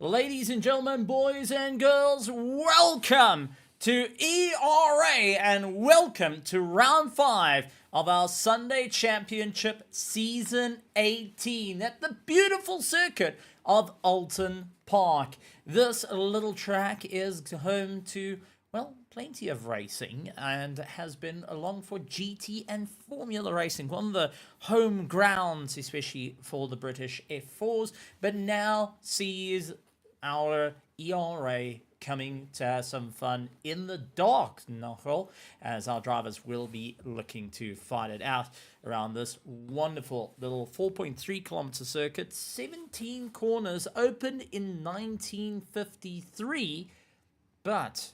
Ladies and gentlemen, boys and girls, welcome to ERA and welcome to round 5 of our Sunday Championship Season 18 at the beautiful circuit of Oulton Park. This little track is home to, well, plenty of racing and has been along for GT and Formula racing, one of the home grounds, especially for the British F4s, but now sees our ERA coming to have some fun in the dark, knuckle, as our drivers will be looking to fight it out around this wonderful little 4.3 kilometer circuit, 17 corners, opened in 1953, but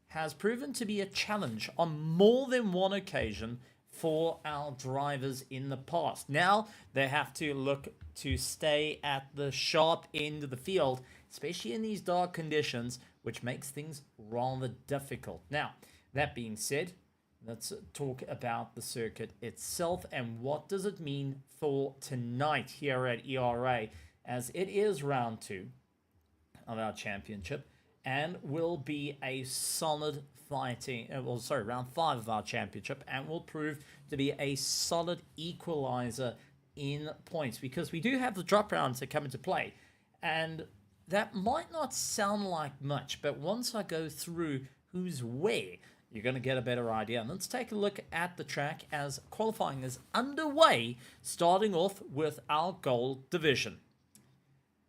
has proven to be a challenge on more than one occasion for our drivers in the past. Now they have to look to stay at the sharp end of the field, especially in these dark conditions, which makes things rather difficult. Now, that being said, let's talk about the circuit itself and what does it mean for tonight here at ERA, as it is round 2 of our championship and will be a solid fighting, round 5 of our championship, and will prove to be a solid equalizer in points, because we do have the drop rounds that come into play, and that might not sound like much, but once I go through who's where, you're going to get a better idea. And let's take a look at the track as qualifying is underway, starting off with our gold division.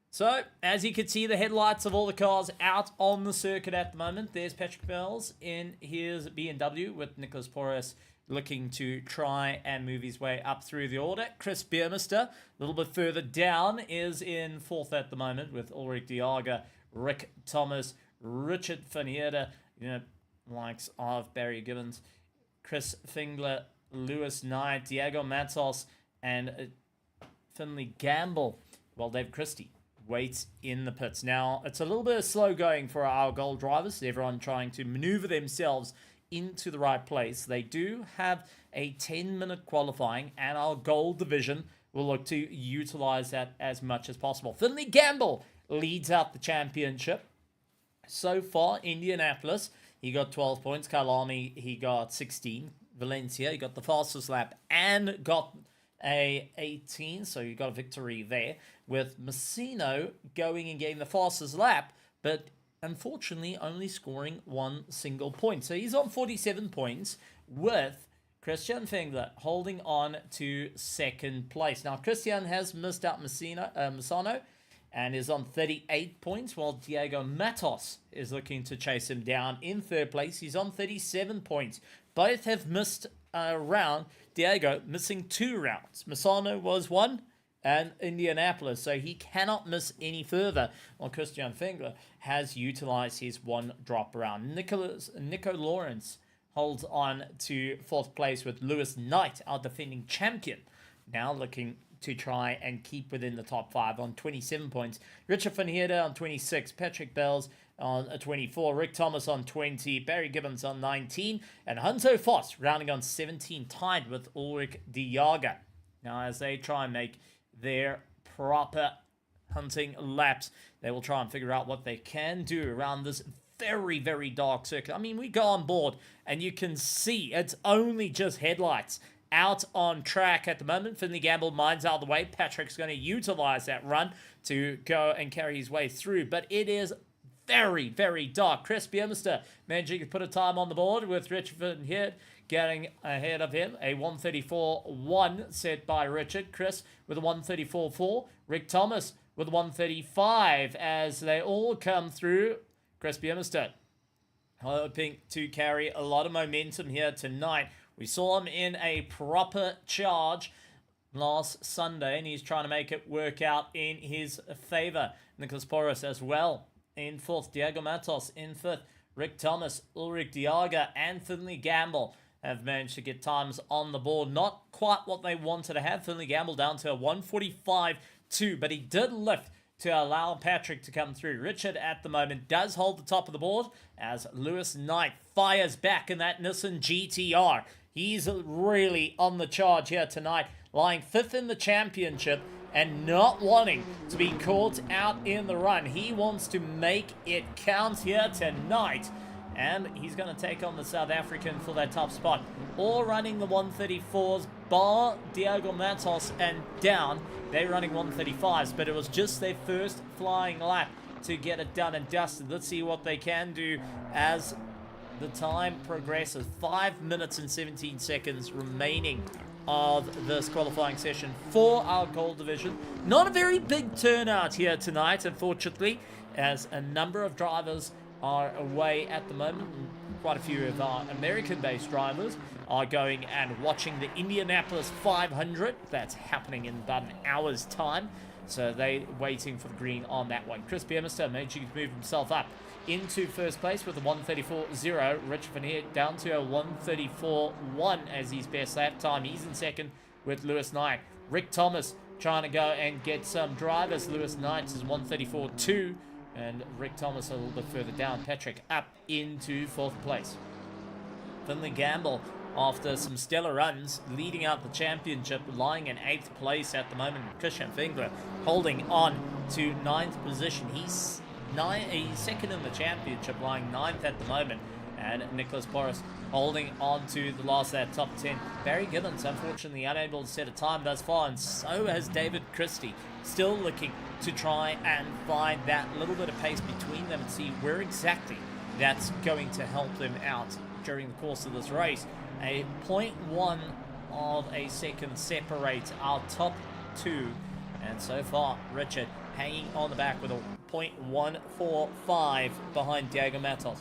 So, as you can see, the headlights of all the cars out on the circuit at the moment. There's Patrick Bells in his BMW with Nicholas Porras looking to try and move his way up through the order. Chris Biermeister, a little bit further down, is in 4th at the moment with Ulrich Diaga, Rick Thomas, Richard Van Heerde, likes of Barry Gibbons, Chris Fingler, Lewis Knight, Diego Matos, and Finley Gamble, while Dave Christie waits in the pits. Now, it's a little bit of slow going for our gold drivers, everyone trying to maneuver themselves into the right place. They do have a 10-minute qualifying, and our gold division will look to utilize that as much as possible. Finley Gamble leads out the championship. So far, Indianapolis, he got 12 points. Kalami, he got 16. Valencia, he got the fastest lap and got a 18, so you got a victory there, with Messino going and getting the fastest lap, but unfortunately only scoring one single point. So he's on 47 points, with Christian Fengler holding on to 2nd place. Now, Christian has missed out Messano and is on 38 points, while Diego Matos is looking to chase him down in 3rd place. He's on 37 points. Both have missed a round. Diego missing 2 rounds. Messano was 1, and Indianapolis, so he cannot miss any further, while Christian Fengler has utilized his 1 drop round. Nico Lawrence holds on to 4th place with Lewis Knight, our defending champion, now looking to try and keep within the top 5 on 27 points. Richard Van Heerde on 26, Patrick Bells on 24, Rick Thomas on 20, Barry Gibbons on 19, and Hunto Foss rounding on 17, tied with Ulrich Diaga. Now, as they try and make their proper hunting laps, they will try and figure out what they can do around this very, very dark circuit. I mean, we go on board and you can see it's only just headlights out on track at the moment. Finley Gamble mines out of the way. Patrick's going to utilize that run to go and carry his way through, but it is very, very dark. Chris Biermeister managing to put a time on the board, with Richard Van Heerde getting ahead of him. A 1:34.1 set by Richard. Chris with a 1:34.4. Rick Thomas with 1:35 as they all come through. Chris Biermeister hoping to carry a lot of momentum here tonight. We saw him in a proper charge last Sunday, and he's trying to make it work out in his favor. Nicholas Porras as well in 4th. Diego Matos in 5th. Rick Thomas, Ulrich Diaga, and Finley Gamble have managed to get times on the board. Not quite what they wanted to have. Finley Gamble down to a 1:45.2, but he did lift to allow Patrick to come through. Richard at the moment does hold the top of the board as Lewis Knight fires back in that Nissan GTR. He's really on the charge here tonight, lying 5th in the championship and not wanting to be caught out in the run. He wants to make it count here tonight. And he's going to take on the South African for that top spot. All running the 134s, bar Diogo Matos and down. They're running 135s, but it was just their first flying lap to get it done and dusted. Let's see what they can do as the time progresses. 5 minutes and 17 seconds remaining of this qualifying session for our gold division. Not a very big turnout here tonight, unfortunately, as a number of drivers are away at the moment. Quite a few of our American-based drivers are going and watching the Indianapolis 500. That's happening in about an hour's time. So they're waiting for the green on that one. Chris Biermester managed to move himself up into first place with a 134.0. Richard Van Heert down to a 134.1 as his best lap time. He's in second with Lewis Knight. Rick Thomas trying to go and get some drivers. Lewis Knight is 134.2. And Rick Thomas a little bit further down. Patrick up into fourth place. Finley Gamble, after some stellar runs, leading out the championship, lying in 8th place at the moment. Christian Fengler holding on to 9th position. He's second in the championship, lying 9th at the moment. And Nicholas Boris holding on to the last of that top 10. Barry Gibbons, unfortunately, unable to set a time thus far, and so has David Christie. Still looking to try and find that little bit of pace between them and see where exactly that's going to help them out during the course of this race. A 0.1 of a second separates our top two, and so far Richard hanging on the back with a 0.145 behind Diogo Matos,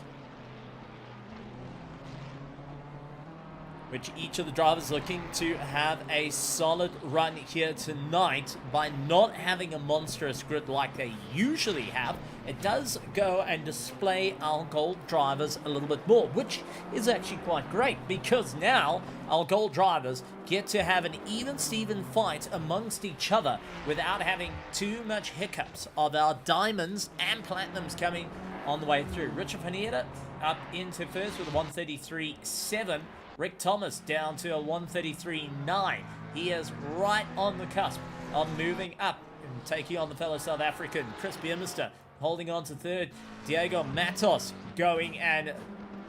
which each of the drivers looking to have a solid run here tonight by not having a monstrous grid like they usually have. It does go and display our gold drivers a little bit more, which is actually quite great, because now our gold drivers get to have an even-steven fight amongst each other without having too much hiccups of our diamonds and platinums coming on the way through. Richard Van Heert up into first with a 133.7. Rick Thomas down to a 133.9. He is right on the cusp of moving up and taking on the fellow South African. Chris Biermester holding on to third. Diogo Matos going and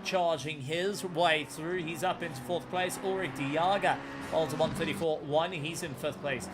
charging his way through. He's up into fourth place. Ulrich Diaga holds a 134.1. He's in fifth place.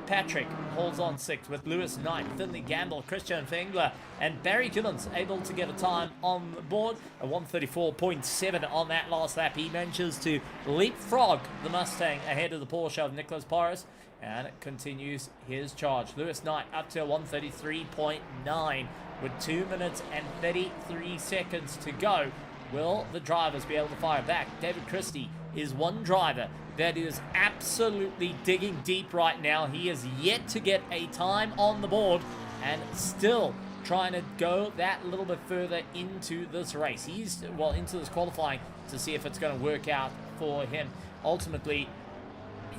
Patrick holds on sixth with Lewis Knight, Finley Gamble, Christian Fengler, and Barry Gillens able to get a time on the board, a 134.7 on that last lap. He manages to leapfrog the Mustang ahead of the Porsche of Nicholas Porras, and it continues his charge. Lewis Knight up to a 133.9 with 2 minutes and 33 seconds to go. Will the drivers be able to fire back? David Christie is one driver that is absolutely digging deep right now. He is yet to get a time on the board and still trying to go that little bit further into this race. He's, well, into this qualifying to see if it's going to work out for him. Ultimately,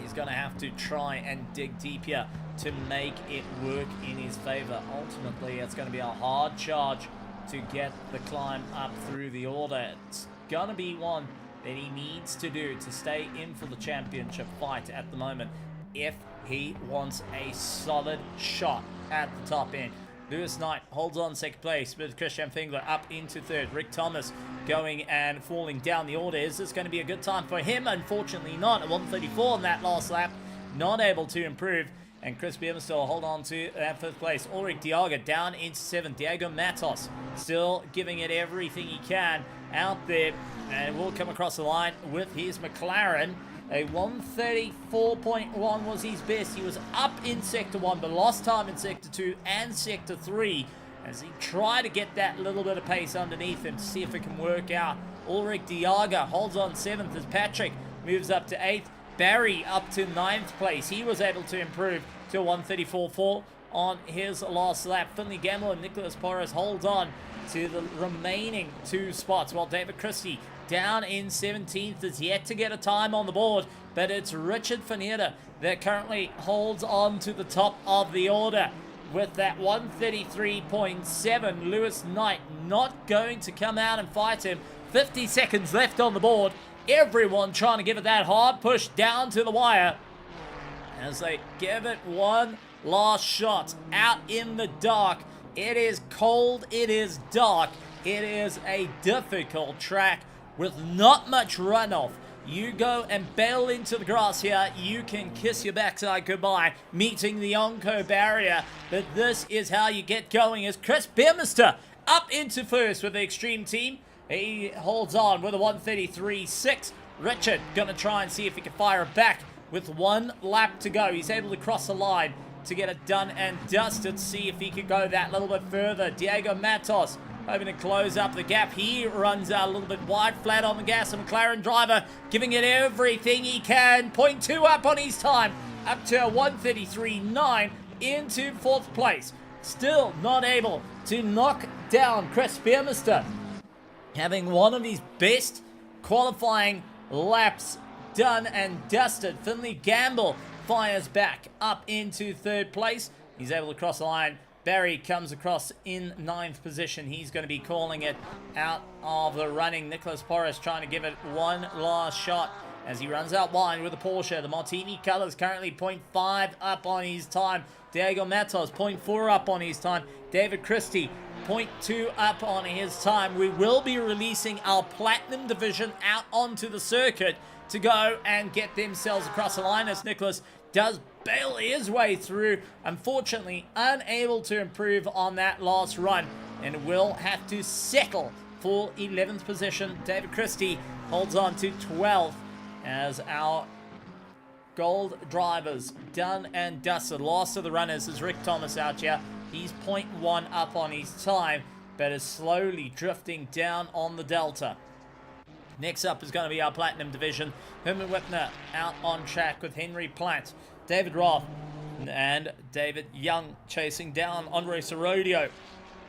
he's going to have to try and dig deep here to make it work in his favor. Ultimately, it's going to be a hard charge to get the climb up through the order. It's going to be one that he needs to do to stay in for the championship fight at the moment if he wants a solid shot at the top end. Lewis Knight holds on second place with Christian Fengler up into third. Rick Thomas going and falling down the order. Is this going to be a good time for him? Unfortunately not. A 134 on that last lap. Not able to improve. And Chris Biermester will hold on to that fifth place. Ulrich Diaga down into seventh. Diogo Matos still giving it everything he can out there. And will come across the line with his McLaren. A 134.1 was his best. He was up in Sector 1, but lost time in Sector 2 and Sector 3 as he tried to get that little bit of pace underneath him to see if it can work out. Ulrich Diaga holds on 7th as Patrick moves up to 8th. Barry up to 9th place. He was able to improve to 134.4 on his last lap. Finley Gamble and Nicholas Porras hold on to the remaining 2 spots, while David Christie down in 17th is yet to get a time on the board, but it's Richard Van Heert that currently holds on to the top of the order with that 133.7. Lewis Knight not going to come out and fight him. 50 seconds left on the board. Everyone trying to give it that hard push down to the wire as they give it one last shot out in the dark. It is cold, it is dark, it is a difficult track with not much runoff. You go and bail into the grass here, you can kiss your backside goodbye, meeting the Onco barrier. But this is how you get going as Chris Beermister up into first with the Extreme team. He holds on with a 133.6. Richard gonna try and see if he can fire it back with 1 lap to go. He's able to cross the line to get it done and dusted. See if he could go that little bit further. Diego Matos hoping to close up the gap. He runs out a little bit wide, flat on the gas. A McLaren driver giving it everything he can. 0.2 up on his time, up to a 133.9 into 4th place. Still not able to knock down Chris Beermister, having one of his best qualifying laps done and dusted. Finley Gamble fires back up into 3rd place. He's able to cross the line. Barry comes across in 9th position. He's going to be calling it out of the running. Nicholas Porras trying to give it one last shot as he runs out wide with the Porsche. The Martini colors currently 0.5 up on his time. Diego Matos 0.4 up on his time. David Christie 0.2 up on his time. We will be releasing our Platinum division out onto the circuit to go and get themselves across the line as Nicholas does bail his way through. Unfortunately, unable to improve on that last run and will have to settle for 11th position. David Christie holds on to 12th as our gold drivers done and dusted. Last of the runners is Rick Thomas out here. He's 0.1 up on his time, but is slowly drifting down on the Delta. Next up is going to be our Platinum division. Herman Whitner out on track with Henry Platt. David Roth and David Young chasing down. Andre Sorodio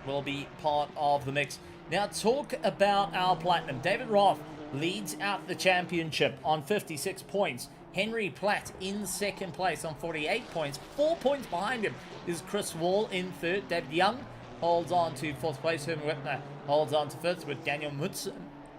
will be part of the mix. Now talk about our Platinum. David Roth leads out the championship on 56 points. Henry Platt in 2nd place on 48 points. 4 points behind him is Chris Wall in 3rd. David Young holds on to 4th place. Herman Whitner holds on to 5th with Daniel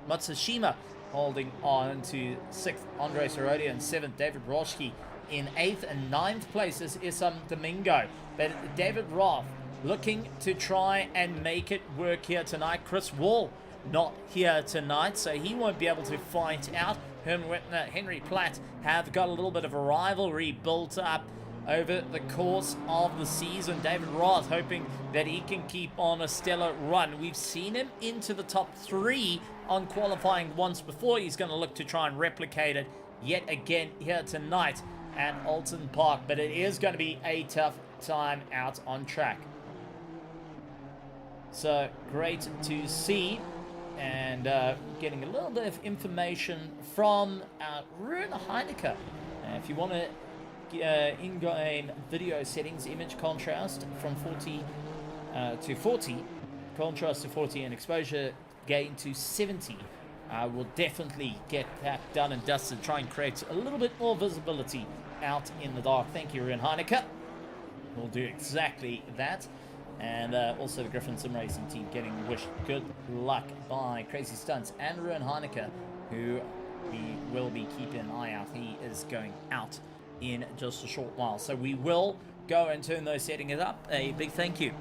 Matsushima holding on to 6th. Andre Sorodia in 7th. David Roschke in 8th and 9th places is Domingo. But David Roth looking to try and make it work here tonight. Chris Wall not here tonight, so he won't be able to fight out. Herman Whitner, Henry Platt have got a little bit of a rivalry built up over the course of the season. David Roth hoping that he can keep on a stellar run. We've seen him into the top 3 on qualifying once before. He's going to look to try and replicate it yet again here tonight at Oulton Park, but it is going to be a tough time out on track. So great to see, and getting a little bit of information from Ruben Heineke. If you want to in-game video settings, image contrast from 40 to 40, contrast to 40, and exposure gain to 70. We'll definitely get that done and dusted, try and create a little bit more visibility out in the dark. Thank you, Ruben Heineke. We'll do exactly that. And also the Griffin Sim Racing team getting wished good luck by Crazy Stunts and Ruben Heineke, who we will be keeping an eye out. He is going out in just a short while. So we will go and turn those settings up. A big thank you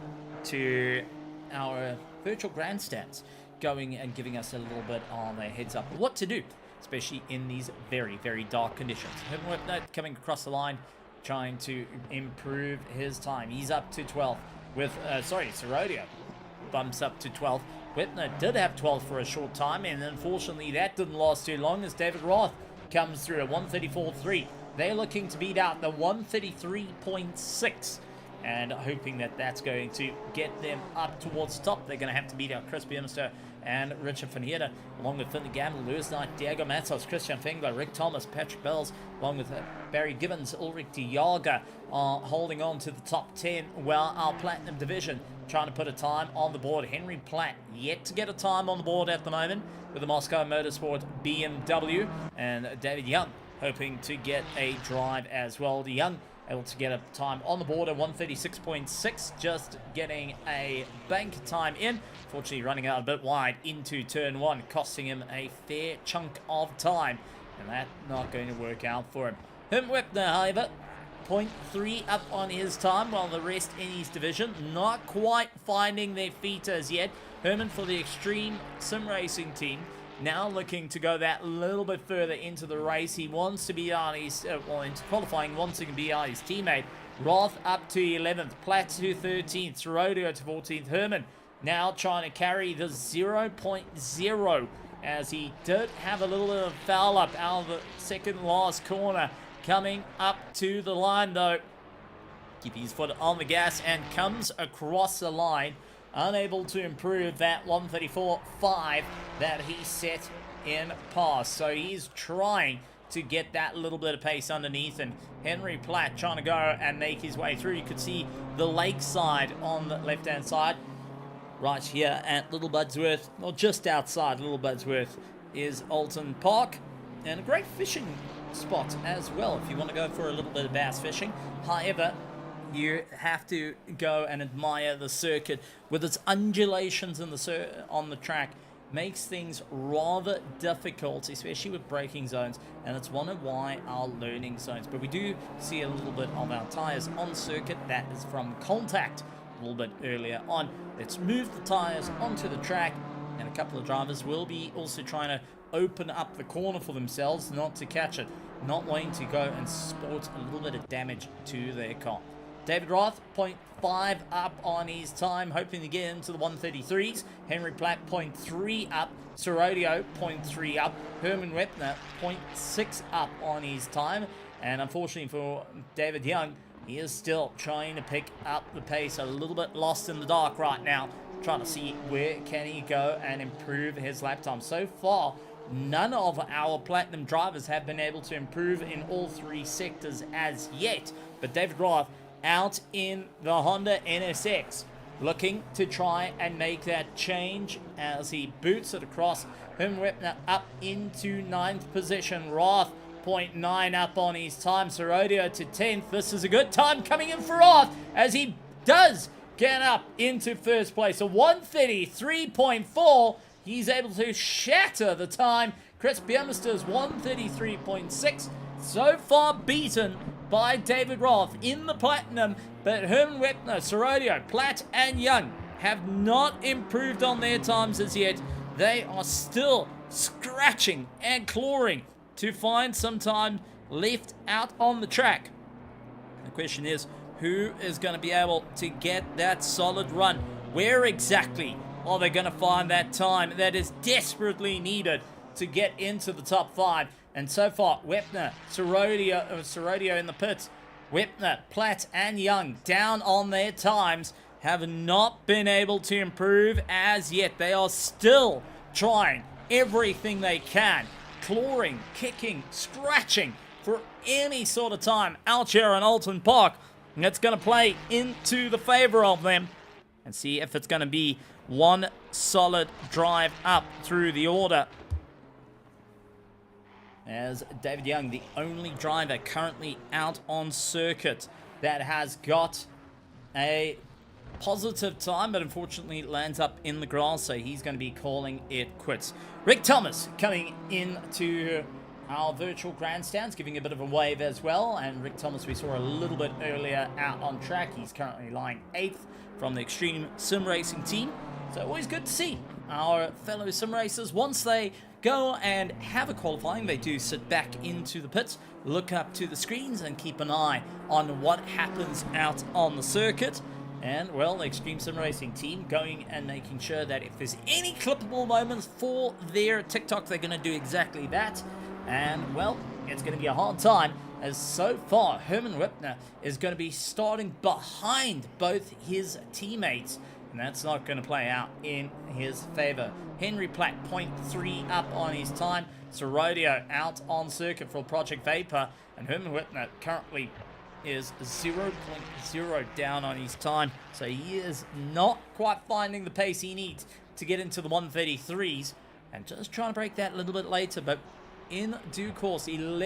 to our virtual grandstands going and giving us a little bit on a heads up of what to do, especially in these very, very dark conditions. Herman Whitner coming across the line, trying to improve his time. He's up to 12th with, Sorodio bumps up to 12th. Whitner did have 12th for a short time, and unfortunately that didn't last too long as David Roth comes through at 134.3. They're looking to beat out the 133.6. and hoping that that's going to get them up towards the top. They're going to have to beat out Chris Beermister and Richard Van Heerden, along with Finley Gamble, Lewis Knight, Diego Matos, Christian Fengler, Rick Thomas, Patrick Bells, along with Barry Gibbons, Ulrich de Jager, are holding on to the top 10, while our Platinum division trying to put a time on the board. Henry Platt yet to get a time on the board at the moment with the Moscow Motorsport BMW, and David Young hoping to get a drive as well. De Young able to get a time on the board at 136.6, just getting a bank time in. Fortunately, running out a bit wide into turn 1, costing him a fair chunk of time, and that's not going to work out for him. Whitner, however, 0.3 up on his time, while the rest in his division not quite finding their feet as yet. Herman for the Extreme Sim Racing team, now looking to go that little bit further into the race. He wants to be on his, into qualifying, wants to be on his teammate. Roth up to 11th, Platt to 13th, Rodeo to 14th. Herman now trying to carry the 0.0 as he did have a little bit of foul up out of the second last corner. Coming up to the line though, keep his foot on the gas and comes across the line, unable to improve that 134.5 that he set in pass. So he's trying to get that little bit of pace underneath, and Henry Platt trying to go and make his way through. You could see the lakeside on the left hand side right here at Little Budsworth, or just outside Little Budsworth is Oulton Park, and a great fishing spot as well if you want to go for a little bit of bass fishing. However, you have to go and admire the circuit with its undulations in on the track. Makes things rather difficult, especially with braking zones, and it's one of why our learning zones. But we do see a little bit of our tires on circuit. That is from contact a little bit earlier on. Let's move the tires onto the track, and a couple of drivers will be also trying to open up the corner for themselves, not to catch it, not wanting to go and sport a little bit of damage to their car. David Roth, 0.5 up on his time, hoping to get into the 133s. Henry Platt, 0.3 up. Sorodio, 0.3 up. Herman Wepner, 0.6 up on his time. And unfortunately for David Young, he is still trying to pick up the pace, a little bit lost in the dark right now, trying to see where can he go and improve his lap time. So far, none of our Platinum drivers have been able to improve in all three sectors as yet. But David Roth, out in the Honda NSX, looking to try and make that change as he boots it across. Herman Wepner up into 9th position. Roth 0.9 up on his time. Sorodio to 10th. This is a good time coming in for Roth as he does get up into first place. A 133.4. He's able to shatter the time. Chris Biermester's 133.6. So far beaten by David Roth in the Platinum, but Herman Wepner, Sorodio, Platt and Young have not improved on their times as yet. They are still scratching and clawing to find some time left out on the track. The question is, who is going to be able to get that solid run? Where exactly are they going to find that time that is desperately needed to get into the top 5? And so far, Wepner, Sorodio in the pits. Wepner, Platt and Young down on their times, have not been able to improve as yet. They are still trying everything they can, clawing, kicking, scratching for any sort of time out here in Oulton Park. And it's going to play into the favor of them, and see if it's going to be one solid drive up through the order. As David Young, the only driver currently out on circuit that has got a positive time, but unfortunately lands up in the grass, so he's going to be calling it quits. Rick Thomas coming into our virtual grandstands, giving a bit of a wave as well. And Rick Thomas, we saw a little bit earlier out on track. He's currently lying 8th from the Extreme Sim Racing team. So always good to see our fellow sim racers. Once they go and have a qualifying, they do sit back into the pits, look up to the screens and keep an eye on what happens out on the circuit. And well, the Extreme Sim Racing team going and making sure that if there's any clippable moments for their TikTok, they're going to do exactly that. And well, it's going to be a hard time, as so far Herman Wepner is going to be starting behind both his teammates, and that's not going to play out in his favor. Henry Platt, 0.3 up on his time. Sorodio out on circuit for Project Vapor, and Herman Wepner currently is 0.0 down on his time. So he is not quite finding the pace he needs to get into the 133s, and just trying to break that a little bit later. But in due course, in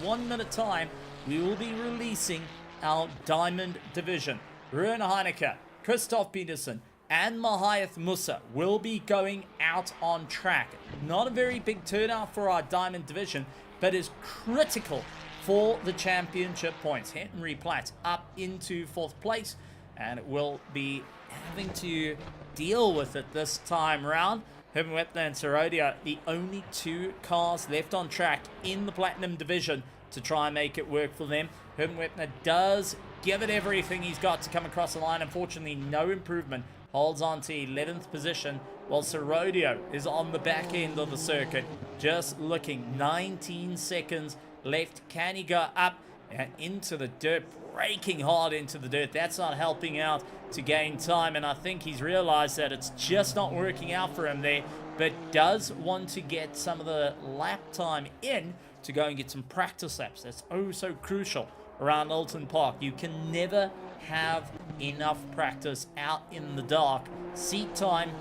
1 minute time, we will be releasing our Diamond Division. Ruben Heineke, Christoph Peterson, and Mahayath Musa will be going out on track. Not a very big turnout for our Diamond Division, but is critical for the championship points. Henry Platt up into 4th place, and it will be having to deal with it this time round. Herman Wepner and Serodia, the only 2 cars left on track in the Platinum division to try and make it work for them. Herman Wepner does give it everything he's got to come across the line. Unfortunately, no improvement. Holds on to 11th position, while Serodio is on the back end of the circuit. Just looking, 19 seconds left. Can he go up and into the dirt? Braking hard into the dirt. That's not helping out to gain time, and I think he's realized that it's just not working out for him there, but does want to get some of the lap time in to go and get some practice laps. That's oh so crucial around Oulton Park. You can never have enough practice out in the dark. Seat time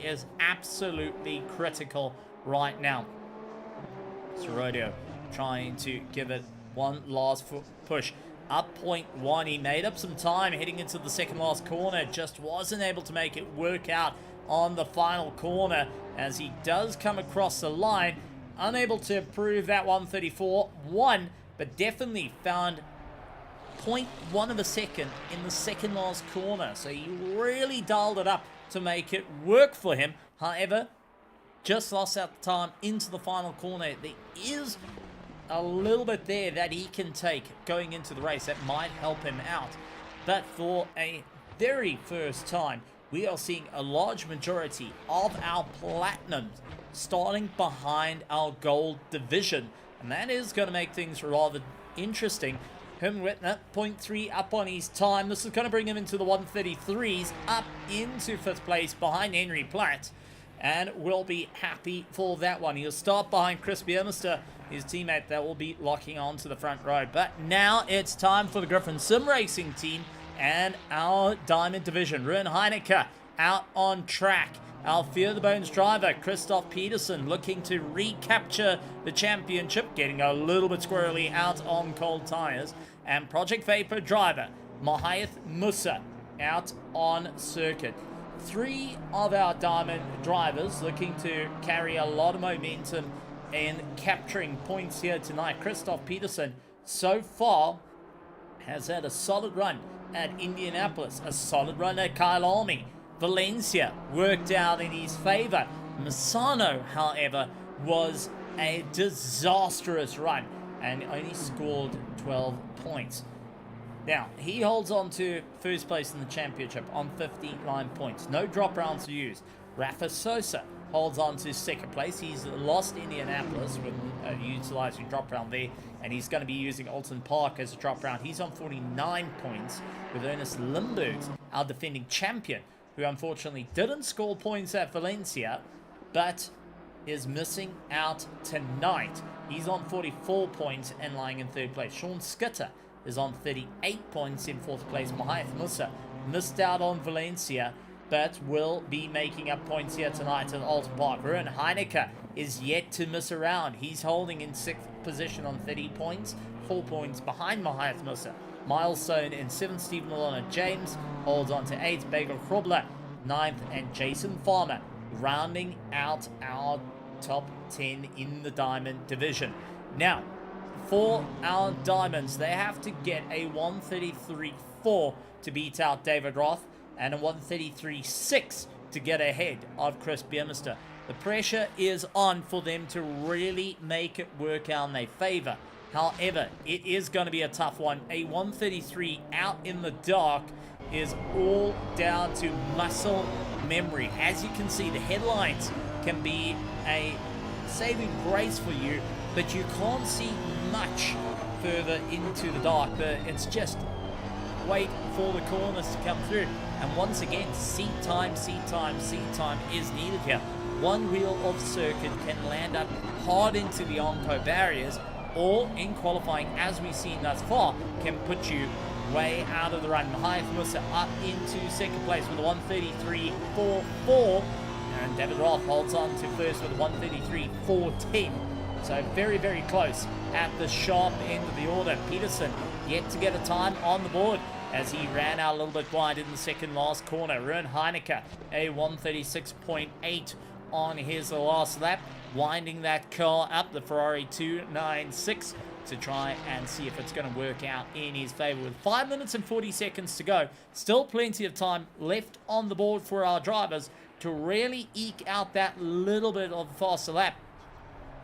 is absolutely critical right now. Serodio trying to give it one last push. Up 0.1, he made up some time heading into the second last corner, just wasn't able to make it work out on the final corner as he does come across the line, unable to improve that 134.1, but definitely found 0.1 of a second in the second last corner, so he really dialed it up to make it work for him. However, just lost out the time into the final corner. There is a little bit there that he can take going into the race that might help him out, but for a very first time we are seeing a large majority of our platinums starting behind our gold division, and that is going to make things rather interesting. Herman Wepner, 0.3 up on his time. This is going to bring him into the 133s, up into 5th place behind Henry Platt, and will be happy for that one. He'll start behind Chris Biermeister, his teammate that will be locking on to the front row. But now it's time for the Griffin Sim Racing team and our Diamond division. Ruben Heineke out on track. Our Fear the Bones driver, Christoph Peterson, looking to recapture the championship, getting a little bit squirrely out on cold tires. And Project Vapor driver, Mahath Musa, out on circuit. 3 of our Diamond drivers looking to carry a lot of momentum in capturing points here tonight. Christoph Peterson, so far, has had a solid run at Indianapolis, a solid run at Kyle Army. Valencia worked out in his favor. Misano, however, was a disastrous run and only scored 12 points. Now, he holds on to first place in the championship on 59 points. No drop rounds used. Rafa Sosa holds on to second place. He's lost Indianapolis with utilizing drop round there, and he's going to be using Oulton Park as a drop round. He's on 49 points with Ernest Limburgs, our defending champion, who unfortunately didn't score points at Valencia, but is missing out tonight. He's on 44 points and lying in third place. Sean Skitter is on 38 points in fourth place. Mahath Musa missed out on Valencia, but will be making up points here tonight at Oulton Park. Ruben Heineke is yet to miss a round. He's holding in 6th position on 30 points, 4 points behind Mahath Musa. Milestone in 7th, Stephen Alana James holds on to 8th, Bagel Krobler 9th, and Jason Farmer rounding out our top 10 in the Diamond division. Now, for our Diamonds, they have to get a 133.4 to beat out David Roth and a 133.6 to get ahead of Chris Biermeister. The pressure is on for them to really make it work out in their favor. However, it is going to be a tough one. A 133 out in the dark is all down to muscle memory. As you can see, the headlights can be a saving grace for you, but you can't see much further into the dark. It's just wait for the corners to come through. And once again, seat time is needed here. One wheel of circuit can land up hard into the Onco barriers, or in qualifying, as we've seen thus far, can put you way out of the run. Mahath Musa up into second place with a 133.44, and David Roth holds on to first with a 133.410. So very, very close at the sharp end of the order. Peterson yet to get a time on the board as he ran out a little bit wide in the second last corner. Ruben Heineke, a 136.8 on his last lap, winding that car up, the Ferrari 296, to try and see if it's going to work out in his favor. With 5 minutes and 40 seconds to go, still plenty of time left on the board for our drivers to really eke out that little bit of a faster lap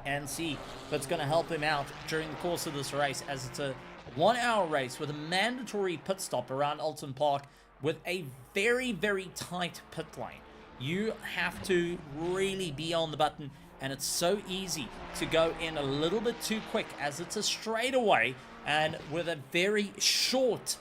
and see if it's going to help him out during the course of this race, as it's a 1 hour race with a mandatory pit stop around Oulton Park with a very, very tight pit lane. You have to really be on the button, and it's so easy to go in a little bit too quick, as it's a straightaway and with a very short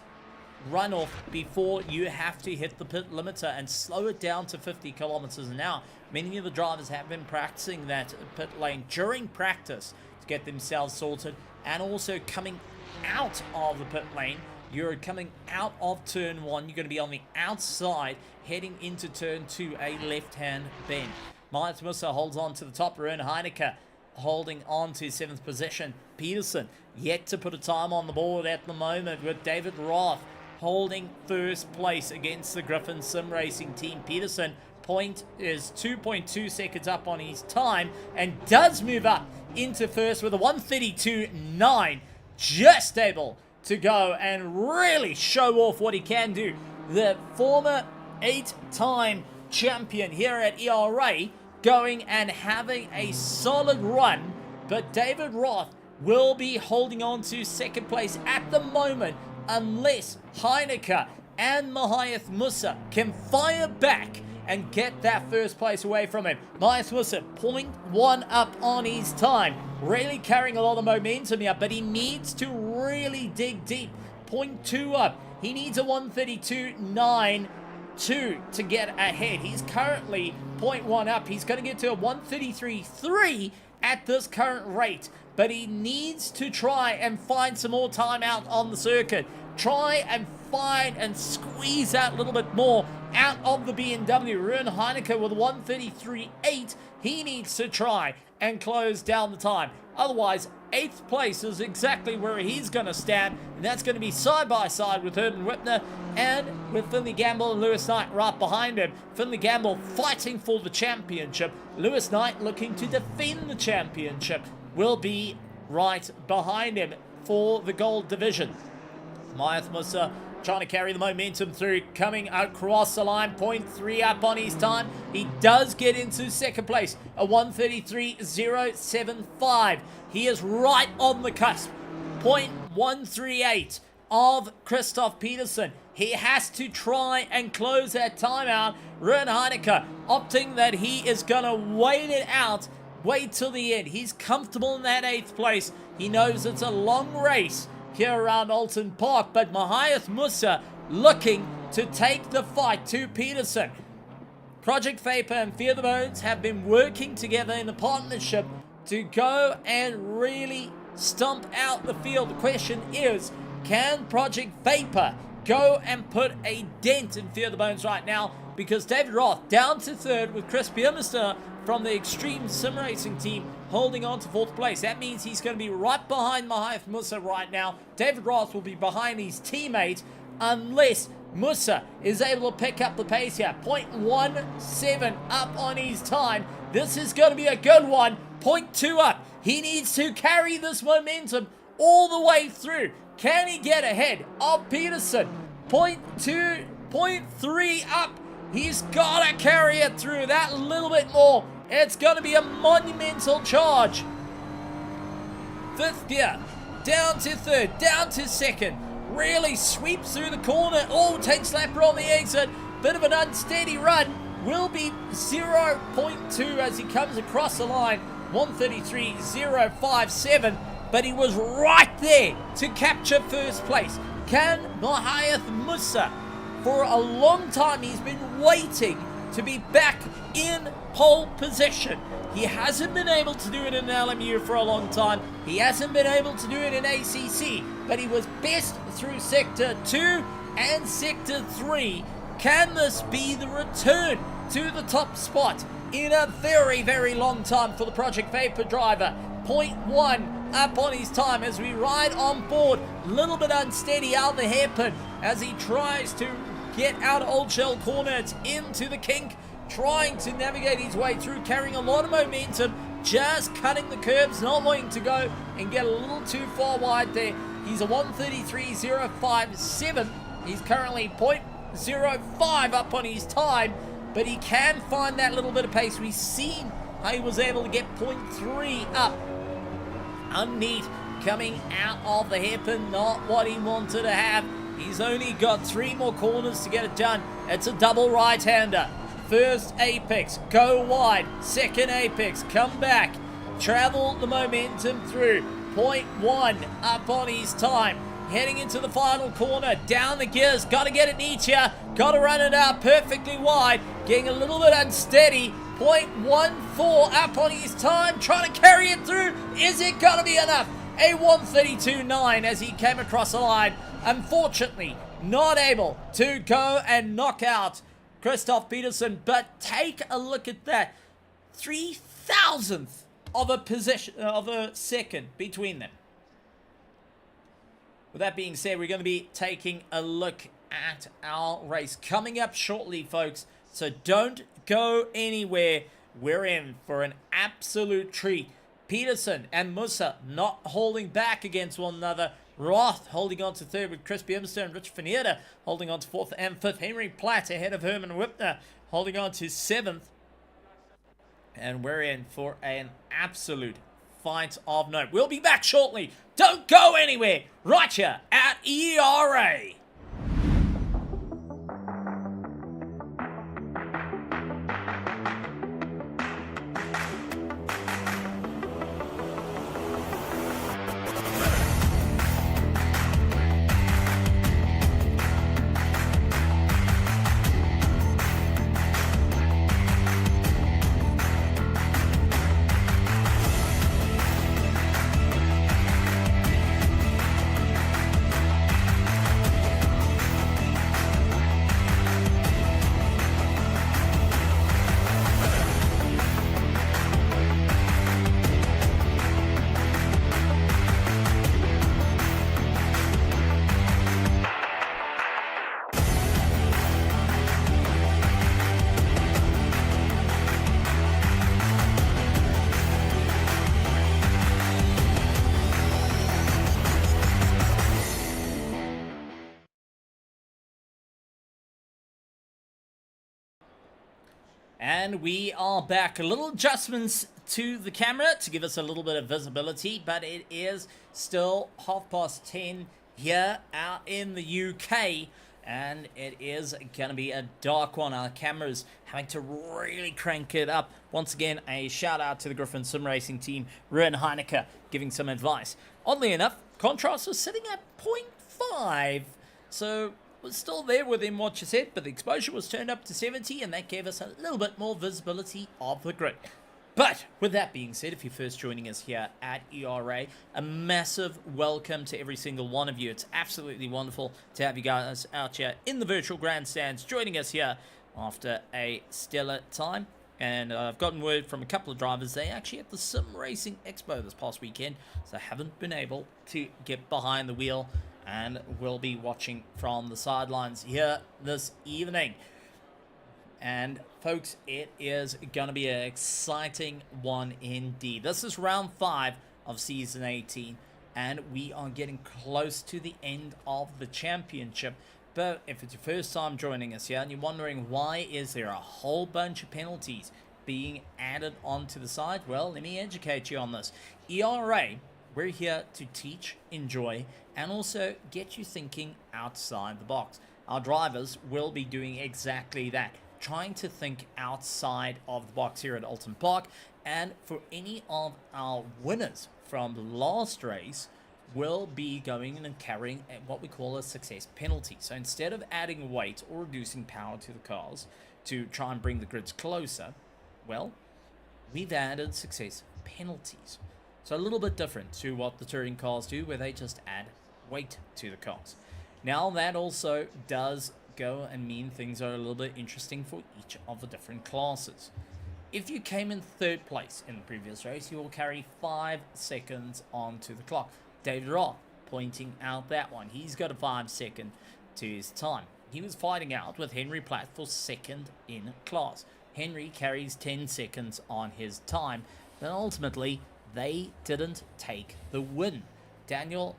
runoff before you have to hit the pit limiter and slow it down to 50 kilometers an hour. Many of the drivers have been practicing that pit lane during practice to get themselves sorted, and also coming out of the pit lane. You're coming out of turn 1, you're going to be on the outside heading into turn 2, a left-hand bend. Magnus Musa holds on to the top. Ruben Heineke holding on to 7th position. Peterson yet to put a time on the board at the moment, with David Roth holding first place against the Griffin Sim Racing team. Peterson point is 2.2 seconds up on his time and does move up into first with a 1:32.9, just able to go and really show off what he can do. The former 8-time champion here at ERA going and having a solid run, but David Roth will be holding on to second place at the moment unless Heineke and Mahayath Musa can fire back and get that first place away from him. Mahayath Musa 0.1 up on his time, really carrying a lot of momentum here, but he needs to really dig deep. 0.2 up. He needs a 1:32.92 to get ahead. He's currently 0.1 up. He's going to get to a 1:33.3 at this current rate, but he needs to try and find some more time out on the circuit. Try and find and squeeze out a little bit more out of the BMW. Ruben Heineke with 1:33.8. He needs to try and close down the time. Otherwise, 8th place is exactly where he's going to stand, and that's going to be side by side with Herman Whitner and with Finley Gamble and Lewis Knight right behind him. Finley Gamble fighting for the championship. Lewis Knight looking to defend the championship will be right behind him for the gold division. Mahayath Musa trying to carry the momentum through, coming across the line, 0.3 up on his time. He does get into second place, a 1:33.075. He is right on the cusp, 0.138 of Christoph Peterson. He has to try and close that time out. Ruben Heineke opting that he is going to wait it out, wait till the end. He's comfortable in that 8th place. He knows it's a long race here around Oulton Park, but Mahayath Musa looking to take the fight to Peterson. Project Vapor and Fear the Bones have been working together in a partnership to go and really stomp out the field. The question is, can Project Vapor go and put a dent in Fear the Bones right now? Because David Roth down to 3rd with Chris Biermeister from the Extreme Sim Racing team holding on to 4th place. That means he's going to be right behind Mahayath Musa right now. David Roth will be behind his teammate unless Musa is able to pick up the pace here. 0.17 up on his time. This is going to be a good one. 0.2 up. He needs to carry this momentum all the way through. Can he get ahead of Peterson? 0.2, 0.3 up. He's got to carry it through that little bit more. It's going to be a monumental charge. 5th gear, down to 3rd, down to 2nd. Really sweeps through the corner. Oh, takes lapper on the exit. Bit of an unsteady run. Will be 0.2 as he comes across the line. 1:33.057. But he was right there to capture first place. Can Mahayath Musa, for a long time he's been waiting to be back in pole position. He hasn't been able to do it in LMU for a long time. He hasn't been able to do it in ACC, but he was best through Sector 2 and Sector 3. Can this be the return to the top spot in a very, very long time for the Project Vapor driver? 0.1 up on his time as we ride on board. A little bit unsteady out the hairpin as he tries to get out of Old Shell Corner. It's into the kink. trying to navigate his way through, carrying a lot of momentum, just cutting the curbs, not wanting to go and get a little too far wide there. He's a 1:33.057. He's currently 0.05 up on his time, but he can find that little bit of pace. We've seen how he was able to get 0.3 up. Unneat coming out of the hairpin, not what he wanted to have. He's only got 3 more corners to get it done. It's a double right-hander. First apex, go wide. Second apex, come back. Travel the momentum through. 0.1 up on his time. Heading into the final corner. Down the gears. Got to get it neat here. Got to run it out perfectly wide. Getting a little bit unsteady. 0.14 up on his time. Trying to carry it through. Is it going to be enough? A 1:32.9 as he came across the line. Unfortunately, not able to go and knock out Christoph Peterson. But take a look at that. 3,000th of a second between them. With that being said, we're going to be taking a look at our race coming up shortly, folks. So don't go anywhere. We're in for an absolute treat. Peterson and Musa not holding back against one another. Roth holding on to third with Chris Biermster and Rich Fanieta holding on to fourth and fifth. Henry Platt ahead of Herman Whipner holding on to seventh. And we're in for an absolute fight of note. We'll be back shortly. Don't go anywhere. Right here at ERA. And we are back. A little adjustments to the camera to give us a little bit of visibility, but it is still 10:30 here out in the UK, and it is going to be a dark one. Our camera's having to really crank it up. Once again, a shout out to the Griffin Sim Racing team, Ruan Heineke, giving some advice. Oddly enough, contrast was sitting at 0.5, so was still there within what you said, but the exposure was turned up to 70, and that gave us a little bit more visibility of the grid. But with that being said, if you're first joining us here at ERA, a massive welcome to every single one of you. It's absolutely wonderful to have you guys out here in the virtual grandstands joining us here after a stellar time. And I've gotten word from a couple of drivers, they actually at the Sim Racing Expo this past weekend, so haven't been able to get behind the wheel, and we'll be watching from the sidelines here this evening. And folks, it is going to be an exciting one indeed. This is round 5 of season 18, and we are getting close to the end of the championship. But if it's your first time joining us here and you're wondering why is there a whole bunch of penalties being added onto the side, well, let me educate you on this. ERA, we're here to teach, enjoy, and also get you thinking outside the box. Our drivers will be doing exactly that, trying to think outside of the box here at Oulton Park. And for any of our winners from the last race, will be going in and carrying what we call a success penalty. So instead of adding weight or reducing power to the cars to try and bring the grids closer, well, we've added success penalties. So a little bit different to what the touring cars do, where they just add weight to the cars. Now that also does go and mean things are a little bit interesting for each of the different classes. If you came in third place in the previous race, you will carry 5 seconds onto the clock. David Roth pointing out that one. He's got a 5-second to his time. He was fighting out with Henry Platt for second in class. Henry carries 10 seconds on his time. But ultimately, they didn't take the win. Daniel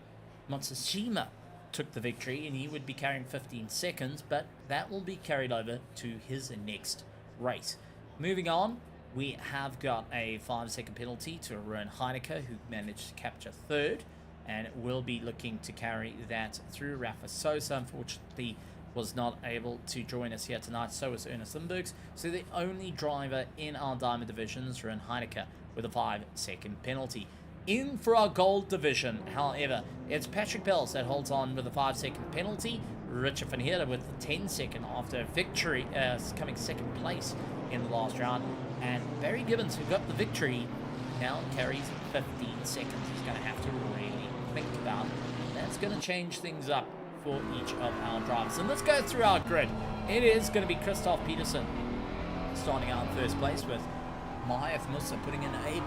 Matsushima took the victory, and he would be carrying 15 seconds, but that will be carried over to his next race. Moving on, we have got a 5-second penalty to Ruin Heineke, who managed to capture third, and will be looking to carry that through. Rafa Sosa, unfortunately, was not able to join us here tonight. So was Ernest Limburgs. So the only driver in our Diamond Division is Ruin Heineke with a 5-second penalty. In for our Gold Division, however, it's Patrick Bells that holds on with a 5-second penalty. Richard van Heerden with the 10-second after victory, coming second place in the last round. And Barry Gibbons, who got the victory, now carries 15 seconds. He's going to have to really think about it. That's going to change things up for each of our drivers. And let's go through our grid. It is going to be Christoph Peterson starting out in first place, with Maif Musa putting in a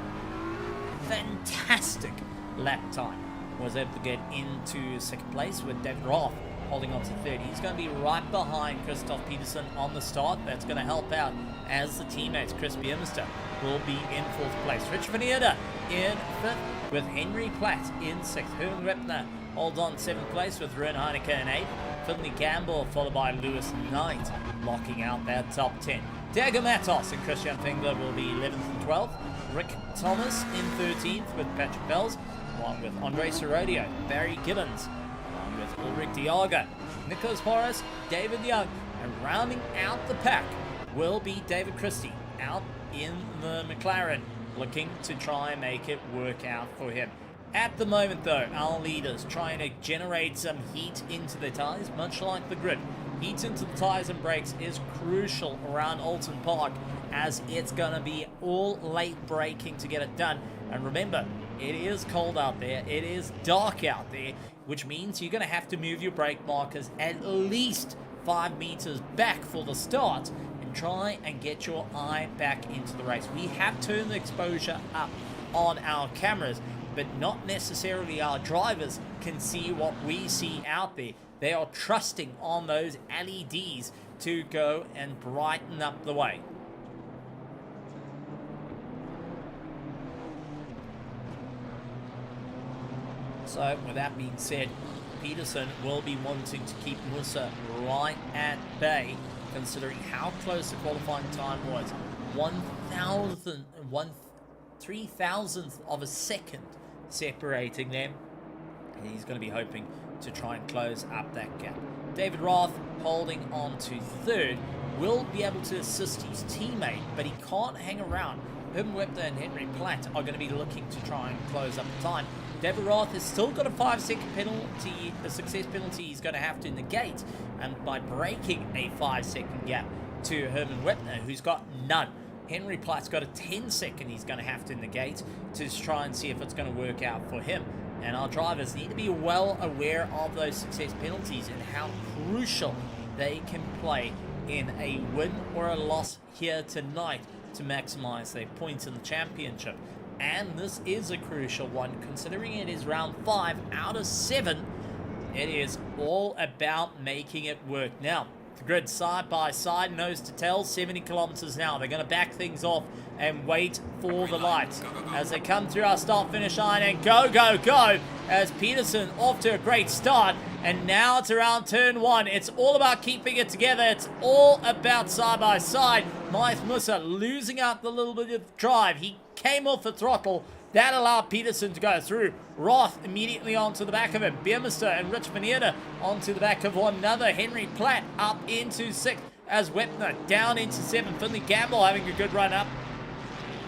fantastic lap time. Was able to get into second place, with David Roth holding on to third. He's going to be right behind Christoph Peterson on the start. That's going to help out as the teammates. Chris Biermester will be in fourth place. Rich van Heerden in fifth, with Henry Platt in sixth. Herman Repner holds on seventh place, with Ruin Heineke in eighth. Finley Gamble followed by Lewis Knight, locking out that top 10. Diego Matos and Christian Fengler will be 11th and 12th. Rick Thomas in 13th with Patrick Bells, along with Andre Sorodio, Barry Gibbons, along with Ulrich Diaga, Nicholas Horace, David Young, and rounding out the pack will be David Christie out in the McLaren, looking to try and make it work out for him. At the moment, though, our leaders trying to generate some heat into the tyres, much like the grid. Heat into the tyres and brakes is crucial around Oulton Park, as it's going to be all late braking to get it done. And remember, it is cold out there, it is dark out there, which means you're going to have to move your brake markers at least 5 meters back for the start and try and get your eye back into the race. We have turned the exposure up on our cameras, but not necessarily our drivers can see what we see out there. They are trusting on those LEDs to go and brighten up the way. So, with that being said, Peterson will be wanting to keep Musa right at bay, considering how close the qualifying time was. 3,000th of a second separating them, and he's going to be hoping to try and close up that gap. David Roth, holding on to third, will be able to assist his teammate, but he can't hang around. Herman Webster and Henry Platt are going to be looking to try and close up the time. David Roth has still got a 5-second penalty, a success penalty he's going to have to negate, and by breaking a 5-second gap to Herman Webster, who's got none. Henry Platt's got a 10-second he's going to have to negate to try and see if it's going to work out for him. And our drivers need to be well aware of those success penalties and how crucial they can play in a win or a loss here tonight to maximize their points in the championship. And this is a crucial one, considering it is round 5 out of 7. It is all about making it work. Now, the grid side by side, nose to tail, 70 kilometers now. They're going to back things off and wait for the lights as they come through our start-finish line, and go, go, go, as Peterson off to a great start. And now it's around turn 1. It's all about keeping it together. It's all about side by side. Maif Musa losing out the little bit of drive. He came off the throttle. That allowed Peterson to go through. Roth immediately onto the back of him. Biermester and Rich van Heerden onto the back of one another. Henry Platt up into 6th as Webner down into 7th. Finley Gamble having a good run up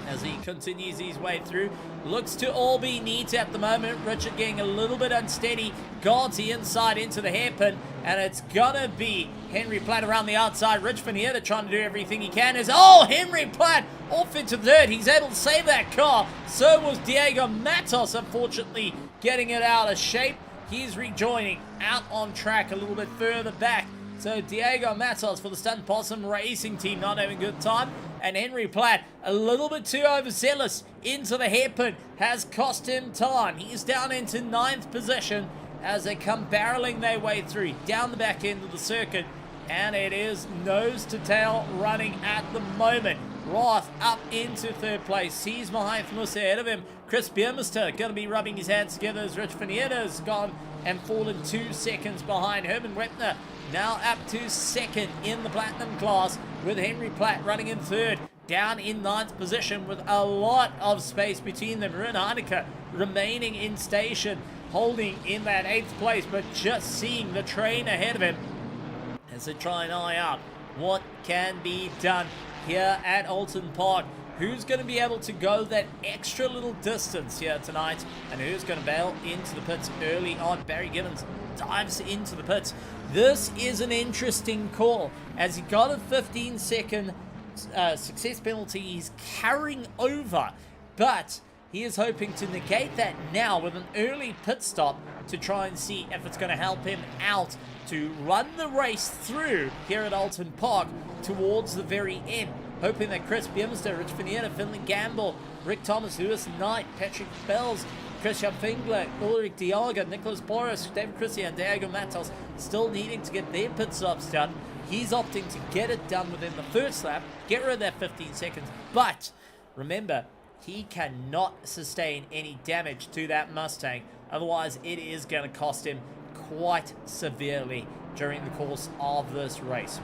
as he continues his way through. Looks to all be neat at the moment. Richard getting a little bit unsteady. Guards the inside into the hairpin, and it's gonna be Henry Platt around the outside. Rich van Heerden trying to do everything he can. Henry Platt off into third. He's able to save that car. So was Diego Matos, unfortunately getting it out of shape. He's rejoining out on track a little bit further back. So Diego Matos for the Stunt Possum Racing Team not having a good time. And Henry Platt, a little bit too overzealous into the hairpin, has cost him time. He is down into 9th position as they come barreling their way through down the back end of the circuit. and it is nose to tail running at the moment. Roth up into third place. He's behind Musa ahead of him. Chris Biermeister going to be rubbing his hands together as Rich Finierda's gone and fallen 2 seconds behind. Herman Wepner now up to second in the Platinum class, with Henry Platt running in third, down in 9th position with a lot of space between them. Ruben Heineke remaining in station, holding in that 8th place, but just seeing the train ahead of him as they try and eye out what can be done here at Oulton Park. Who's going to be able to go that extra little distance here tonight, and who's going to bail into the pits early on? Barry Gibbons dives into the pits. This is an interesting call, as he got a 15-second success penalty. He's carrying over, but he is hoping to negate that now with an early pit stop to try and see if it's going to help him out to run the race through here at Oulton Park towards the very end. Hoping that Chris Biermeister, Rich Finierda, Finley Gamble, Rick Thomas, Lewis Knight, Patrick Bells, Christian Fingler, Ulrich Dialga, Nicholas Boris, David Christian, Diego Matos still needing to get their pit stops done. He's opting to get it done within the first lap, get rid of that 15 seconds, but remember, he cannot sustain any damage to that Mustang. Otherwise, it is going to cost him quite severely during the course of this race.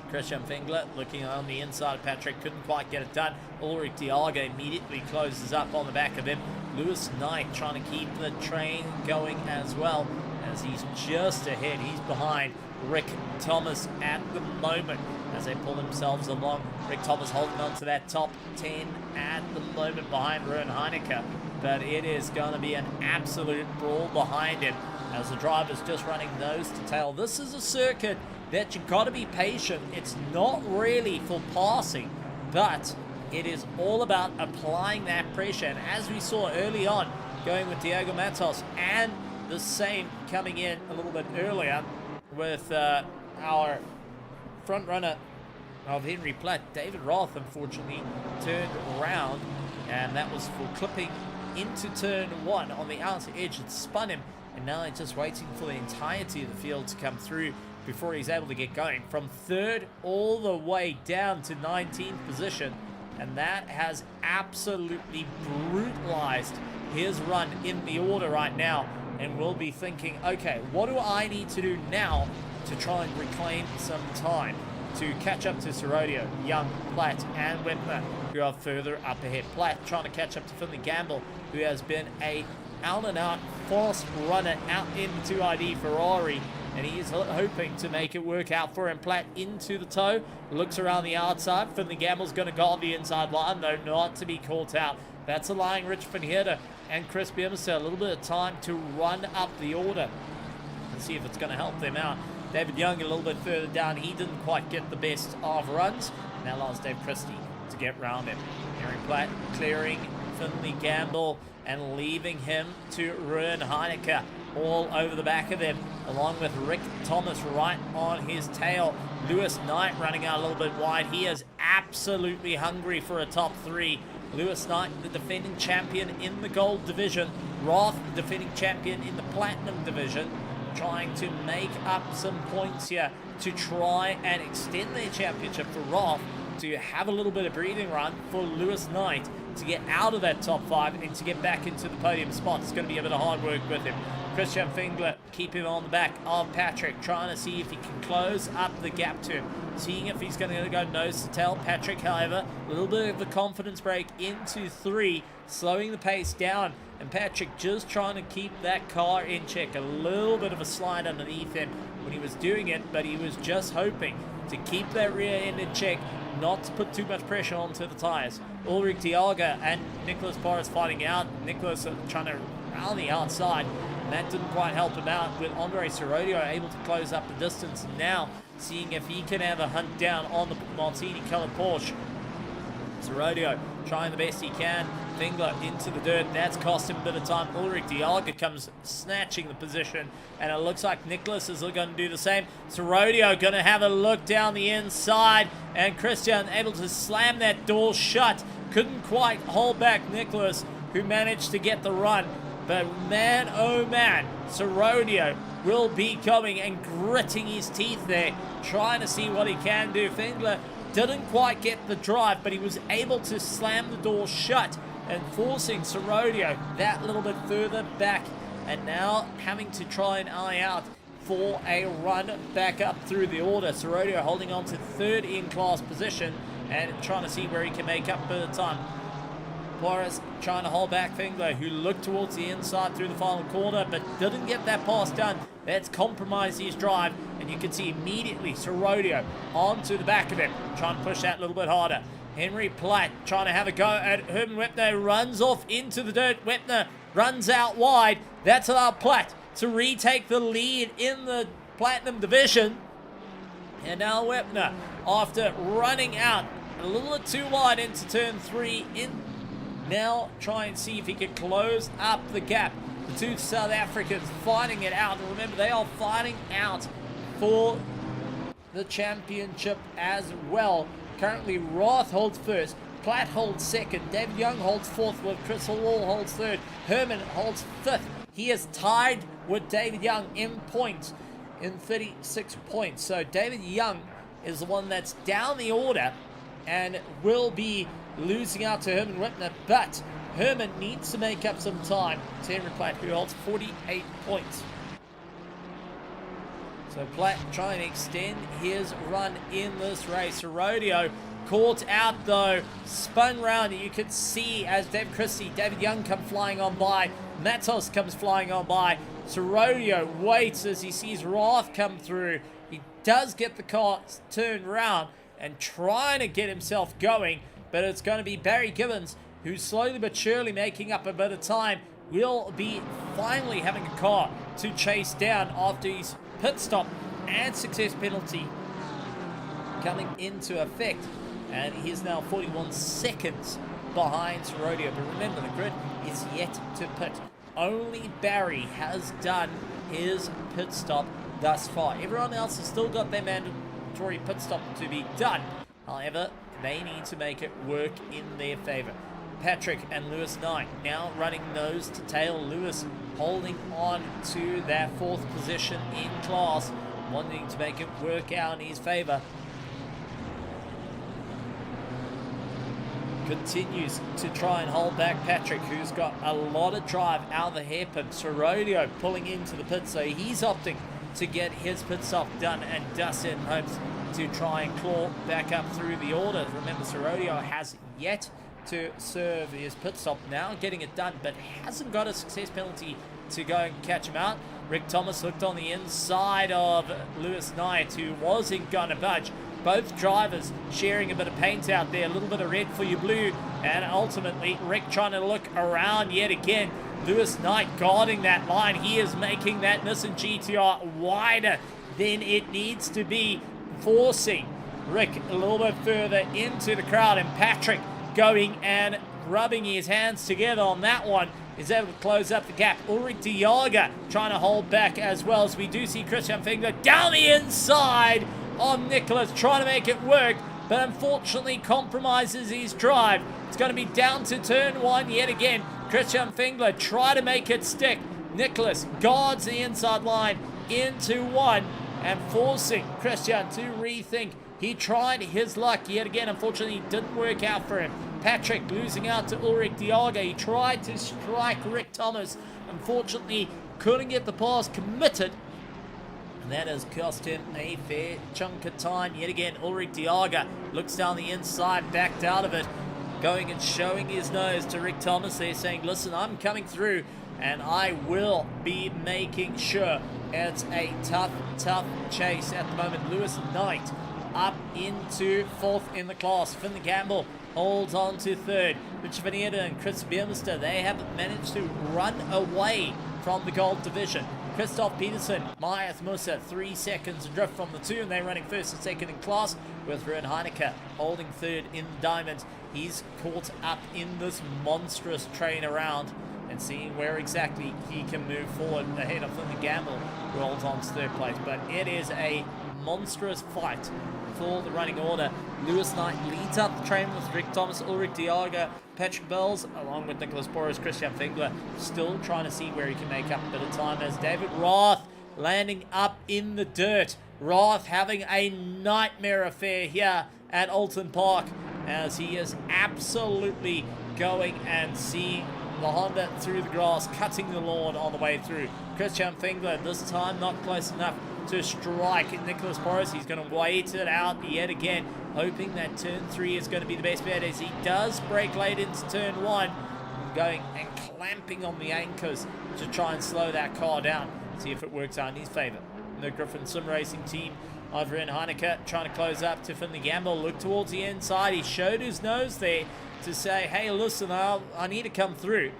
Christian Fingler looking on the inside of Patrick, couldn't quite get it done. Ulrich Dialga immediately closes up on the back of him. Lewis Knight trying to keep the train going as well, as he's just ahead. He's behind Rick Thomas at the moment as they pull themselves along. Rick Thomas holding on to that top 10 at the moment behind Ruben Heineke, but it is going to be an absolute brawl behind him as the driver's just running nose to tail. This is a circuit that you've got to be patient. It's not really for passing, but it is all about applying that pressure. And as we saw early on, going with Diego Matos, and the same coming in a little bit earlier with our front runner of Henry Platt, David Roth, unfortunately turned around, and that was for clipping into turn 1 on the outer edge. It spun him, and now he's just waiting for the entirety of the field to come through before he's able to get going. From 3rd all the way down to 19th position, and that has absolutely brutalized his run in the order right now. And we'll be thinking, okay, what do I need to do now to try and reclaim some time to catch up to Serodio, Young, Platt, and Wepner, who are further up ahead. Platt trying to catch up to Finley Gamble, who has been a out-and-out fast runner out into ID Ferrari, and he is hoping to make it work out for him. Platt into the toe, looks around the outside. Finley Gamble's going to go on the inside line, though not to be caught out. That's allowing Rich Finierda and Chris Biermeister a little bit of time to run up the order and see if it's going to help them out. David Young a little bit further down. He didn't quite get the best of runs. Now allows Dave Christie to get round him. Henry Platt clearing Finley Gamble and leaving him to Ruben Heineke all over the back of him, along with Rick Thomas right on his tail. Lewis Knight running out a little bit wide. He is absolutely hungry for a top 3. Lewis Knight, the defending champion in the gold division. Roth, the defending champion in the platinum division, trying to make up some points here to try and extend their championship for Roth, to have a little bit of breathing run for Lewis Knight to get out of that top 5 and to get back into the podium spot. It's going to be a bit of hard work with him. Christian Fingler keeping on the back of Patrick, trying to see if he can close up the gap to him, seeing if he's going to go nose to tail. Patrick, however, a little bit of a confidence break into 3, slowing the pace down, and Patrick just trying to keep that car in check. A little bit of a slide underneath him when he was doing it, but he was just hoping to keep that rear end in check, not to put too much pressure onto the tires. Ulrich Dialga and Nicholas Boris fighting out. Nicholas trying to round the outside, and that didn't quite help him out, with Andre Serodio able to close up the distance. Now seeing if he can have a hunt down on the Martini colored Porsche. Serodio trying the best he can. Fingler into the dirt. That's cost him a bit of time. Ulrich Dialga comes snatching the position, and it looks like Nicholas is going to do the same. Serodio going to have a look down the inside, and Christian able to slam that door shut. Couldn't quite hold back Nicholas, who managed to get the run. But man, oh man, Serodio will be going and gritting his teeth there, trying to see what he can do. Fengler didn't quite get the drive, but he was able to slam the door shut and forcing Serodio that little bit further back, and now having to try and eye out for a run back up through the order. Serodio holding on to third in-class position and trying to see where he can make up for the time. Boris trying to hold back Fengler, who looked towards the inside through the final corner, but didn't get that pass done. That's compromised his drive, and you can see immediately Serodio onto the back of him, trying to push that a little bit harder. Henry Platt trying to have a go at Herman Wepner, runs off into the dirt. Wepner runs out wide. That's allowed Platt to retake the lead in the Platinum division. And now Wepner, after running out a little bit too wide into turn 3, now try and see if he can close up the gap. The two South Africans fighting it out. And remember, they are fighting out for the championship as well. Currently, Roth holds first, Platt holds second, David Young holds fourth, with Chris Hall holds third, Herman holds fifth. He is tied with David Young in points, in 36 points. So David Young is the one that's down the order and will be losing out to Herman Wepner, but Herman needs to make up some time to Henry Platt, who holds 48 points. So Platt trying to extend his run in this race. Serodio caught out though, spun round. You can see as David Young come flying on by, Matos comes flying on by. Serodio waits as he sees Roth come through. He does get the car turned around and trying to get himself going, but it's going to be Barry Gibbons, who's slowly but surely making up a bit of time. Will be finally having a car to chase down after his pit stop and success penalty coming into effect, and he is now 41 seconds behind Serodio. But remember, the grid is yet to pit. Only Barry has done his pit stop thus far. Everyone else has still got their mandatory pit stop to be done. However, they need to make it work in their favor. Patrick and Lewis Knight now running nose to tail. Lewis holding on to that fourth position in class, wanting to make it work out in his favor. Continues to try and hold back Patrick, who's got a lot of drive out of the hairpin. Serodio pulling into the pit, so he's opting to get his pit stop done, and Dustin hopes to try and claw back up through the order. Remember, Serodio has yet to serve his pit stop, now getting it done, but hasn't got a success penalty to go and catch him out. Rick Thomas looked on the inside of Lewis Knight, who wasn't going to budge. Both drivers sharing a bit of paint out there, a little bit of red for your blue, and ultimately Rick trying to look around yet again. Lewis Knight guarding that line. He is making that Nissan GTR wider than it needs to be, forcing Rick a little bit further into the crowd, and Patrick going and rubbing his hands together on that one is able to close up the gap. Ulrich de Jager trying to hold back as well, as we do see Christian Fengler down the inside on Nicholas, trying to make it work, but unfortunately compromises his drive. It's going to be down to turn 1 yet again. Christian Fengler try to make it stick. Nicholas guards the inside line into 1 and forcing Christian to rethink. He tried his luck yet again. Unfortunately, it didn't work out for him. Patrick losing out to Ulrich de Jager. He tried to strike Rick Thomas. Unfortunately, couldn't get the pass committed. And that has cost him a fair chunk of time. Yet again, Ulrich de Jager looks down the inside, backed out of it, going and showing his nose to Rick Thomas there, saying, listen, I'm coming through and I will be making sure. It's a tough chase at the moment. Lewis Knight up into 4th in the class. Finley Campbell holds on to 3rd. Richard Van Eerde and Chris Beermister, they have managed to run away from the gold division. Christoph Peterson, Mayath Musa, 3 seconds adrift from the 2, and they're running 1st and 2nd in class, with Ruben Heineke holding 3rd in the diamond. He's caught up in this monstrous train around and seeing where exactly he can move forward ahead of Finley Campbell, who holds on to 3rd place. But it is a monstrous fight for the running order. Lewis Knight leads up the train with Rick Thomas, Ulrich de Jager, Patrick Bells, along with Nicholas Boros, Christian Fengler, still trying to see where he can make up a bit of time, as David Roth landing up in the dirt. Roth having a nightmare affair here at Oulton Park, as he is absolutely going and seeing the Honda through the grass, cutting the lawn on the way through. Christian Fingler this time not close enough to strike Nicholas Boris. He's going to wait it out yet again, hoping that turn 3 is going to be the best bet, as he does brake late into turn 1, going and clamping on the anchors to try and slow that car down, see if it works out in his favor. The Griffin Sim Racing team over in Heineke trying to close up to Finley Gamble. Look towards the inside. He showed his nose there to say, hey, listen, I need to come through.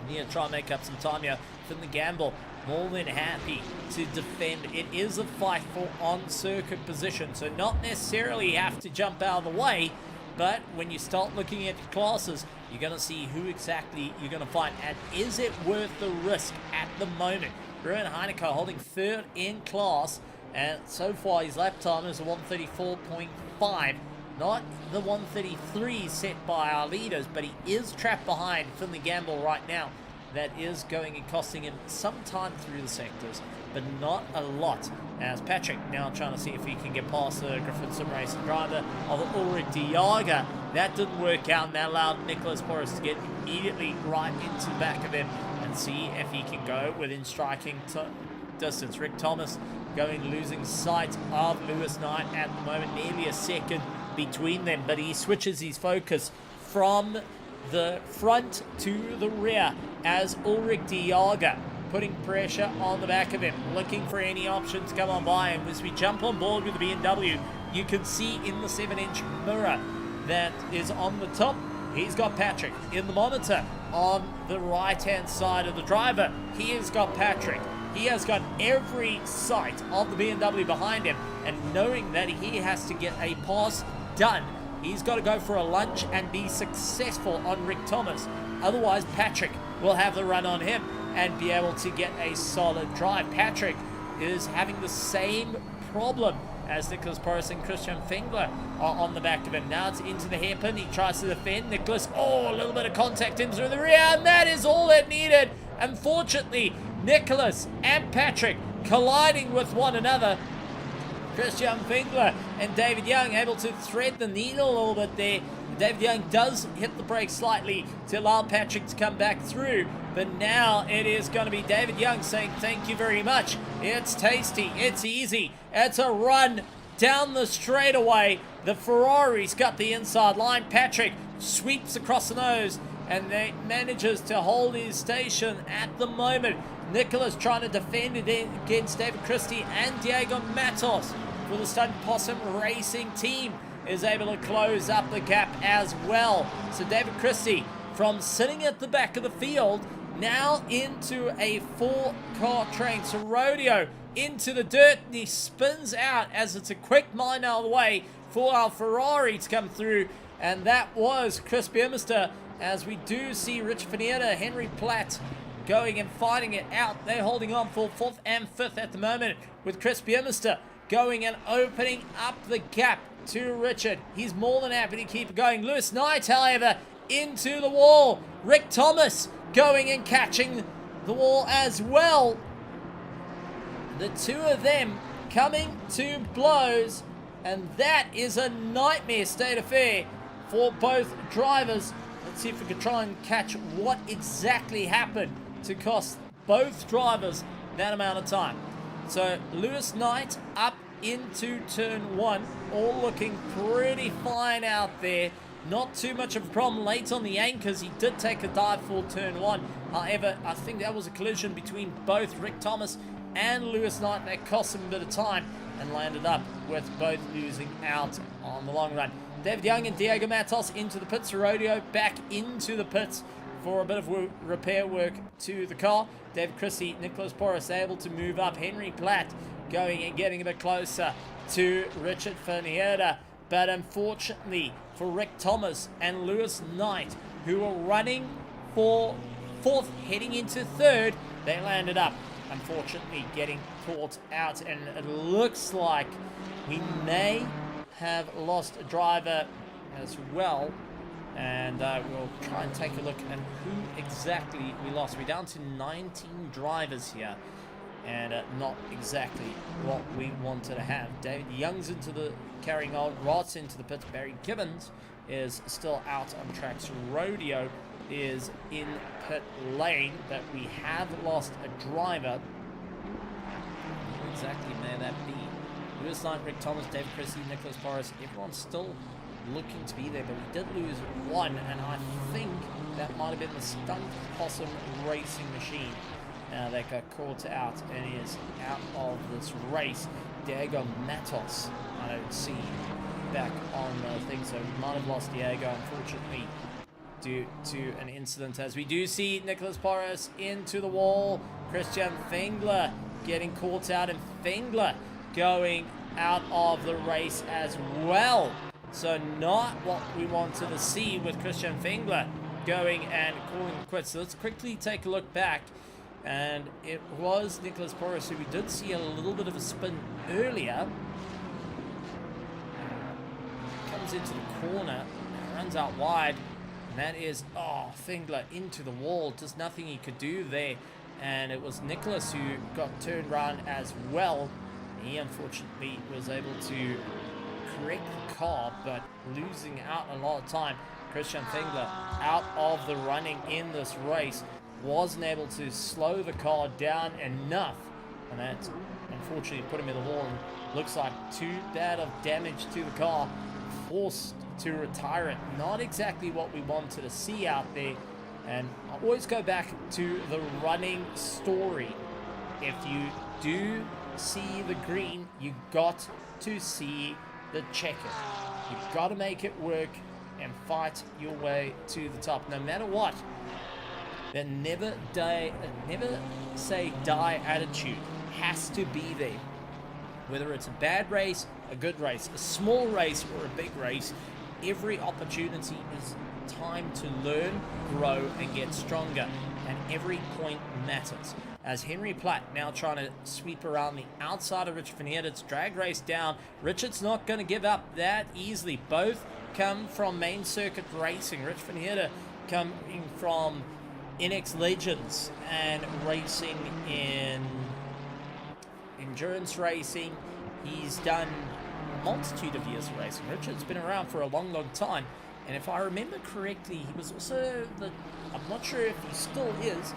I need to try and make up some time here. Finley Gamble more than happy to defend. It is a fight for on-circuit position, so not necessarily have to jump out of the way, but when you start looking at the classes, you're going to see who exactly you're going to find, and is it worth the risk at the moment. Ruben Heineke holding third in class, and so far his lap time is a 134.5, not the 133 set by our leaders, but he is trapped behind Finley Gamble right now. That is going and costing him some time through the sectors, but not a lot, as Patrick now trying to see if he can get past the Griffin Sim Racing driver of Ulrich Diaga. That didn't work out, and that allowed Nicholas Boris to get immediately right into the back of him and see if he can go within striking distance. Rick Thomas losing sight of Lewis Knight at the moment, nearly a second between them, but he switches his focus from the front to the rear as Ulrich Diaga putting pressure on the back of him, looking for any option to come on by. And as we jump on board with the BMW, you can see in the 7-inch mirror that is on the top, he's got Patrick. In the monitor on the right-hand side of the driver, he has got Patrick. He has got every sight of the BMW behind him, and knowing that he has to get a pass done, he's got to go for a lunge and be successful on Rick Thomas. Otherwise, Patrick will have the run on him and be able to get a solid drive. Patrick is having the same problem as Nicholas Boris and Christian Fingler are on the back of him. Now it's into the hairpin. He tries to defend. Nicholas, a little bit of contact in through the rear, and that is all it needed. Unfortunately, Nicholas and Patrick colliding with one another. Christian Fingler and David Young able to thread the needle a little bit there. David Young does hit the brake slightly to allow Patrick to come back through, but now it is going to be David Young saying thank you very much. It's tasty, it's easy, it's a run down the straightaway. The Ferrari's got the inside line. Patrick sweeps across the nose and manages to hold his station at the moment. Nicholas trying to defend it against David Christie and Diego Matos for the Stunt Possum Racing team is able to close up the gap as well. So David Christie, from sitting at the back of the field, now into a 4-car train. So Rodeo into the dirt, and he spins out as it's a quick mile out of the way for our Ferrari to come through, and that was Chris Biermester, as we do see Rich Finetta, Henry Platt going and fighting it out. They're holding on for 4th and 5th at the moment, with Chris Biermester going and opening up the gap to Richard. He's more than happy to keep it going. Lewis Knight, however, into the wall. Rick Thomas going and catching the wall as well. The two of them coming to blows, and that is a nightmare state affair for both drivers. Let's see if we can try and catch what exactly happened to cost both drivers that amount of time. So Lewis Knight up into turn 1, all looking pretty fine out there. Not too much of a problem late on the anchors. He did take a dive for turn 1. However, I think that was a collision between both Rick Thomas and Lewis Knight that cost him a bit of time and landed up with both losing out on the long run. David Young and Diego Matos into the pits. Rodeo back into the pits for a bit of repair work to the car. David Christie, Nicholas Boris able to move up. Henry Platt going and getting a bit closer to Richard Finetta. But unfortunately for Rick Thomas and Lewis Knight, who were running for 4th heading into 3rd, they landed up, unfortunately, getting caught out. And it looks like we may have lost a driver as well. And we'll try and take a look at who exactly we lost. We're down to 19 drivers here. and not exactly what we wanted to have. David Young's carrying on, Ross into the pits. Barry Gibbons is still out on tracks. Rodeo is in pit lane, but we have lost a driver. Who exactly may that be? Lewis Knight, Rick Thomas, David Christie, Nicholas Boris. Everyone's still looking to be there, but we did lose one, and I think that might have been the Stunt Possum Racing Machine that got caught out and is out of this race. Diego Matos, I don't see back on things, so we might have lost Diego, unfortunately, due to an incident, as we do see Nicholas Boris into the wall. Christian Fengler getting caught out, and Fengler going out of the race as well. So not what we wanted to see with Christian Fengler going and calling quits. So let's quickly take a look back. And it was Nicholas Boris who we did see a little bit of a spin earlier. Comes into the corner, runs out wide. And that is, Fengler into the wall. Just nothing he could do there. And it was Nicholas who got turned around as well. He unfortunately was able to correct the car, but losing out a lot of time. Christian Fengler out of the running in this race, wasn't able to slow the car down enough, and that unfortunately put him in the wall, and looks like too bad of damage to the car, forced to retire it. Not exactly what we wanted to see out there. And I always go back to the running story. If you do see the green, you got to see the checker. You've got to make it work and fight your way to the top, no matter what. The never say die attitude has to be there. Whether it's a bad race, a good race, a small race, or a big race, every opportunity is time to learn, grow, and get stronger. And every point matters. As Henry Platt now trying to sweep around the outside of Richard Vanier's drag race down. Richard's not going to give up that easily. Both come from main circuit racing. Rich Vanier coming from NX Legends and racing in endurance racing. He's done a multitude of years of racing. Richard's been around for a long time. And if I remember correctly, he was also I'm not sure if he still is,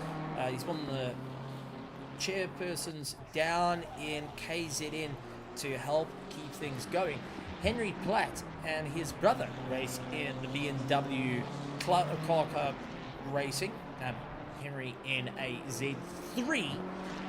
he's one of the chairpersons down in KZN to help keep things going. Henry Platt and his brother race in the BMW car racing. Henry in a Z3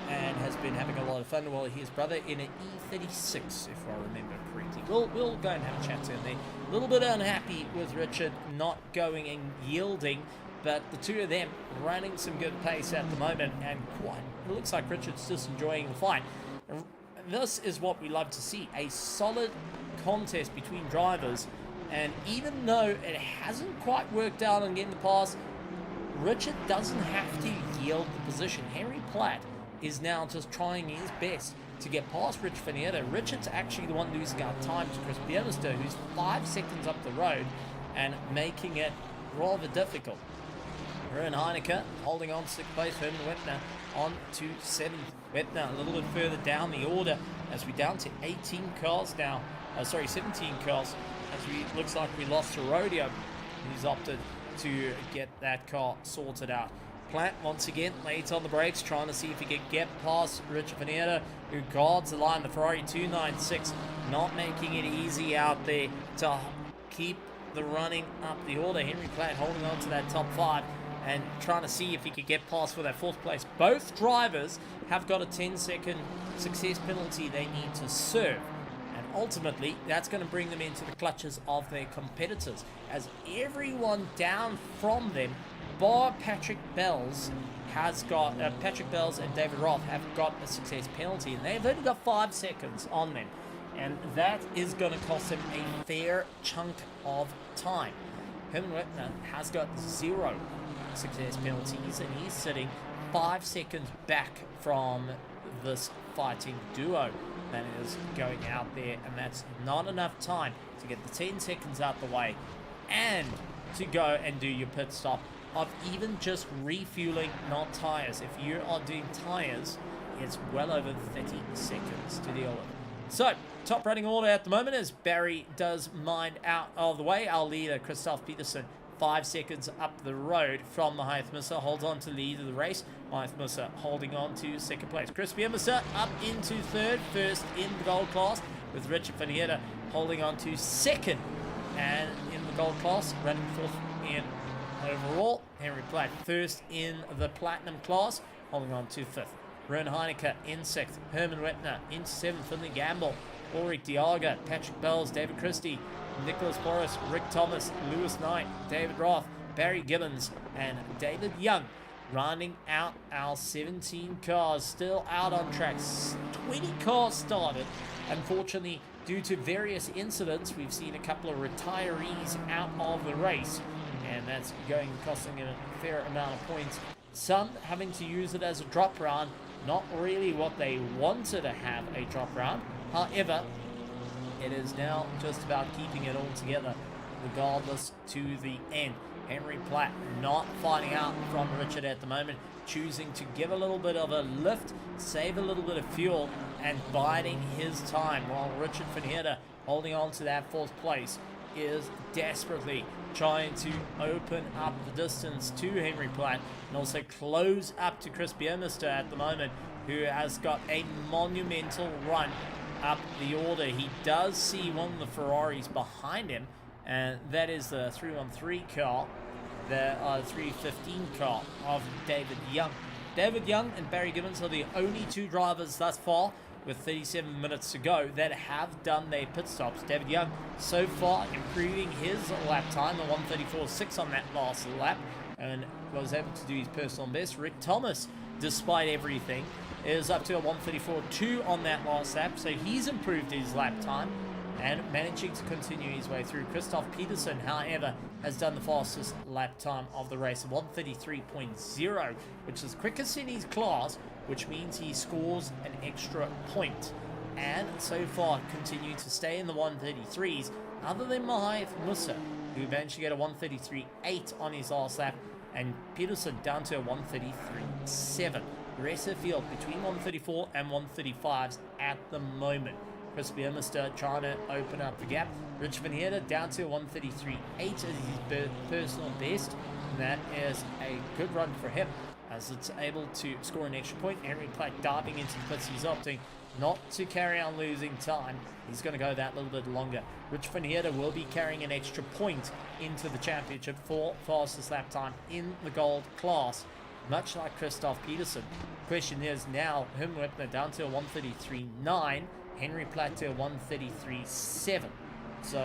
and has been having a lot of fun, while his brother in an E36, if I remember correctly. We'll go and have a chat to him there. A little bit unhappy with Richard not going and yielding, but the two of them running some good pace at the moment, and it looks like Richard's just enjoying the fight. This is what we love to see, a solid contest between drivers, and even though it hasn't quite worked out on getting the pass, Richard doesn't have to yield the position. Henry Platt is now just trying his best to get past Rich Vanier. Richard's actually the one losing out time to Chris Bionister, who's 5 seconds up the road and making it rather difficult. Aaron Heineke holding on to 6th place. Herman Wetner on to 7th. Wetner a little bit further down the order as we're down to 18 cars now. 17 cars, as looks like we lost to Rodeo. He's opted to get that car sorted out. Plant once again late on the brakes, trying to see if he can get past Richard Vanier, who guards the line. The Ferrari 296 not making it easy out there to keep the running up the order. Henry Platt holding on to that top 5 and trying to see if he could get past for that 4th place. Both drivers have got a 10-second success penalty they need to serve. And ultimately, that's going to bring them into the clutches of their competitors, as everyone down from them, bar Patrick Bells, Patrick Bells and David Roth have got a success penalty, and they've only got 5 seconds on them. And that is going to cost him a fair chunk of time. Herman Wetner has got 0 success penalties, and he's sitting 5 seconds back from this fighting duo that is going out there, and that's not enough time to get the 10 seconds out the way and to go and do your pit stop of even just refueling, not tires. If you are doing tires, it's well over 30 seconds to deal with. So, top running order at the moment as Barry does mine out of the way. Our leader, Christoph Peterson, 5 seconds up the road from the Hythmusser, holds on to lead of the race. Hythmusser holding on to second place. Chris Biermusser up into third, first in the gold class, with Richard van Heerden holding on to second. And in the gold class, running fourth in overall. Henry Platt first in the platinum class, holding on to fifth. Ron Heineke in sixth. Herman Wepner in seventh. Finley Gamble, Ulrich Diaga, Patrick Bells, David Christie, Nicholas Boris, Rick Thomas, Lewis Knight, David Roth, Barry Gibbons, and David Young. Rounding out our 17 cars, still out on tracks. 20 cars started. Unfortunately, due to various incidents, we've seen a couple of retirees out of the race, and that's costing them a fair amount of points. Some having to use it as a drop round, not really what they wanted to have a drop round. However, it is now just about keeping it all together, regardless to the end. Henry Platt not finding out from Richard at the moment, choosing to give a little bit of a lift, save a little bit of fuel, and biding his time, while Richard van Heerden, holding on to that fourth place, is desperately trying to open up the distance to Henry Platt and also close up to Chris Biermuster at the moment, who has got a monumental run up the order. He does see one of the Ferraris behind him, and that is the 313 car, the 315 car of David Young. David Young and Barry Gibbons are the only two drivers thus far, with 37 minutes to go, that have done their pit stops. David Young so far improving his lap time, a 1:34.6 on that last lap, and was able to do his personal best. Rick Thomas, despite everything, is up to a 1:34.2 on that last lap, so he's improved his lap time and managing to continue his way through. Christoph Peterson, however, has done the fastest lap time of the race, 1:33.0, which is quickest in his class, which means he scores an extra point. And so far, continue to stay in the 1:33s, other than Hythmusser, who managed to get a 1:33.8 on his last lap, and Peterson down to a 1:33.7. The rest of the field between 1:34 and 1:35s at the moment. Chris Biermuster trying to open up the gap. Rich van Heerden down to 1:33.8 as his personal best. And that is a good run for him, as it's able to score an extra point. Henry Platt diving into the pits. He's opting not to carry on losing time. He's going to go that little bit longer. Rich van Heerden will be carrying an extra point into the championship for fastest lap time in the gold class, much like Christoph Peterson. Question is now, Herman Wepner down to a 1:33.9. Henry Platt to a 1:33.7. So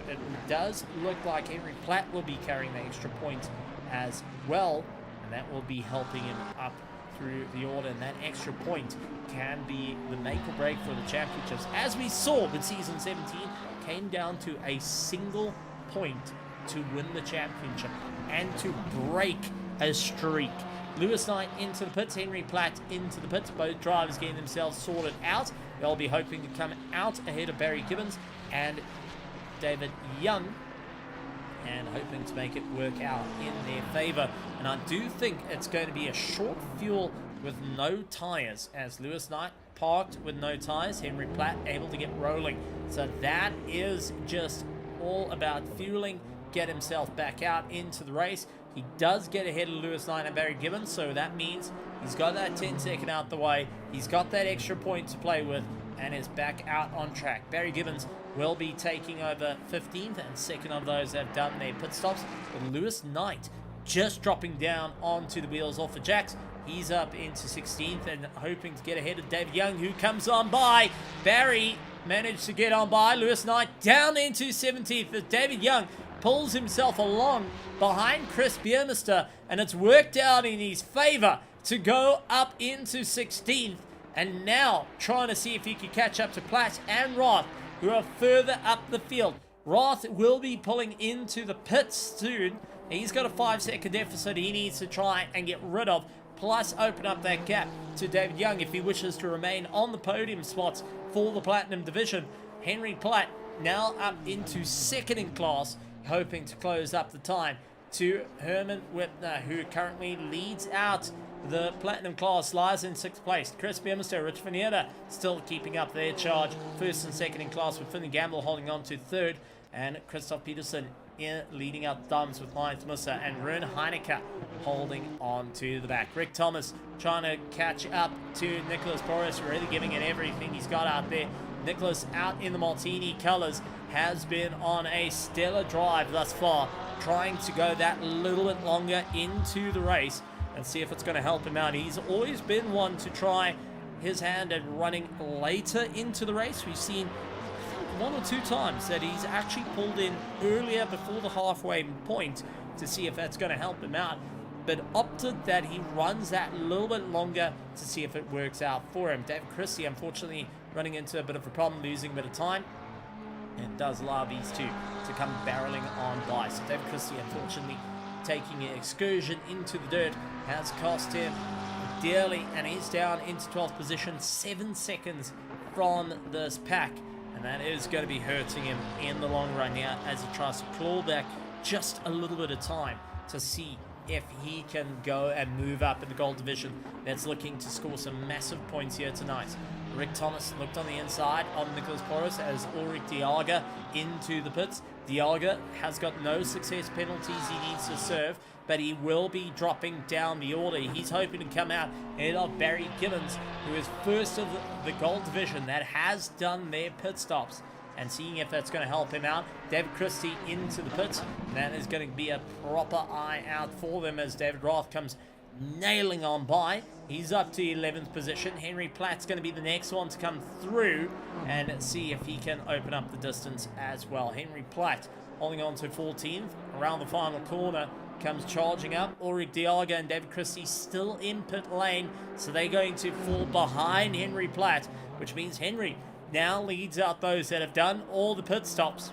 it does look like Henry Platt will be carrying the extra point as well, and that will be helping him up through the order, and that extra point can be the make or break for the championships. As we saw with season 17, came down to a single point to win the championship and to break a streak. Lewis Knight into the pits, Henry Platt into the pits, both drivers getting themselves sorted out. They'll be hoping to come out ahead of Barry Gibbons and David Young, and hoping to make it work out in their favor. And I do think it's going to be a short fuel with no tires, as Lewis Knight parked with no tires, Henry Platt able to get rolling. So that is just all about fueling, get himself back out into the race. He does get ahead of Lewis Knight and Barry Gibbons, so that means he's got that 10-second out the way. He's got that extra point to play with and is back out on track. Barry Gibbons will be taking over 15th, and second of those have done their pit stops, with Lewis Knight just dropping down onto the wheels off the jacks. He's up into 16th and hoping to get ahead of David Young, who comes on by. Barry managed to get on by. Lewis Knight down into 17th as David Young pulls himself along behind Chris Biermuster, and it's worked out in his favor to go up into 16th, and now trying to see if he can catch up to Platt and Roth, who are further up the field. Roth will be pulling into the pits soon. He's got a 5-second deficit he needs to try and get rid of, plus open up that gap to David Young if he wishes to remain on the podium spots for the Platinum Division. Henry Platt now up into second in class, hoping to close up the time to Herman Whitner, who currently leads out the Platinum class, lies in 6th place. Chris Biermester, Rich Vaniera still keeping up their charge. 1st and 2nd in class, with Finley Gamble holding on to 3rd. And Christoph Peterson leading out thumbs with Lions Musa, and Rune Heineke holding on to the back. Rick Thomas trying to catch up to Nicholas Boris, really giving it everything he's got out there. Nicholas out in the Martini colours has been on a stellar drive thus far, trying to go that little bit longer into the race and see if it's going to help him out. He's always been one to try his hand at running later into the race. We've seen 1 or 2 times that he's actually pulled in earlier before the halfway point to see if that's going to help him out, but opted that he runs that little bit longer to see if it works out for him. David Christie, unfortunately, running into a bit of a problem, losing a bit of time, and does allow these two to come barreling on by. So David Christie, unfortunately, taking an excursion into the dirt has cost him dearly, and he's down into 12th position, 7 seconds from this pack. And that is going to be hurting him in the long run now as he tries to claw back just a little bit of time to see if he can go and move up in the gold division. That's looking to score some massive points here tonight. Rick Thomas looked on the inside of Nicholas Porras as Ulrich Diaga into the pits. Diaga has got no success penalties he needs to serve, but he will be dropping down the order. He's hoping to come out ahead of Barry Gibbons, who is first of the gold division that has done their pit stops, and seeing if that's going to help him out. David Christie into the pits. That is going to be a proper eye out for them as David Roth comes nailing on by. He's up to 11th position. Henry Platt's going to be the next one to come through and see if he can open up the distance as well. Henry Platt holding on to 14th. Around the final corner comes charging up Ulrich Diaga, and David Christie still in pit lane, so they're going to fall behind Henry Platt, which means Henry now leads out those that have done all the pit stops.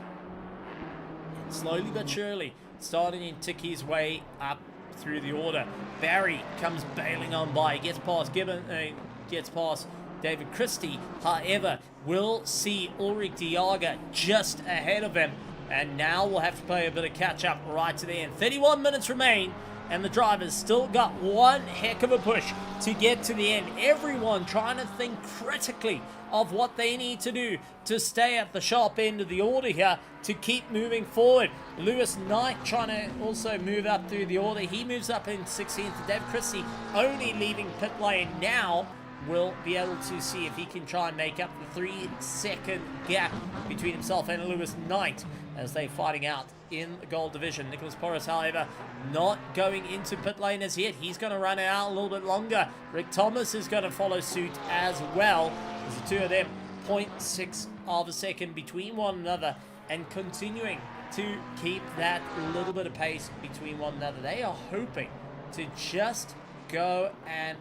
And slowly but surely starting to tick his way up through the order. Barry comes bailing on by, gets past gets past David Christie, however will see Ulrich Diaga just ahead of him, and now we'll have to play a bit of catch up right to the end. 31 minutes remain, and the drivers still got one heck of a push to get to the end. Everyone trying to think critically of what they need to do to stay at the sharp end of the order here to keep moving forward. Lewis Knight trying to also move up through the order. He moves up in 16th. Dave Christie only leaving pit lane now will be able to see if he can try and make up the 3-second gap between himself and Lewis Knight as they're fighting out in the gold division. Nicholas Porras, however, not going into pit lane as yet. He's going to run it out a little bit longer. Rick Thomas is going to follow suit as well. There's the two of them, 0.6 of a second between one another, and continuing to keep that little bit of pace between one another. They are hoping to just go and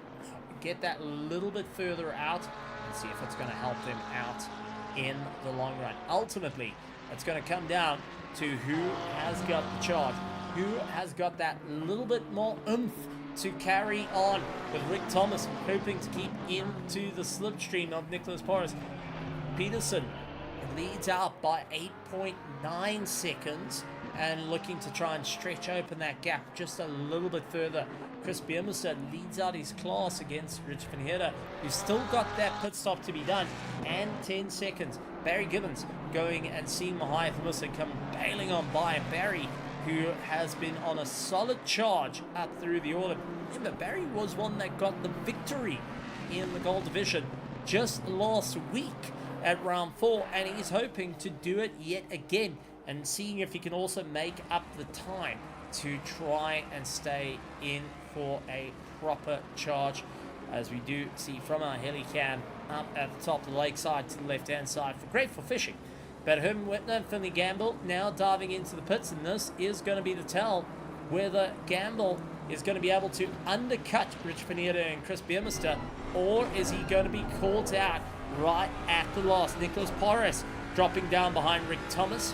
get that little bit further out and see if it's going to help them out in the long run. Ultimately, it's going to come down to who has got the charge, who has got that little bit more oomph to carry on, with Rick Thomas hoping to keep into the slipstream of Nicholas Porras. Peterson leads out by 8.9 seconds and looking to try and stretch open that gap just a little bit further. Chris Biermester leads out his class against Rich Van Heerden, who's still got that pit stop to be done, and 10 seconds. Barry Gibbons going and seeing Mahia Thamisa come bailing on by. Barry, who has been on a solid charge up through the order. Remember, Barry was one that got the victory in the gold division just last week at round 4, and he's hoping to do it yet again and seeing if he can also make up the time to try and stay in for a proper charge, as we do see from our helicam up at the top of the lakeside to the left hand side for grateful fishing. But Herman Whitner and Finley Gamble now diving into the pits, and this is going to be the tell whether Gamble is going to be able to undercut Rich Van Heerden and Chris Biermester, or is he going to be caught out right at the last. Nicholas Porras dropping down behind Rick Thomas,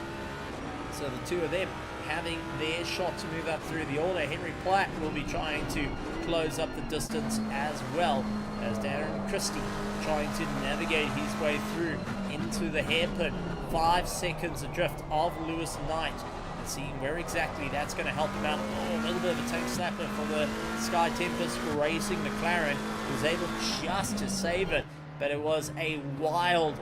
so the two of them having their shot to move up through the order. Henry Platt will be trying to close up the distance as well, as Darren Christie trying to navigate his way through into the hairpin. 5 seconds adrift of Lewis Knight, seeing where exactly that's going to help him out. Oh, a little bit of a tank snapper for the Sky Tempest Racing McLaren. He was able just to save it, but it was a wild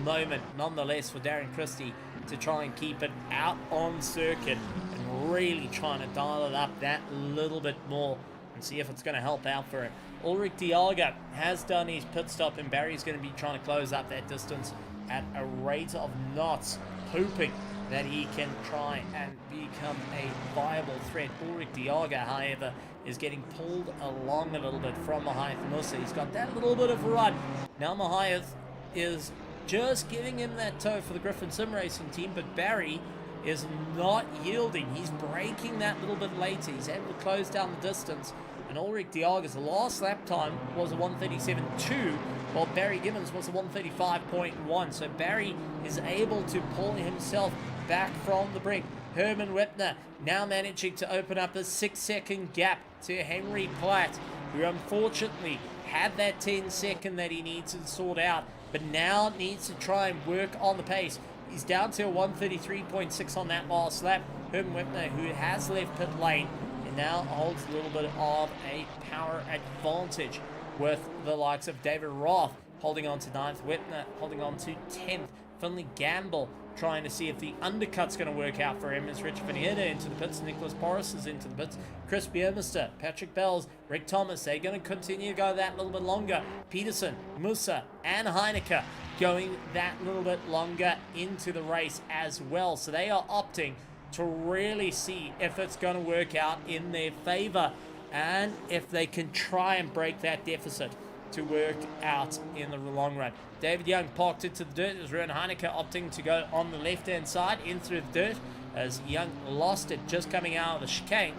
moment nonetheless for Darren Christie to try and keep it out on circuit and really trying to dial it up that little bit more and see if it's going to help out for him. Ulrich Diaga has done his pit stop, and Barry's going to be trying to close up that distance at a rate of knots, hoping that he can try and become a viable threat. Ulrich Diaga, however, is getting pulled along a little bit from Mahath Musa. He's got that little bit of run. Now Mahath is just giving him that toe for the Griffin Sim Racing team, but Barry is not yielding. He's breaking that little bit later. He's able to close down the distance, and Ulrich Diaga's last lap time was a 1:37.2, while Barry Gibbons was a 1:35.1. So Barry is able to pull himself back from the brink. Herman Whitner now managing to open up a 6-second gap to Henry Platt, who unfortunately had that 10-second that he needs to sort out, but now needs to try and work on the pace. He's down to a 1:33.6 on that last lap. Herman Whitner, who has left pit lane, and now holds a little bit of a power advantage with the likes of David Roth holding on to 9th, Whitner holding on to 10th. Finley Gamble trying to see if the undercut's going to work out for him as Richard Vanieta into the pits. Nicholas Boris is into the pits. Chris Biermeister, Patrick Bells, Rick Thomas, they're going to continue to go that little bit longer. Peterson, Musa, and Heineke going that little bit longer into the race as well. So they are opting to really see if it's going to work out in their favor and if they can try and break that deficit to work out in the long run. David Young parked into the dirt as Ruan Heineke opting to go on the left-hand side in through the dirt as Young lost it just coming out of the chicane,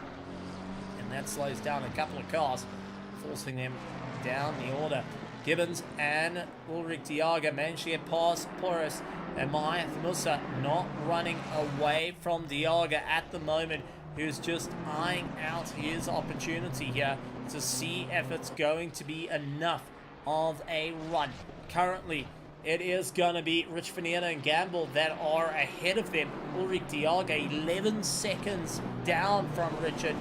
and that slows down a couple of cars, forcing them down the order. Gibbons and Ulrich Diaga managed to get past Porras, and Mahath Musa not running away from Diaga at the moment, who's just eyeing out his opportunity here to see if it's going to be enough of a run. Currently, it is going to be Rich Vanieta and Gamble that are ahead of them. Ulrich Diaga 11 seconds down from Richard,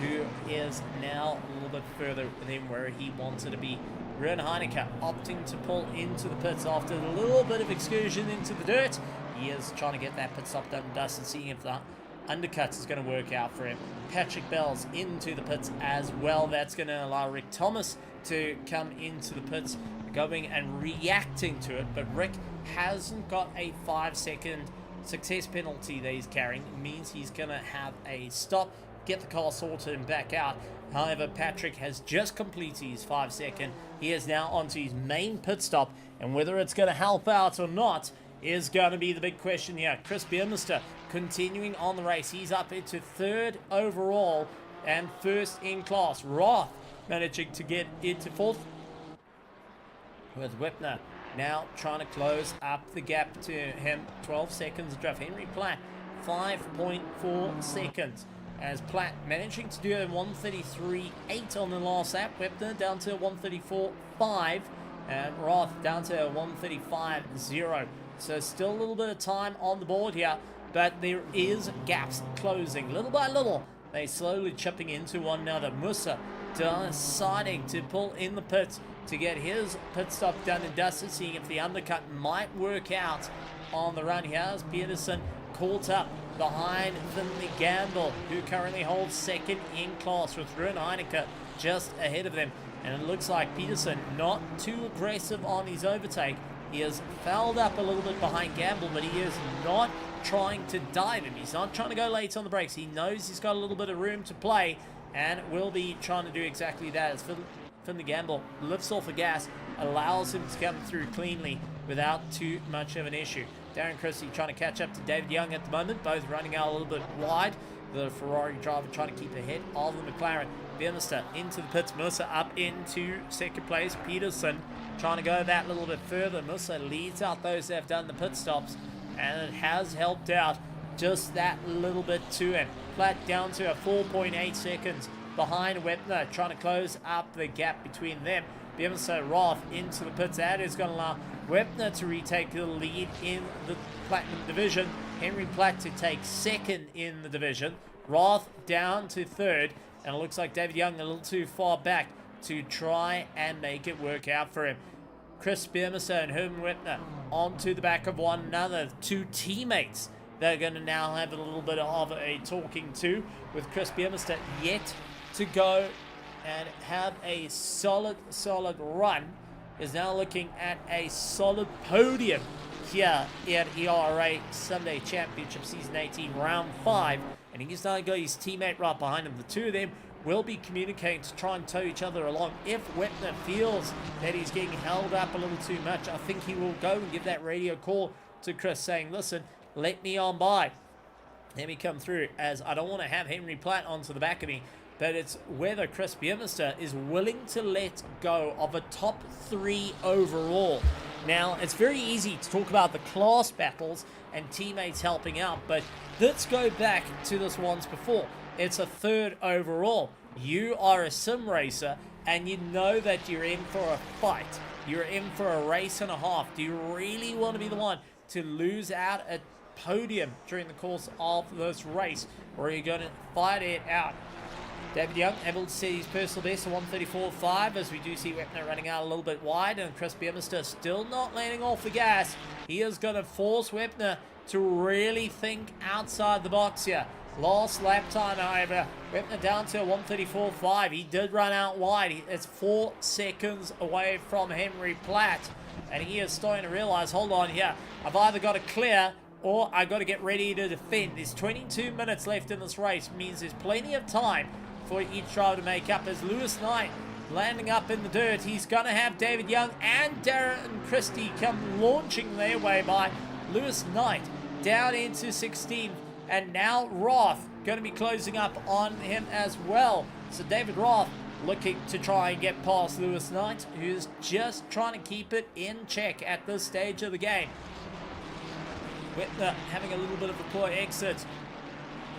who is now a little bit further than where he wanted to be. Ruan Heineke opting to pull into the pits after a little bit of excursion into the dirt. He is trying to get that pit stop done and dusted, seeing if the undercut is going to work out for him. Patrick Bells into the pits as well. That's going to allow Rick Thomas to come into the pits, going and reacting to it, but Rick hasn't got a 5-second success penalty that he's carrying. It means he's going to have a stop, get the car sorted and back out. However, Patrick has just completed his 5-second. He is now onto his main pit stop, and whether it's going to help out or not is going to be the big question here. Chris Biermeister continuing on the race. He's up into 3rd overall and 1st in class. Roth managing to get into 4th, with Whitner now trying to close up the gap to him. 12 seconds of draft. Henry Platt 5.4 seconds as Platt managing to do a 1:33.8 on the last lap. Whitner down to a 1:34.5 and Roth down to a 1:35.0. So still a little bit of time on the board here, but there is gaps closing little by little. They slowly chipping into one another. Musa deciding to pull in the pits to get his pit stop done and dusted, seeing if the undercut might work out on the run here as Peterson caught up behind Finley Gamble, who currently holds 2nd in class, with Ruan Heineke just ahead of them. And it looks like Peterson not too aggressive on his overtake. He has fouled up a little bit behind Gamble, but he is not trying to dive him. He's not trying to go late on the brakes. He knows he's got a little bit of room to play and will be trying to do exactly that as Finley Gamble lifts off the gas, allows him to come through cleanly without too much of an issue. Darren Christie trying to catch up to David Young at the moment, both running out a little bit wide. The Ferrari driver trying to keep ahead of the McLaren. Biermeister into the pits. Musa up into 2nd place. Peterson trying to go that little bit further. Musa leads out those that have done the pit stops, and it has helped out just that little bit to him. Platt down to a 4.8 seconds behind Whitner, trying to close up the gap between them. Biermester Roth into the pits. That is going to allow Webner to retake the lead in the Platinum Division. Henry Platt to take second in the division. Roth down to third. And it looks like David Young a little too far back to try and make it work out for him. Chris Biermester and Herman Webner onto the back of one another. Two teammates they're going to now have a little bit of a talking to, with Chris Biermester yet to go and have a solid run. Is now looking at a solid podium here at ERA Sunday Championship Season 18 Round 5. And he's now got his teammate right behind him. The two of them will be communicating to try and tow each other along. If Webner feels that he's getting held up a little too much, I think he will go and give that radio call to Chris saying, listen, let me on by. Let me come through, as I don't want to have Henry Platt onto the back of me. But it's whether Chris Biermester is willing to let go of a top 3 overall. Now, it's very easy to talk about the class battles and teammates helping out, but let's go back to this once before. It's a 3rd overall. You are a sim racer, and you know that you're in for a fight. You're in for a race and a half. Do you really want to be the one to lose out a podium during the course of this race, or are you going to fight it out? David Young able to set his personal best of 134.5, as we do see Webner running out a little bit wide, and Chris Biermester still not landing off the gas. He is going to force Webner to really think outside the box here. Last lap time, however, Webner down to 134.5. He did run out wide. It's 4 seconds away from Henry Platt, and he is starting to realize, hold on here, I've either got to clear or I've got to get ready to defend. There's 22 minutes left in this race, means there's plenty of time for each driver to make up. As Lewis Knight landing up in the dirt, he's going to have David Young and Darren Christie come launching their way by. Lewis Knight down into 16th, and now Roth going to be closing up on him as well. So David Roth looking to try and get past Lewis Knight, who's just trying to keep it in check at this stage of the game. Webner having a little bit of a poor exit,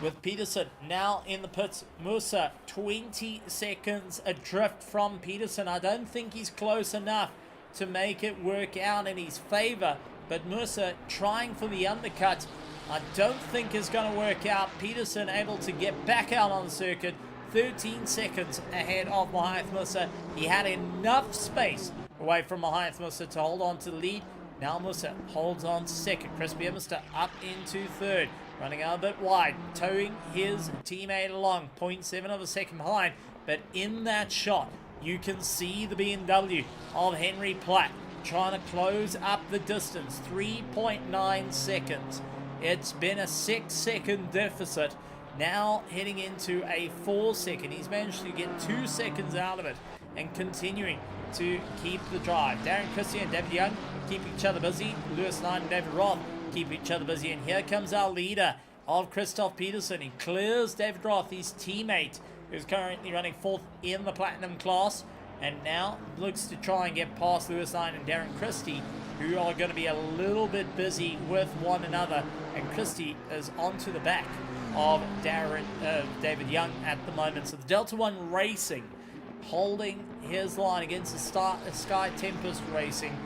with Peterson now in the pits. Musa 20 seconds adrift from Peterson. I don't think he's close enough to make it work out in his favor, but Musa trying for the undercut, I don't think is going to work out. Peterson able to get back out on the circuit, 13 seconds ahead of Mahath Musa. He had enough space away from Mahath Musa to hold on to the lead. Now Musa holds on to second. Chris Biermester up into third, running out a bit wide, towing his teammate along, 0.7 of a second behind. But in that shot, you can see the BMW of Henry Platt trying to close up the distance, 3.9 seconds. It's been a 6-second deficit, now heading into a 4-second. He's managed to get 2 seconds out of it and continuing to keep the drive. Darren Christie and David Young keep each other busy. Lewis Knight and David Roth keep each other busy. And here comes our leader of Christoph Peterson. He clears David Roth, his teammate, who's currently running 4th in the Platinum class, and now looks to try and get past Lewis Knight and Darren Christie, who are going to be a little bit busy with one another. And Christie is onto the back of David Young at the moment. So the Delta One Racing holding his line against the Sky Tempest Racing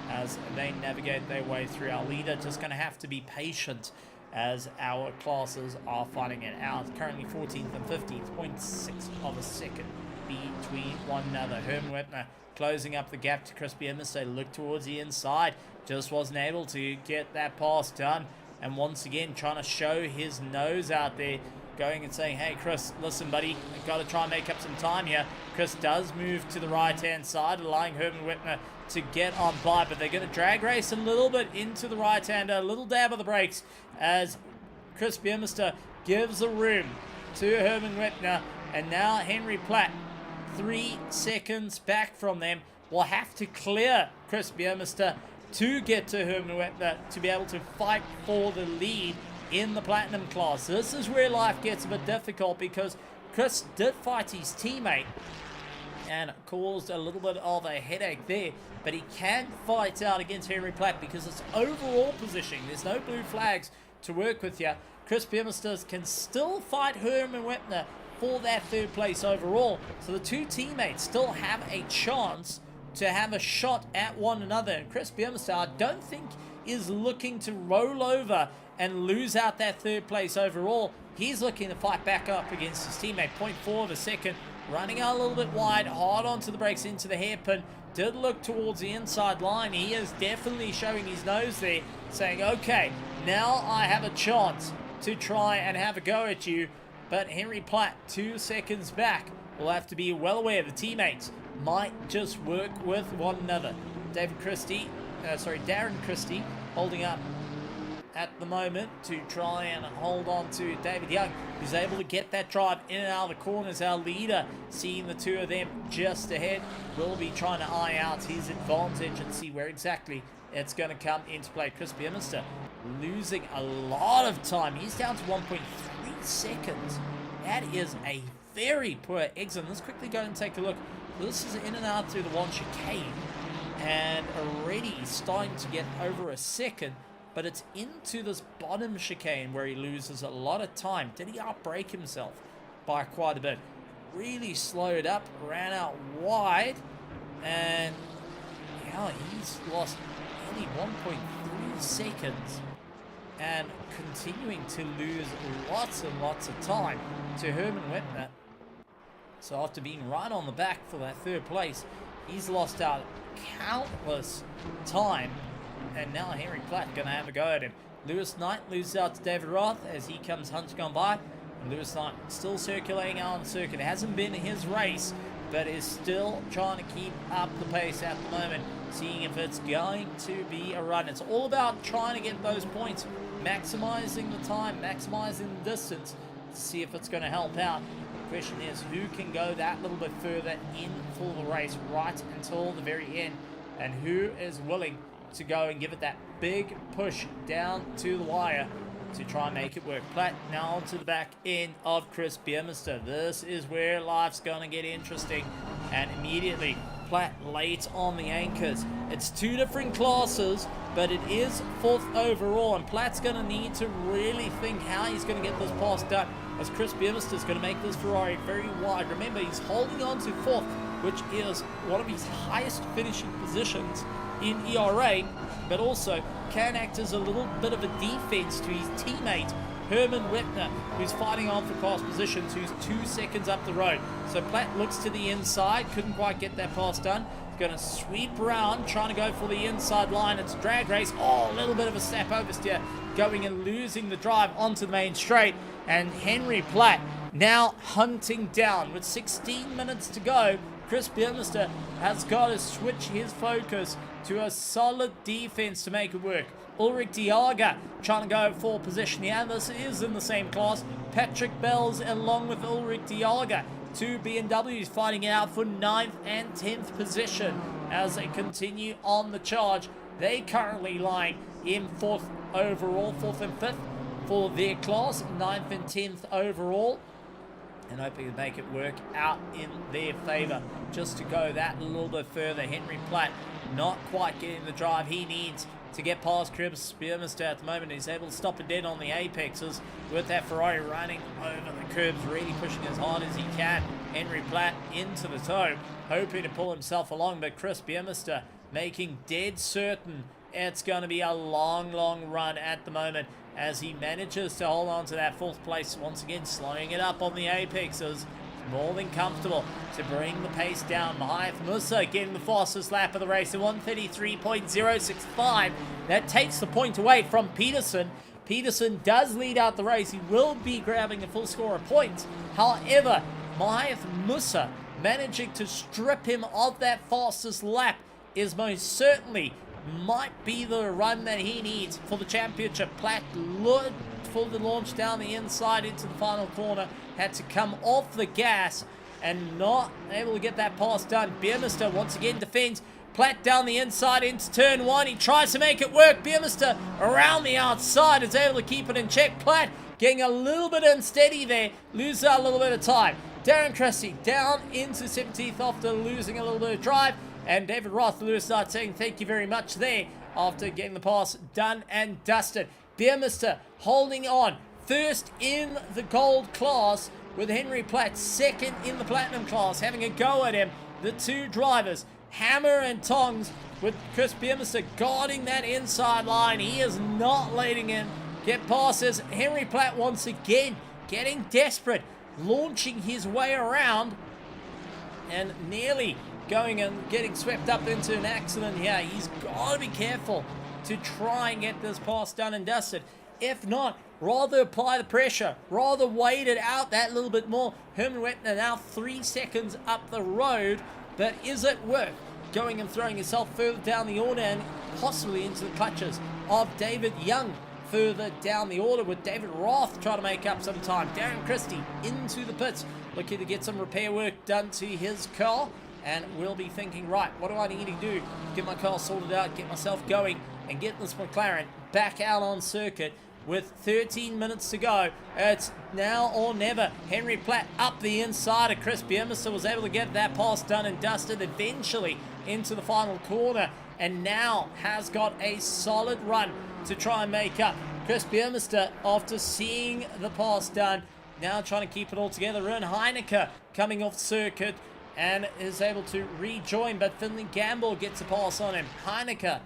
as they navigate their way through. Our leader just going to have to be patient as our classes are fighting it out. Currently 14th and 15th, 0.6 of a second between one another. Herman Webner closing up the gap to Chris Biermester. Look towards the inside, just wasn't able to get that pass done, and once again trying to show his nose out there, going and saying, hey Chris, listen buddy, I've got to try and make up some time here. Chris does move to the right hand side, allowing Herman Webner to get on by, but they're going to drag race a little bit into the right hander, a little dab of the brakes as Chris Biermester gives the room to Herman Webner. And now Henry Platt, 3 seconds back from them, will have to clear Chris Biermester to get to Herman Webner to be able to fight for the lead in the Platinum class. This is where life gets a bit difficult, because Chris did fight his teammate and caused a little bit of a headache there, but he can fight out against Henry Platt because it's overall positioning. There's no blue flags to work with here. Chris Biermester can still fight Herman Webner for that 3rd place overall, so the two teammates still have a chance to have a shot at one another. And Chris Biermester, I don't think, is looking to roll over and lose out that third place overall. He's looking to fight back up against his teammate. 0.4 of a second, running out a little bit wide, hard onto the brakes, into the hairpin. Did look towards the inside line. He is definitely showing his nose there, saying, okay, now I have a chance to try and have a go at you. But Henry Platt, 2 seconds back, will have to be well aware the teammates might just work with one another. Darren Christie holding up at the moment to try and hold on to David Young, who's able to get that drive in and out of the corners. Our leader, seeing the two of them just ahead, will be trying to eye out his advantage and see where exactly it's going to come into play. Chris Biermester losing a lot of time. He's down to 1.3 seconds. That is a very poor exit. Let's quickly go and take a look. This is in and out through the one chicane, and already starting to get over a second, but it's into this bottom chicane where he loses a lot of time. Did he outbrake himself by quite a bit? Really slowed up, ran out wide, and yeah, he's lost only 1.3 seconds and continuing to lose lots and lots of time to Herman Whitner. So after being right on the back for that third place, he's lost out countless time. And now Henry Platt going to have a go at him. Lewis Knight loses out to David Roth as he comes hunting on by. And Lewis Knight still circulating out on the circuit. It hasn't been his race, but is still trying to keep up the pace at the moment, seeing if it's going to be a run. It's all about trying to get those points, maximizing the time, maximizing the distance, to see if it's going to help out. The question is, who can go that little bit further in for the race right until the very end, and who is willing to go and give it that big push down to the wire to try and make it work. Platt now onto the back end of Chris Biermester. This is where life's going to get interesting, and immediately Platt late on the anchors. It's two different classes, but it is fourth overall, and Platt's going to need to really think how he's going to get this pass done, as Chris Biermester is going to make this Ferrari very wide. Remember, he's holding on to fourth, which is one of his highest finishing positions in ERA, but also can act as a little bit of a defense to his teammate Herman Whitner, who's fighting on for class positions, who's 2 seconds up the road. So Platt looks to the inside, couldn't quite get that pass done. He's going to sweep around, trying to go for the inside line. It's a drag race. Oh, a little bit of a snap oversteer, going and losing the drive onto the main straight. And Henry Platt now hunting down with 16 minutes to go. Chris Biermester has got to switch his focus to a solid defense to make it work. Ulrich Diaga trying to go for position here. This is in the same class. Patrick Bells along with Ulrich Diaga. Two BMWs fighting it out for 9th and 10th position as they continue on the charge. They currently lying in 4th overall, 4th and 5th for their class, 9th and 10th overall, and hoping to make it work out in their favor just to go that little bit further. Henry Platt not quite getting the drive he needs to get past Chris Biermester at the moment. He's able to stop it dead on the apexes with that Ferrari running over the curbs, really pushing as hard as he can. Henry Platt into the toe, hoping to pull himself along, but Chris Biermester making dead certain it's going to be a long, long run at the moment as he manages to hold on to that 4th place once again, slowing it up on the apexes. More than comfortable to bring the pace down. Mahath Musa getting the fastest lap of the race at 1:33.065. That takes the point away from Peterson. Peterson does lead out the race. He will be grabbing a full score of points. However, Mahath Musa managing to strip him of that fastest lap is most certainly might be the run that he needs for the championship. Platt looked for the launch down the inside into the final corner, had to come off the gas and not able to get that pass done. Biermester once again defends. Platt down the inside into turn 1. He tries to make it work. Biermester around the outside is able to keep it in check. Platt getting a little bit unsteady there, loses a little bit of time. Darren Christie down into 17th after losing a little bit of drive. And David Roth, Lewis Knight saying thank you very much there after getting the pass done and dusted. Biermester holding on. First in the gold class with Henry Platt, second in the platinum class, having a go at him. The two drivers hammer and tongs with Chris Biermeister guarding that inside line. He is not letting him get past as Henry Platt once again getting desperate, launching his way around and nearly going and getting swept up into an accident here. He's got to be careful to try and get this pass done and dusted. If not, rather apply the pressure, rather wait it out that little bit more. Herman Wetner now 3 seconds up the road, but is it worth going and throwing himself further down the order and possibly into the clutches of David Young further down the order, with David Roth trying to make up some time. Darren Christie into the pits, looking to get some repair work done to his car, and we'll be thinking, right, what do I need to do? Get my car sorted out, get myself going, and get this McLaren back out on circuit. With 13 minutes to go, it's now or never. Henry Platt up the inside of Chris Biermeister, was able to get that pass done and dusted eventually into the final corner, and now has got a solid run to try and make up. Chris Biermeister, after seeing the pass done, now trying to keep it all together. Ruan Heineke coming off circuit and is able to rejoin, but Finley Gamble gets a pass on him. Heineke,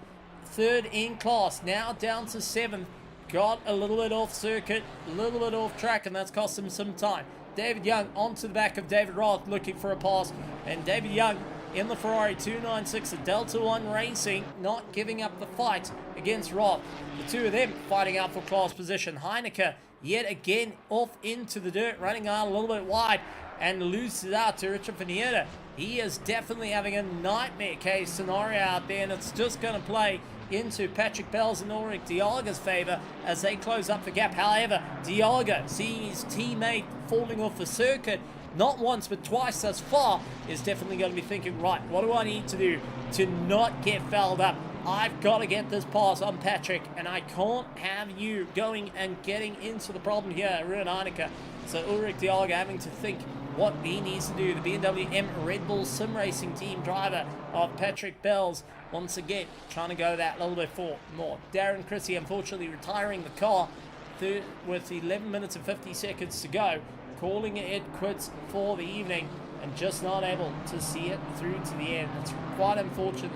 third in class, now down to 7th. Got a little bit off circuit, a little bit off track, and that's cost him some time. David Young onto the back of David Roth looking for a pass, and David Young in the Ferrari 296, the Delta One Racing, not giving up the fight against Roth. The two of them fighting out for class position. Heineke yet again off into the dirt, running out a little bit wide and loses out to Richard Finiera. He is definitely having a nightmare case scenario out there, and it's just going to play into Patrick Bell's and Ulrich Dialga's favour as they close up the gap. However, Dialga, seeing his teammate falling off the circuit not once but twice thus far, is definitely going to be thinking, right, what do I need to do to not get fouled up? I've got to get this pass on Patrick, and I can't have you going and getting into the problem here, Ruan Heineke. So Ulrich Dialga having to think what he needs to do. The BMW M Red Bull Sim Racing team driver of Patrick Bell's once again trying to go that little bit more. Darren Christie unfortunately retiring the car with 11 minutes and 50 seconds to go, calling it quits for the evening and just not able to see it through to the end. It's quite unfortunate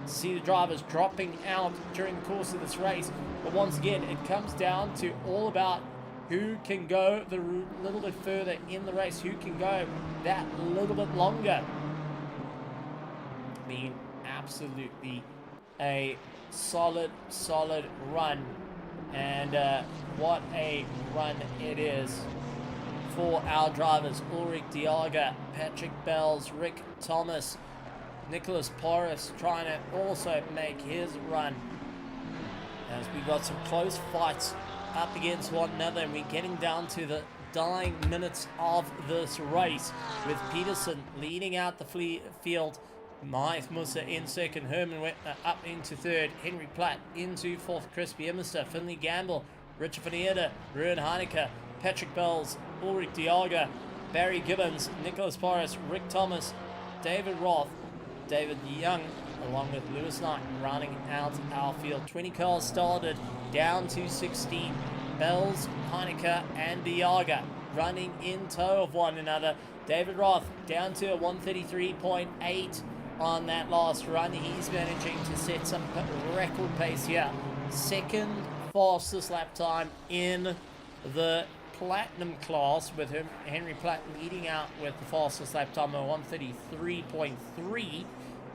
to see the drivers dropping out during the course of this race, but once again it comes down to all about who can go the little bit further in the race, who can go that little bit longer. I mean, absolutely a solid run, and what a run it is for our drivers. Ulrich Dialga, Patrick Bells, Rick Thomas, Nicholas Porras trying to also make his run, as we've got some close fights up against one another, and we're getting down to the dying minutes of this race, with Peterson leading out the field, Maith Musa in second, Herman Wetner up into third, Henry Platt into fourth, Chris Biermeister, Finley Gamble, Richard Finiera, Ruan Heineke, Patrick Bells, Ulrich Dialga, Barry Gibbons, Nicholas Porras, Rick Thomas, David Roth, David Young, along with Lewis Knight rounding out our field. 20 cars started, down to 16. Bells, Heineke, and Dialga running in tow of one another. David Roth down to a 133.8 on that last run. He's managing to set some record pace here. Second fastest lap time in the Platinum class, with Henry Platt leading out with the fastest lap time of 133.3,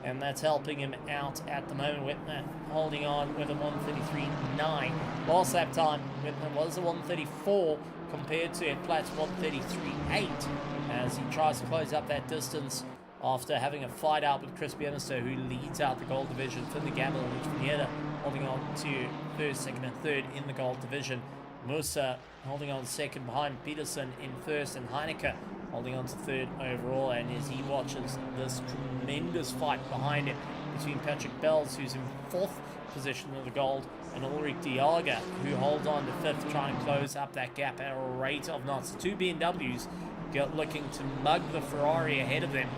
and that's helping him out at the moment. Whitman holding on with a 133.9. Last lap time, Whitman was a 134 compared to Platt's 133.8, as he tries to close up that distance after having a fight out with Chris Biermeister, who leads out the gold division. Finley Gamble and Rich Finiera holding on to first, second, and third in the gold division. Musa holding on second behind Peterson in first, and Heineke holding on to third overall. And as he watches this tremendous fight behind him between Patrick Bells, who's in fourth position of the gold, and Ulrich Dialga, who holds on to fifth, trying to close up that gap at a rate of knots. The two BMWs looking to mug the Ferrari ahead of them,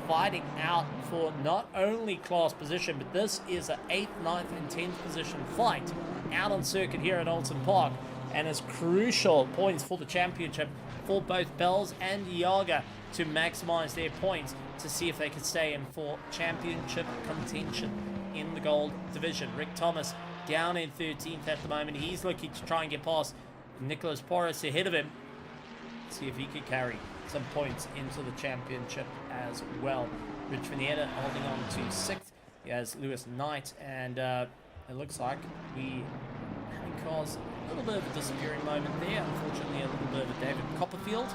fighting out for not only class position, but this is an 8th, 9th, and 10th position fight out on circuit here at Oulton Park, and it's crucial points for the championship for both Bells and Yaga to maximize their points to see if they can stay in for championship contention in the gold division. Rick Thomas down in 13th at the moment. He's looking to try and get past Nicholas Porras ahead of him. See if he could carry some points into the championship as well. Rich Vineta holding on to 6th. He has Lewis Knight, and it looks like we having caused a little bit of a disappearing moment there. Unfortunately, a little bit of a David Copperfield,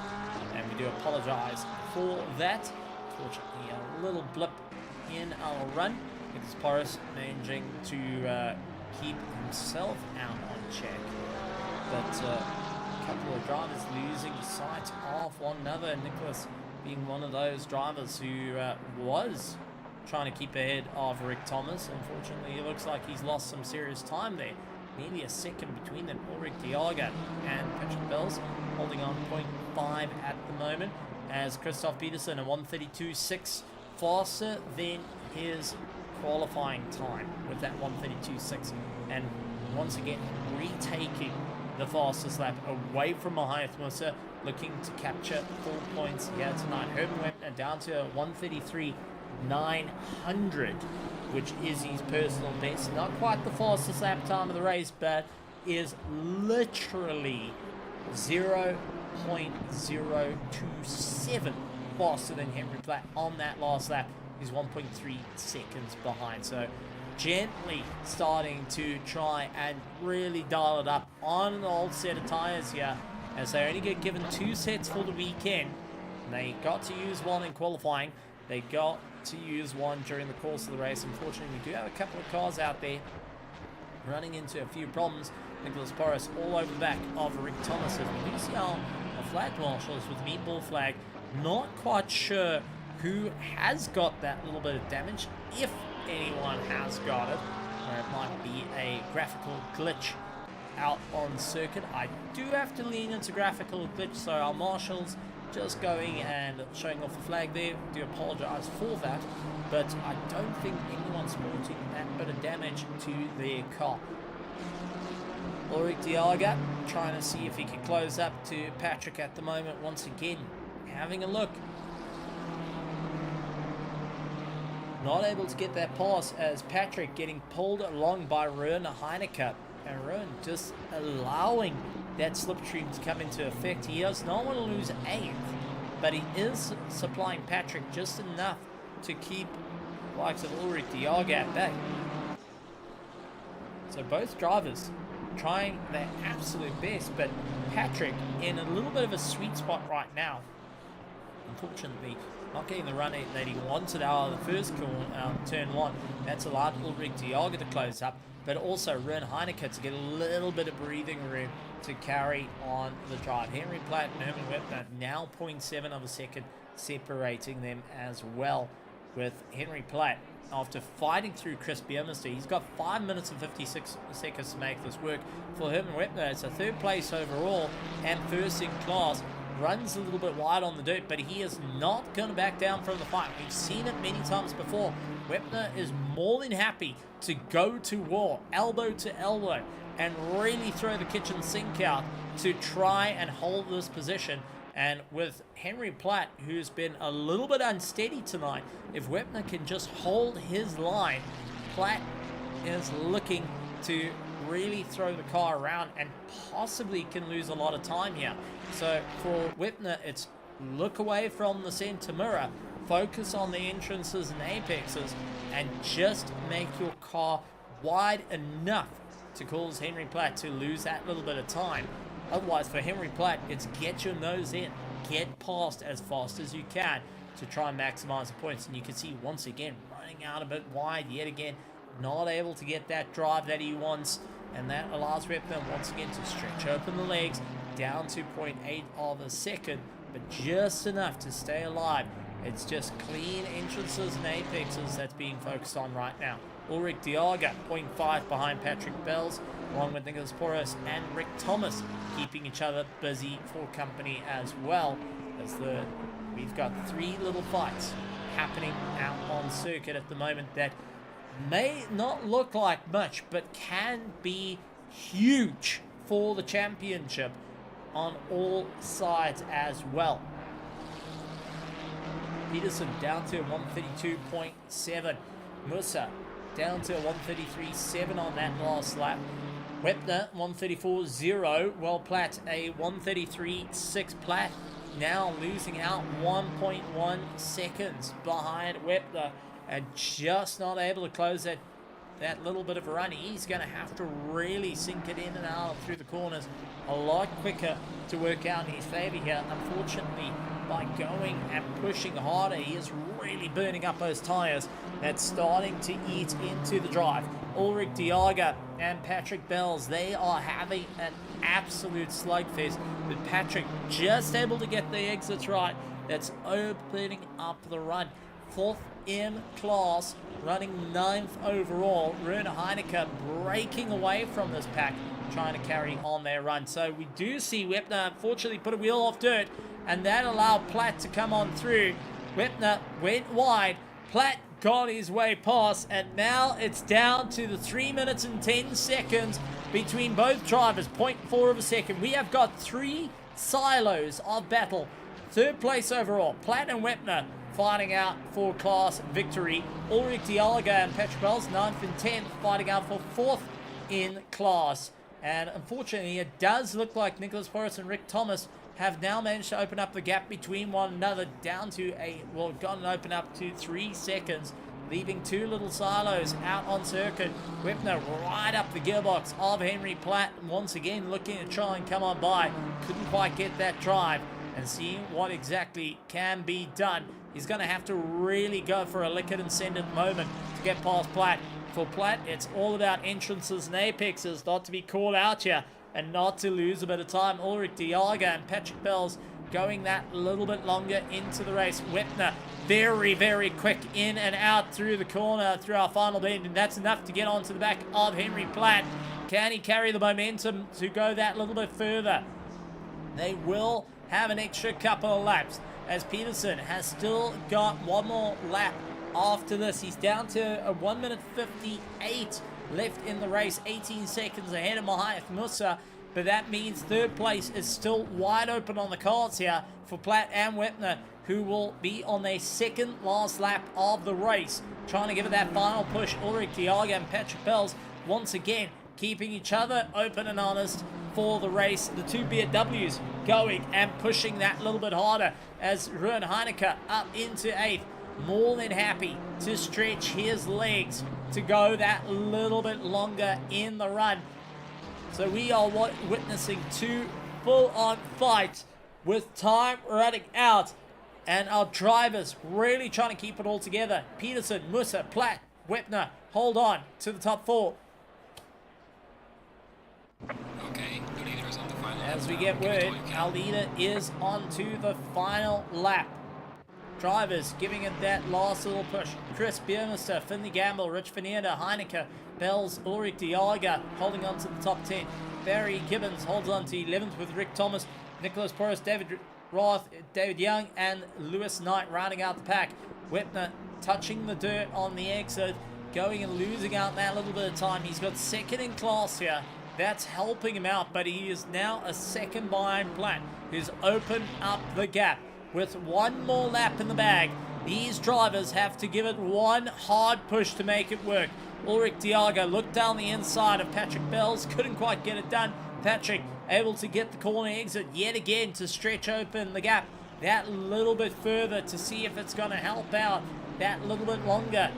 and we do apologize for that. Unfortunately, a little blip in our run. Nicholas Porras managing to keep himself out on check, but a couple of drivers losing sight of one another. Nicholas being one of those drivers who was trying to keep ahead of Rick Thomas. Unfortunately, it looks like he's lost some serious time there. Nearly a second between them. Ulrich Diaga and Patrick Bells holding on 0.5 at the moment, as Christoph Peterson, a 1:32.6 faster than his qualifying time with that 1:32.6, and once again retaking the fastest lap away from Mahiath Musa, looking to capture 4 points here tonight. Herman Webner down to 1:33.900, which is his personal best. Not quite the fastest lap time of the race, but is literally 0.027 faster than Henry Platt on that last lap. He's 1.3 seconds behind. So gently starting to try and really dial it up on an old set of tires here, as they only get given 2 sets for the weekend. They got to use one in qualifying. They got to use one during the course of the race. Unfortunately, we do have a couple of cars out there running into a few problems. Nicholas Porras all over the back of Rick Thomas. We do see our flag marshals with meatball flag. Not quite sure who has got that little bit of damage, if anyone has got it. Or it might be a graphical glitch out on circuit. I do have to lean into graphical glitch, so our marshals just going and showing off the flag there. Do apologize for that, but I don't think anyone's sporting that bit of damage to their car. Ulrich Diaga trying to see if he can close up to Patrick at the moment. Once again, having a look. Not able to get that pass, as Patrick getting pulled along by Rowan Heineke. And Rowan just allowing that slipstream to come into effect. He does not want to lose 8th, but he is supplying Patrick just enough to keep the likes of Ulrich Diaga at bay. So both drivers trying their absolute best, but Patrick in a little bit of a sweet spot right now. Unfortunately, not getting the run that he wanted out of the first turn 1. That's allowed Ulrich Diaga to close up, but also Rowan Heineke to get a little bit of breathing room to carry on the drive. Henry Platt and Herman Webner now 0.7 of a second separating them as well, with Henry Platt, after fighting through Chris Biermeister, he's got 5 minutes and 56 seconds to make this work. For Herman Webner, it's a 3rd place overall and 1st in class. Runs a little bit wide on the dirt, but he is not going to back down from the fight. We've seen it many times before. Webner is more than happy to go to war, elbow to elbow, and really throw the kitchen sink out to try and hold this position. And with Henry Platt, who's been a little bit unsteady tonight, if Webner can just hold his line, Platt is looking to really throw the car around and possibly can lose a lot of time here. So for Webner, it's look away from the center mirror, focus on the entrances and apexes, and just make your car wide enough to cause Henry Platt to lose that little bit of time. Otherwise, for Henry Platt, it's get your nose in, get past as fast as you can to try and maximize the points. And you can see once again running out a bit wide yet again, not able to get that drive that he wants, and that allows Webner once again to stretch open the legs down to 0.8 of a second, but just enough to stay alive. It's just clean entrances and apexes that's being focused on right now. Ulrich Diaga 0.5 behind Patrick Bells, along with Nicholas Porras and Rick Thomas keeping each other busy for company as well, as we've got 3 little fights happening out on circuit at the moment that may not look like much, but can be huge for the championship on all sides as well. Peterson down to 132.7. Musa down to 133.7 on that last lap. Wepner 134.0. Well, Platt a 133.6. Platt now losing out 1.1 seconds behind Wepner and just not able to close that little bit of a run. He's going to have to really sink it in and out through the corners a lot quicker to work out in his favor here. Unfortunately, by going and pushing harder, he is really burning up those tires. That's starting to eat into the drive. Ulrich Diaga and Patrick Bells, they are having an absolute slugfest, but Patrick just able to get the exits right. That's opening up the run. Fourth in class, running 9th overall. Rune Heineke breaking away from this pack, trying to carry on their run. So we do see Wepner unfortunately put a wheel off dirt, and that allowed Platt to come on through. Wepner went wide. Platt got his way past, and now it's down to the 3 minutes and 10 seconds between both drivers, 0.4 of a second. We have got 3 silos of battle. Third place overall, Platt and Wepner fighting out for class victory. Ulrich Diaga and Patrick Bells, 9th and 10th, fighting out for 4th in class. And unfortunately, it does look like Nicholas Forrest and Rick Thomas have now managed to open up the gap between one another down to gotten open up to 3 seconds, leaving 2 little silos out on circuit. Wepner right up the gearbox of Henry Platt, once again looking to try and come on by. Couldn't quite get that drive, and seeing what exactly can be done. He's going to have to really go for a lick it and send it moment to get past Platt. For Platt, it's all about entrances and apexes, not to be caught out here and not to lose a bit of time. Ulrich Diaga and Patrick Bells going that little bit longer into the race. Wepner very, very quick in and out through the corner through our final bend, and that's enough to get onto the back of Henry Platt. Can he carry the momentum to go that little bit further? They will have an extra couple of laps, as Peterson has still got one more lap after this. He's down to a 1 minute 58 left in the race, 18 seconds ahead of Mahath Musa, but that means third place is still wide open on the cards here for Platt and Wepner, who will be on their second last lap of the race, trying to give it that final push. Ulrich Diaga and Patrick Bells once again keeping each other open and honest for the race. The 2 BMWs going and pushing that little bit harder as Rune Heineke up into 8th. More than happy to stretch his legs to go that little bit longer in the run. So we are witnessing 2 full-on fights with time running out, and our drivers really trying to keep it all together. Peterson, Musa, Platt, Wepner hold on to the top 4. Okay, the leader is on the final lap. As we get word, our leader is on to the final lap. Drivers giving it that last little push. Chris Biermeister, Finley Gamble, Rich Fernanda, Heineke, Bells, Ulrich Diaga holding on to the top 10. Barry Gibbons holds on to 11th with Rick Thomas, Nicholas Porras, David Roth, David Young, and Lewis Knight rounding out the pack. Wepner touching the dirt on the exit, going and losing out that little bit of time. He's got second in class here. That's helping him out, but he is now a second behind Platt, who's opened up the gap. With one more lap in the bag, these drivers have to give it one hard push to make it work. Ulrich Diaga looked down the inside of Patrick Bells, couldn't quite get it done. Patrick able to get the corner exit yet again to stretch open the gap that little bit further to see if it's going to help out that little bit longer.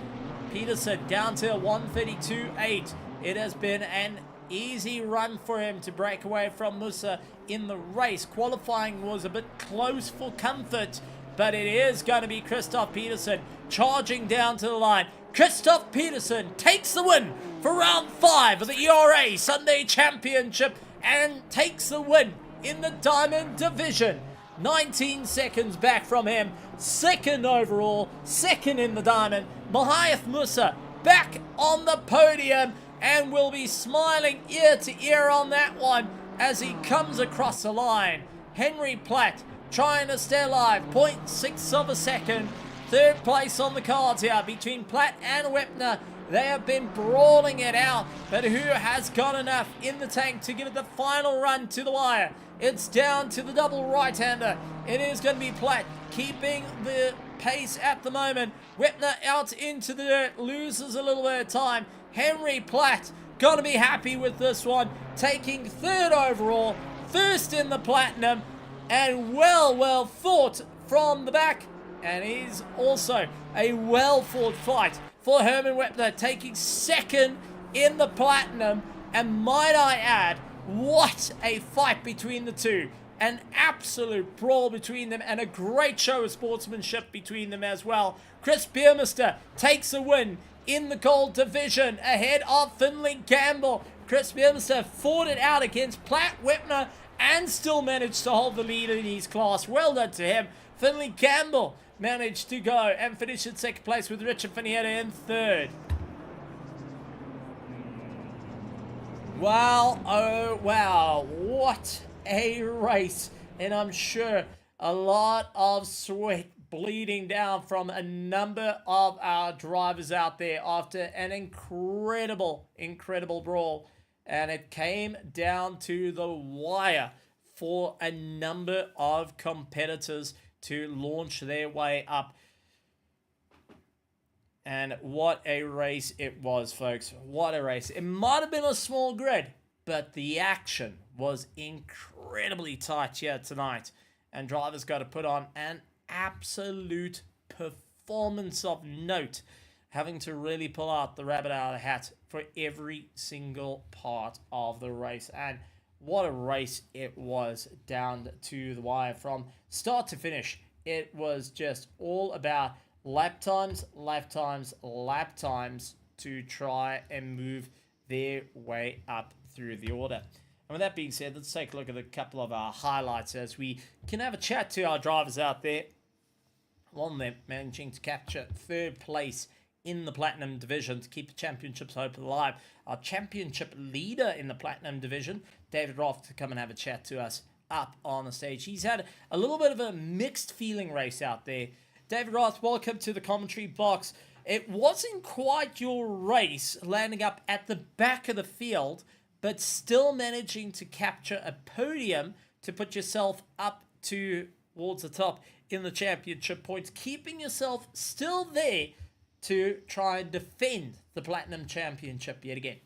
Peterson down to 132.8. It has been an easy run for him to break away from Musa in the race. Qualifying was a bit close for comfort, but it is going to be Christoph Peterson charging down to the line. Christoph Peterson takes the win for round 5 of the ERA Sunday Championship and takes the win in the Diamond Division. 19 seconds back from him, second overall, second in the Diamond. Mahath Musa back on the podium and will be smiling ear to ear on that one as he comes across the line. Henry Platt trying to stay alive, 0.6 of a second. Third place on the cards here between Platt and Wepner They have been brawling it out, but who has got enough in the tank to give it the final run to the wire? It's down to the double right-hander. It is going to be Platt keeping the pace at the moment. Wepner out into the dirt, loses a little bit of time. Henry Platt got to be happy with this one, taking third overall, first in the platinum, and well fought from the back. And he's also a well-fought fight for Herman Wepner, taking second in the platinum. And might I add, what a fight between the two. An absolute brawl between them, and a great show of sportsmanship between them as well. Chris Beermister takes a win in the gold division ahead of Finley Gamble. Chris Beermister fought it out against Platt Wepner and still managed to hold the lead in his class. Well done to him. Finley Gamble managed to go and finish in second place with Richard Finietta in third. Wow, oh wow, what a race. And I'm sure a lot of sweat bleeding down from a number of our drivers out there after an incredible brawl. And it came down to the wire for a number of competitors to launch their way up. And what a race it was, folks. What a race. It might have been a small grid, but the action was incredibly tight here tonight. And drivers got to put on an absolute performance of note, having to really pull out the rabbit out of the hat for every single part of the race. And what a race it was down to the wire from start to finish. It was just all about lap times to try and move their way up through the order. And with that being said, let's take a look at a couple of our highlights as we can have a chat to our drivers out there. One of them managing to capture third place in the Platinum Division to keep the championship's hope alive. Our championship leader in the Platinum Division, David Roth, to come and have a chat to us up on the stage. He's had a little bit of a mixed feeling race out there. David Roth, welcome to the commentary box. It wasn't quite your race, landing up at the back of the field, but still managing to capture a podium to put yourself up towards the top in the championship points, keeping yourself still there to try and defend the Platinum Championship yet again.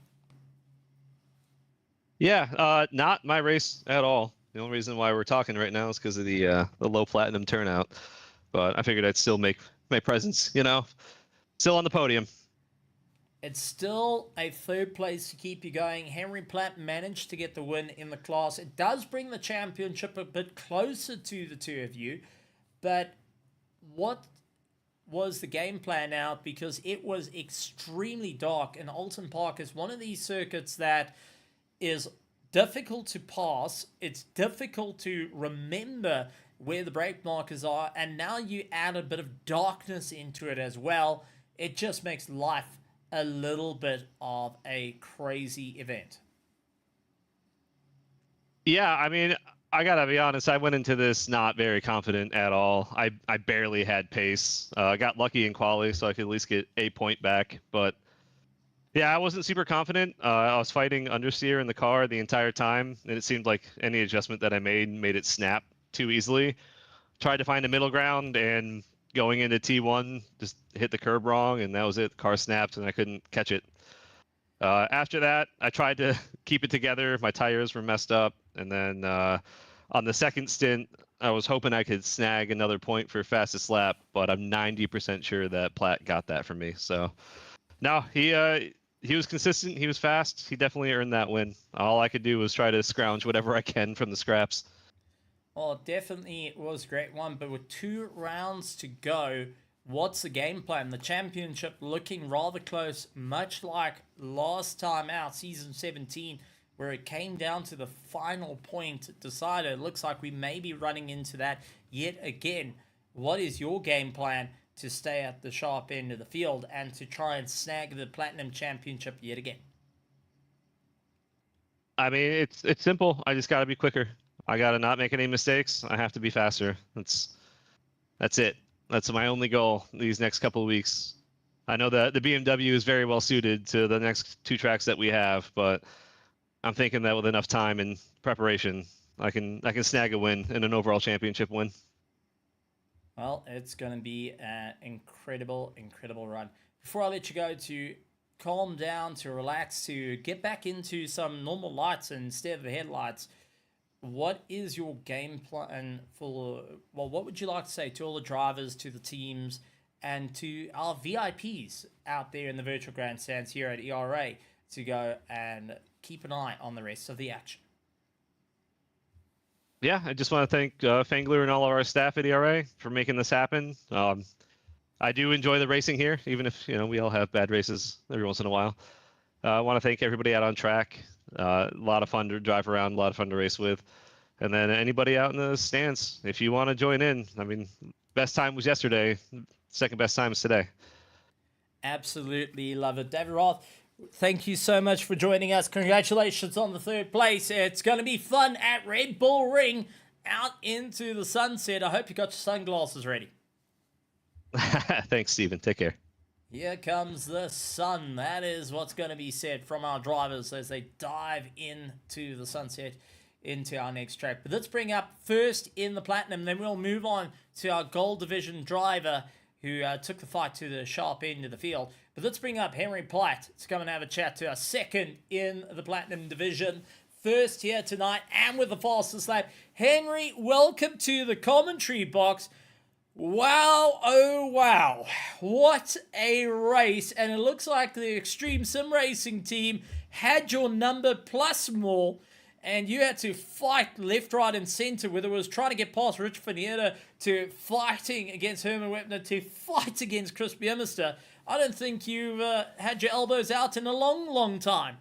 Yeah, not my race at all. The only reason why we're talking right now is because of the low Platinum turnout. But I figured I'd still make my presence, still on the podium. It's still a third place to keep you going. Henry Platt managed to get the win in the class. It does bring the championship a bit closer to the two of you. But what was the game plan now? Because it was extremely dark, and Oulton Park is one of these circuits that is difficult to pass. It's difficult to remember where the brake markers are, and now you add a bit of darkness into it as well. It just makes life a little bit of a crazy event. Yeah, I mean, I gotta be honest, I went into this not very confident at all. I barely had pace. I got lucky in quali, so I could at least get a point back. But yeah, I wasn't super confident. I was fighting understeer in the car the entire time, and it seemed like any adjustment that I made it snap too easily. Tried to find a middle ground, and going into T1, just hit the curb wrong, and that was it. The car snapped, and I couldn't catch it. After that, I tried to keep it together. My tires were messed up, and then on the second stint, I was hoping I could snag another point for fastest lap, but I'm 90% sure that Platt got that for me. So, no, he was consistent. He was fast. He definitely earned that win. All I could do was try to scrounge whatever I can from the scraps. Well, definitely it was a great one, but with 2 rounds to go, what's the game plan? The championship looking rather close, much like last time out, season 17, where it came down to the final point decided. It looks like we may be running into that yet again. What is your game plan to stay at the sharp end of the field and to try and snag the Platinum Championship yet again? I mean, it's simple. I just got to be quicker. I got to not make any mistakes. I have to be faster. That's it. That's my only goal these next couple of weeks. I know that the BMW is very well suited to the next 2 tracks that we have, but I'm thinking that with enough time and preparation, I can snag a win and an overall championship win. Well, it's going to be an incredible, incredible run. Before I let you go, to calm down, to relax, to get back into some normal lights instead of the headlights, what is your game plan for, well, what would you like to say to all the drivers, to the teams, and to our VIPs out there in the virtual grandstands here at ERA to go and keep an eye on the rest of the action? Yeah, I just want to thank Fangler and all of our staff at ERA for making this happen. I do enjoy the racing here, even if we all have bad races every once in a while. I want to thank everybody out on track. A lot of fun to drive around, a lot of fun to race with. And then anybody out in the stands, if you want to join in, I mean, best time was yesterday, second best time is today. Absolutely love it. David Roth, thank you so much for joining us. Congratulations on the 3rd place. It's going to be fun at Red Bull Ring out into the sunset. I hope you got your sunglasses ready. Thanks, Stephen. Take care. Here comes the sun. That is what's going to be said from our drivers as they dive into the sunset into our next track. But let's bring up first in the Platinum, then we'll move on to our Gold Division driver who took the fight to the sharp end of the field. But let's bring up Henry Platt to come and have a chat to us, second in the Platinum Division. First here tonight and with the fastest lap. Henry, welcome to the commentary box. Wow, oh wow, what a race. And it looks like the Extreme Sim Racing team had your number plus more, and you had to fight left, right, and center, whether it was trying to get past Rich Fanietta, to fighting against Herman Wepner, to fight against Chris Biermeister. I don't think you've had your elbows out in a long, long time.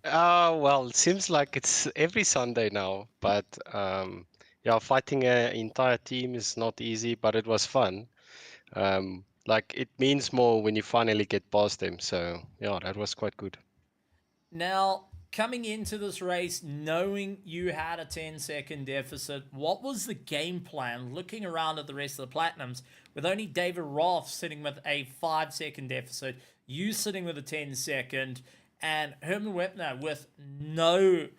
Well, it seems like it's every Sunday now, but yeah, fighting an entire team is not easy, but it was fun. Like, it means more when you finally get past them, so yeah, that was quite good. Now, coming into this race, knowing you had a 10-second deficit, what was the game plan looking around at the rest of the Platinums with only David Roth sitting with a 5-second deficit, you sitting with a 10-second, and Herman Wepner with no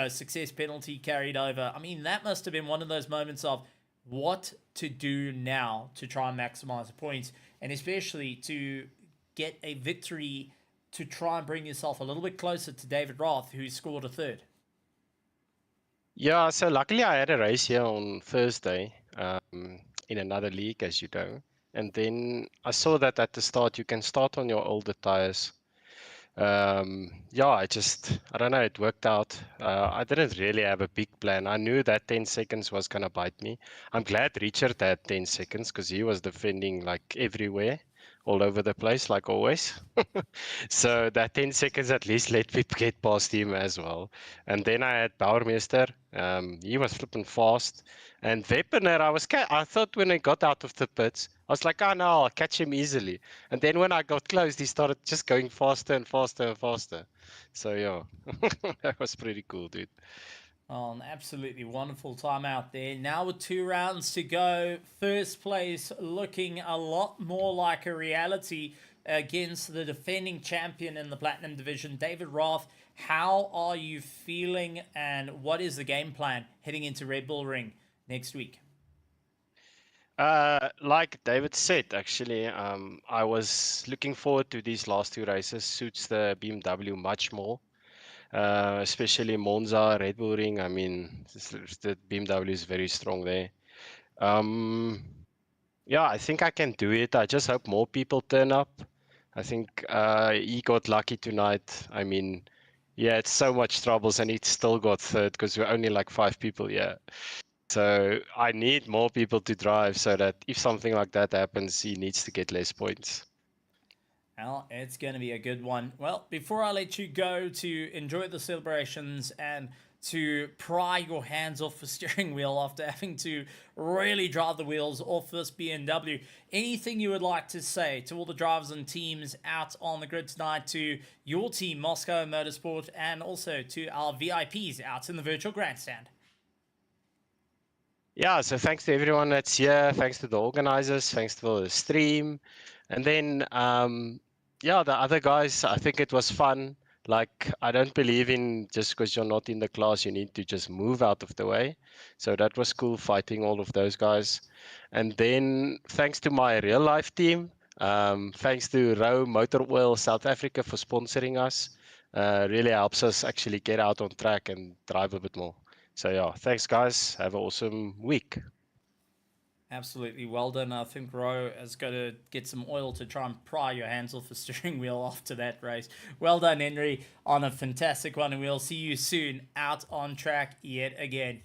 success penalty carried over? I mean, that must have been one of those moments of what to do now to try and maximize the points, and especially to get a victory to try and bring yourself a little bit closer to David Roth, who scored a 3rd. Yeah, so luckily I had a race here on Thursday in another league, as you know. And then I saw that at the start, you can start on your older tires. Yeah, I don't know, it worked out. I didn't really have a big plan. I knew that 10 seconds was going to bite me. I'm glad Richard had 10 seconds because he was defending like everywhere, all over the place, like always. So that 10 seconds at least let me get past him as well. And then I had Bauermeister. He was flipping fast. And Wepner, I thought when he got out of the pits, I was like, oh no, I'll catch him easily. And then when I got close, he started just going faster and faster and faster. So yeah, that was pretty cool, dude. Oh, an absolutely wonderful time out there. Now with 2 rounds to go, first place looking a lot more like a reality against the defending champion in the Platinum Division, David Roth. How are you feeling, and what is the game plan heading into Red Bull Ring next week? Like David said, actually, I was looking forward to these last 2 races. Suits the BMW much more. Especially Monza, Red Bull Ring. I mean, the BMW is very strong there. Yeah, I think I can do it. I just hope more people turn up. I think he got lucky tonight. I mean, yeah, it's so much troubles, and he still got 3rd because we're only like 5 people here. So I need more people to drive so that if something like that happens, he needs to get less points. Well, it's going to be a good one. Well, before I let you go to enjoy the celebrations and to pry your hands off the steering wheel after having to really drive the wheels off this BMW, anything you would like to say to all the drivers and teams out on the grid tonight, to your team, Moscow Motorsport, and also to our VIPs out in the virtual grandstand? Yeah, so thanks to everyone that's here. Thanks to the organizers. Thanks for the stream. And then, yeah, the other guys, I think it was fun. Like, I don't believe in just because you're not in the class, you need to just move out of the way. So that was cool fighting all of those guys. And then, thanks to my real life team, thanks to Row Motor Oil South Africa for sponsoring us. Really helps us actually get out on track and drive a bit more. So, yeah, thanks, guys. Have an awesome week. Absolutely well done. I think Ro has got to get some oil to try and pry your hands off the steering wheel after that race. Well done, Henry, on a fantastic one, and we'll see you soon out on track yet again.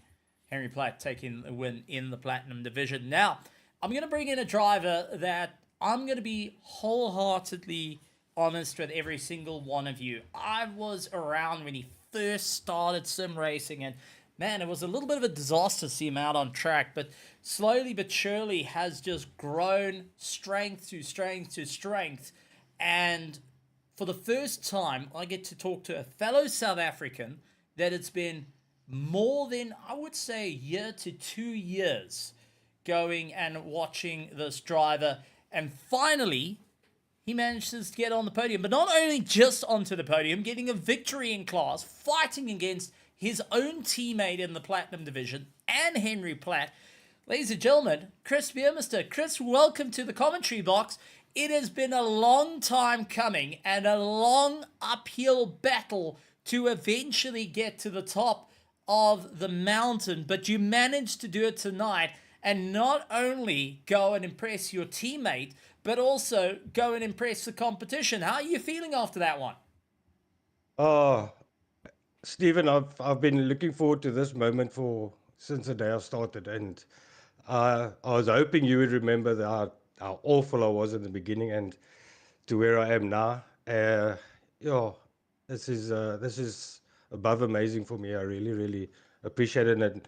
Henry Platt taking the win in the Platinum Division. Now, I'm going to bring in a driver that I'm going to be wholeheartedly honest with every single one of you. I was around when he first started sim racing, and man, it was a little bit of a disaster to see him out on track, but slowly but surely has just grown strength to strength to strength. And for the first time, I get to talk to a fellow South African that it's been more than, I would say, a year to 2 years going and watching this driver. And finally, he manages to get on the podium. But not only just onto the podium, getting a victory in class, fighting against his own teammate in the Platinum Division and Henry Platt. Ladies and gentlemen, Chris Beermister. Chris, welcome to the commentary box. It has been a long time coming and a long uphill battle to eventually get to the top of the mountain, but you managed to do it tonight and not only go and impress your teammate, but also go and impress the competition. How are you feeling after that one? Oh, Stephen, I've been looking forward to this moment since the day I started, and I was hoping you would remember how awful I was in the beginning and to where I am now. Yeah, this is above amazing for me. I really, really appreciate it. And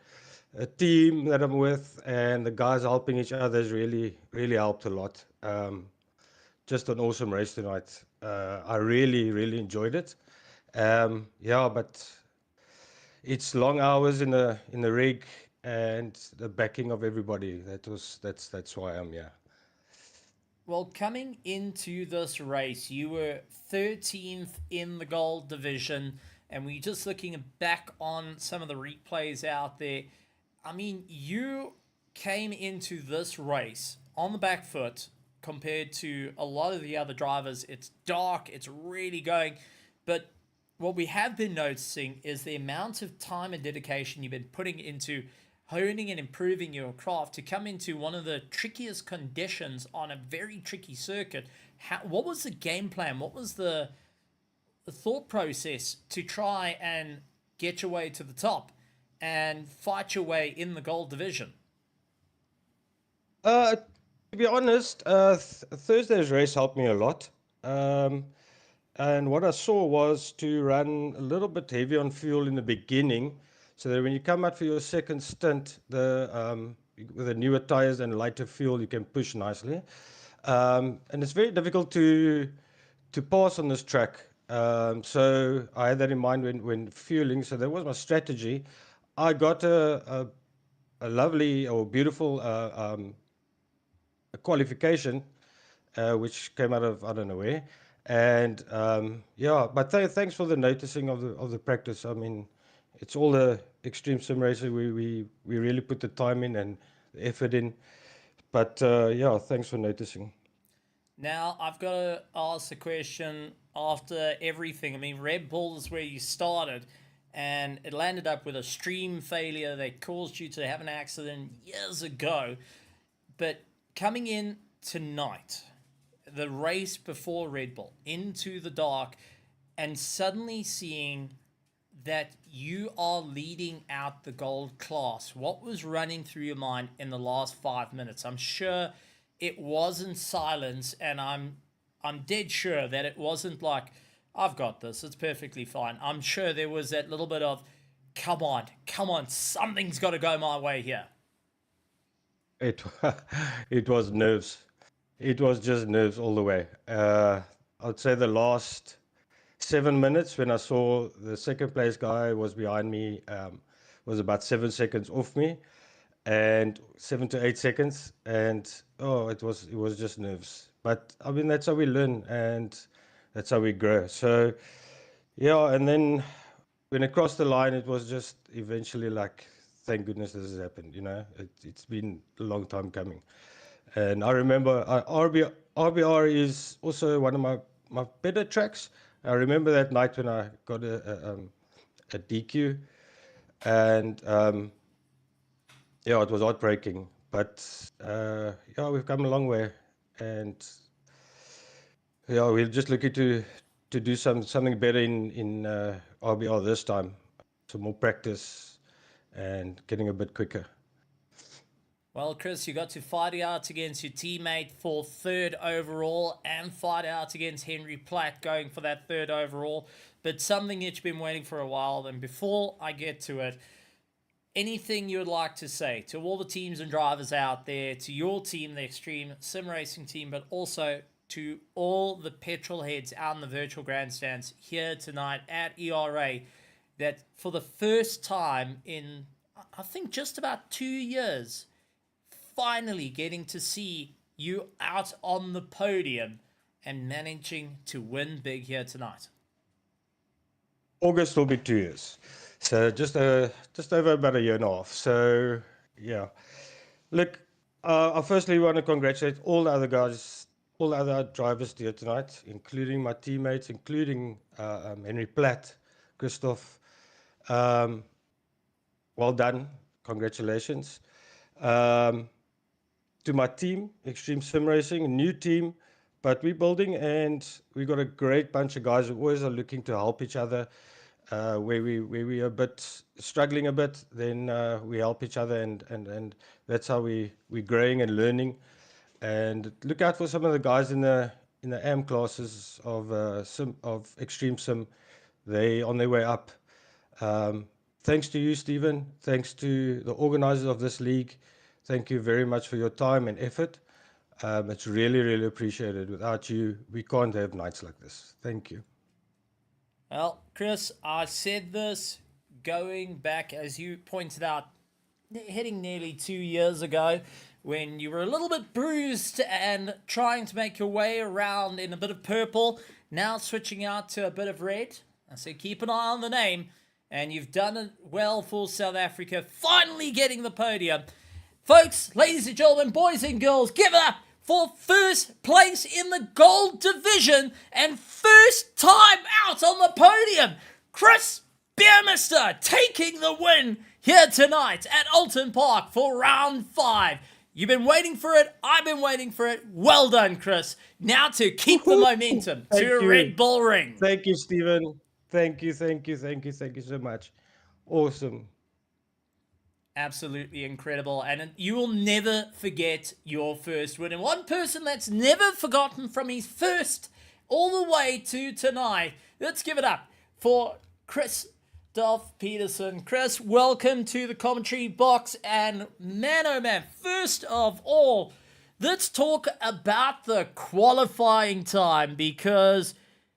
a team that I'm with and the guys helping each other has really, really helped a lot. Just an awesome race tonight. I really, really enjoyed it. Yeah, but it's long hours in the rig and the backing of everybody. That's why I'm here. Well, coming into this race, you were 13th in the gold division, and we're just looking back on some of the replays out there. I mean, you came into this race on the back foot compared to a lot of the other drivers. It's dark, it's really going, but what we have been noticing is the amount of time and dedication you've been putting into honing and improving your craft to come into one of the trickiest conditions on a very tricky circuit. What was the game plan? What was the thought process to try and get your way to the top and fight your way in the gold division? To be honest, Thursday's race helped me a lot. And what I saw was to run a little bit heavy on fuel in the beginning, so that when you come out for your second stint, with the newer tires and lighter fuel, you can push nicely. And it's very difficult to pass on this track. So I had that in mind when fueling. So that was my strategy. I got a lovely or beautiful qualification, which came out of I don't know where. And yeah, but thanks for the noticing of the practice. I mean, it's all the extreme sim racing. We really put the time in and the effort in. But yeah, thanks for noticing. Now, I've got to ask a question after everything. I mean, Red Bull is where you started, and it landed up with a stream failure that caused you to have an accident years ago. But coming in tonight, the race before Red Bull, into the dark, and suddenly seeing that you are leading out the gold class, what was running through your mind in the last 5 minutes? I'm sure it wasn't silence, and I'm dead sure that it wasn't like, I've got this, it's perfectly fine. I'm sure there was that little bit of, come on, something's got to go my way here. It it was nerves. It was just nerves all the way. I'd say the last 7 minutes when I saw the second place guy was behind me, was about 7 seconds off me, and 7 to 8 seconds, and oh, it was just nerves. But I mean, that's how we learn and that's how we grow. So, yeah, and then when it crossed the line, it was just eventually like, thank goodness this has happened. It's been a long time coming. And I remember RBR is also one of my better tracks. I remember that night when I got a DQ, and yeah, it was heartbreaking. But yeah, we've come a long way, and yeah, we're just looking to do something better in RBR this time. Some more practice and getting a bit quicker. Well, Chris, you got to fight out against your teammate for 3rd overall and fight out against Henry Platt going for that 3rd overall. But something that you've been waiting for a while. And before I get to it, anything you would like to say to all the teams and drivers out there, to your team, the Extreme Sim Racing team, but also to all the petrol heads out in the virtual grandstands here tonight at ERA, that for the first time in, I think, just about 2 years, finally getting to see you out on the podium and managing to win big here tonight. August will be 2 years. So just over about a year and a half. So yeah, look, I firstly want to congratulate all the other guys, all the other drivers here tonight, including my teammates, including Henry Platt, Christoph. Well done, congratulations. To my team, Extreme Sim Racing, a new team, but we're building, and we got a great bunch of guys who always are looking to help each other. Where we are a bit struggling a bit, then we help each other, and that's how we're growing and learning. And look out for some of the guys in the AM classes of Extreme Sim. They on their way up. Thanks to you, Stephen. Thanks to the organizers of this league. Thank you very much for your time and effort. It's really, really appreciated. Without you, we can't have nights like this. Thank you. Well, Chris, I said this going back, as you pointed out, heading nearly 2 years ago, when you were a little bit bruised and trying to make your way around in a bit of purple, now switching out to a bit of red. I said keep an eye on the name, and you've done it well for South Africa, finally getting the podium. Folks, ladies and gentlemen, boys and girls, give it up for first place in the gold division and first time out on the podium. Chris Beermister taking the win here tonight at Oulton Park for round 5. You've been waiting for it. I've been waiting for it. Well done, Chris. Now to keep the momentum to a Red Bull ring. Thank you, Stephen. Thank you so much. Awesome. Absolutely incredible. And you will never forget your first win. And one person that's never forgotten from his first all the way to tonight, let's give it up for Chris Peterson. Chris, welcome to the commentary box. And man, oh man, first of all, let's talk about the qualifying time, because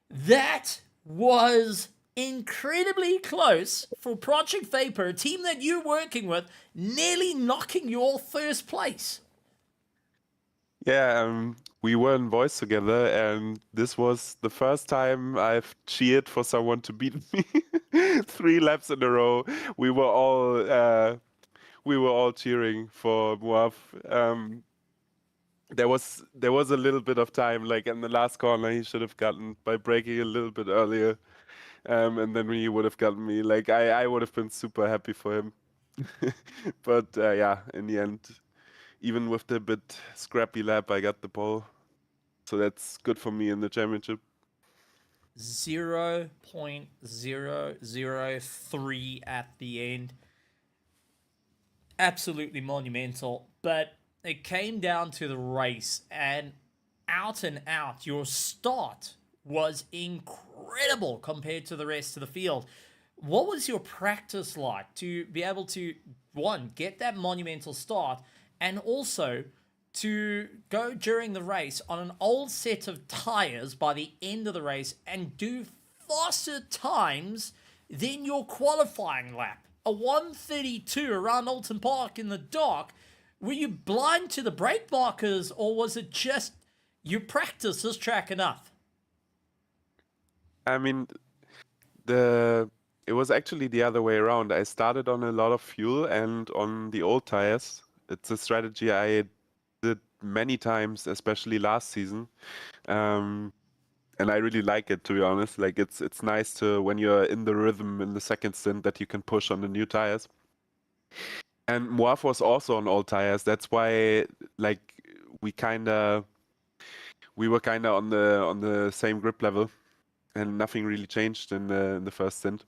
that was incredibly close for Project Vapor, a team that you're working with, nearly knocking your first place. Yeah, we were in voice together, and this was the first time I've cheered for someone to beat me. 3 laps in a row. We were all cheering for Moaf. There was a little bit of time, like in the last corner, he should have gotten by braking a little bit earlier. And then he would have gotten me. Like I would have been super happy for him. But yeah, in the end, even with the bit scrappy lap, I got the pole. So that's good for me in the championship. 0.003 at the end. Absolutely monumental. But it came down to the race, and out, your start was incredible compared to the rest of the field. What was your practice like to be able to, one, get that monumental start, and also to go during the race on an old set of tires by the end of the race and do faster times than your qualifying lap? A 1:32 around Oulton Park in the dark. Were you blind to the brake markers, or was it just you practice this track enough. I mean, it was actually the other way around. I started on a lot of fuel and on the old tires. It's a strategy I did many times, especially last season. And I really like it, to be honest. Like it's nice to, when you're in the rhythm in the second stint, that you can push on the new tires. And Moaf was also on old tires. That's why like we were kinda on the same grip level, and nothing really changed in the first stint.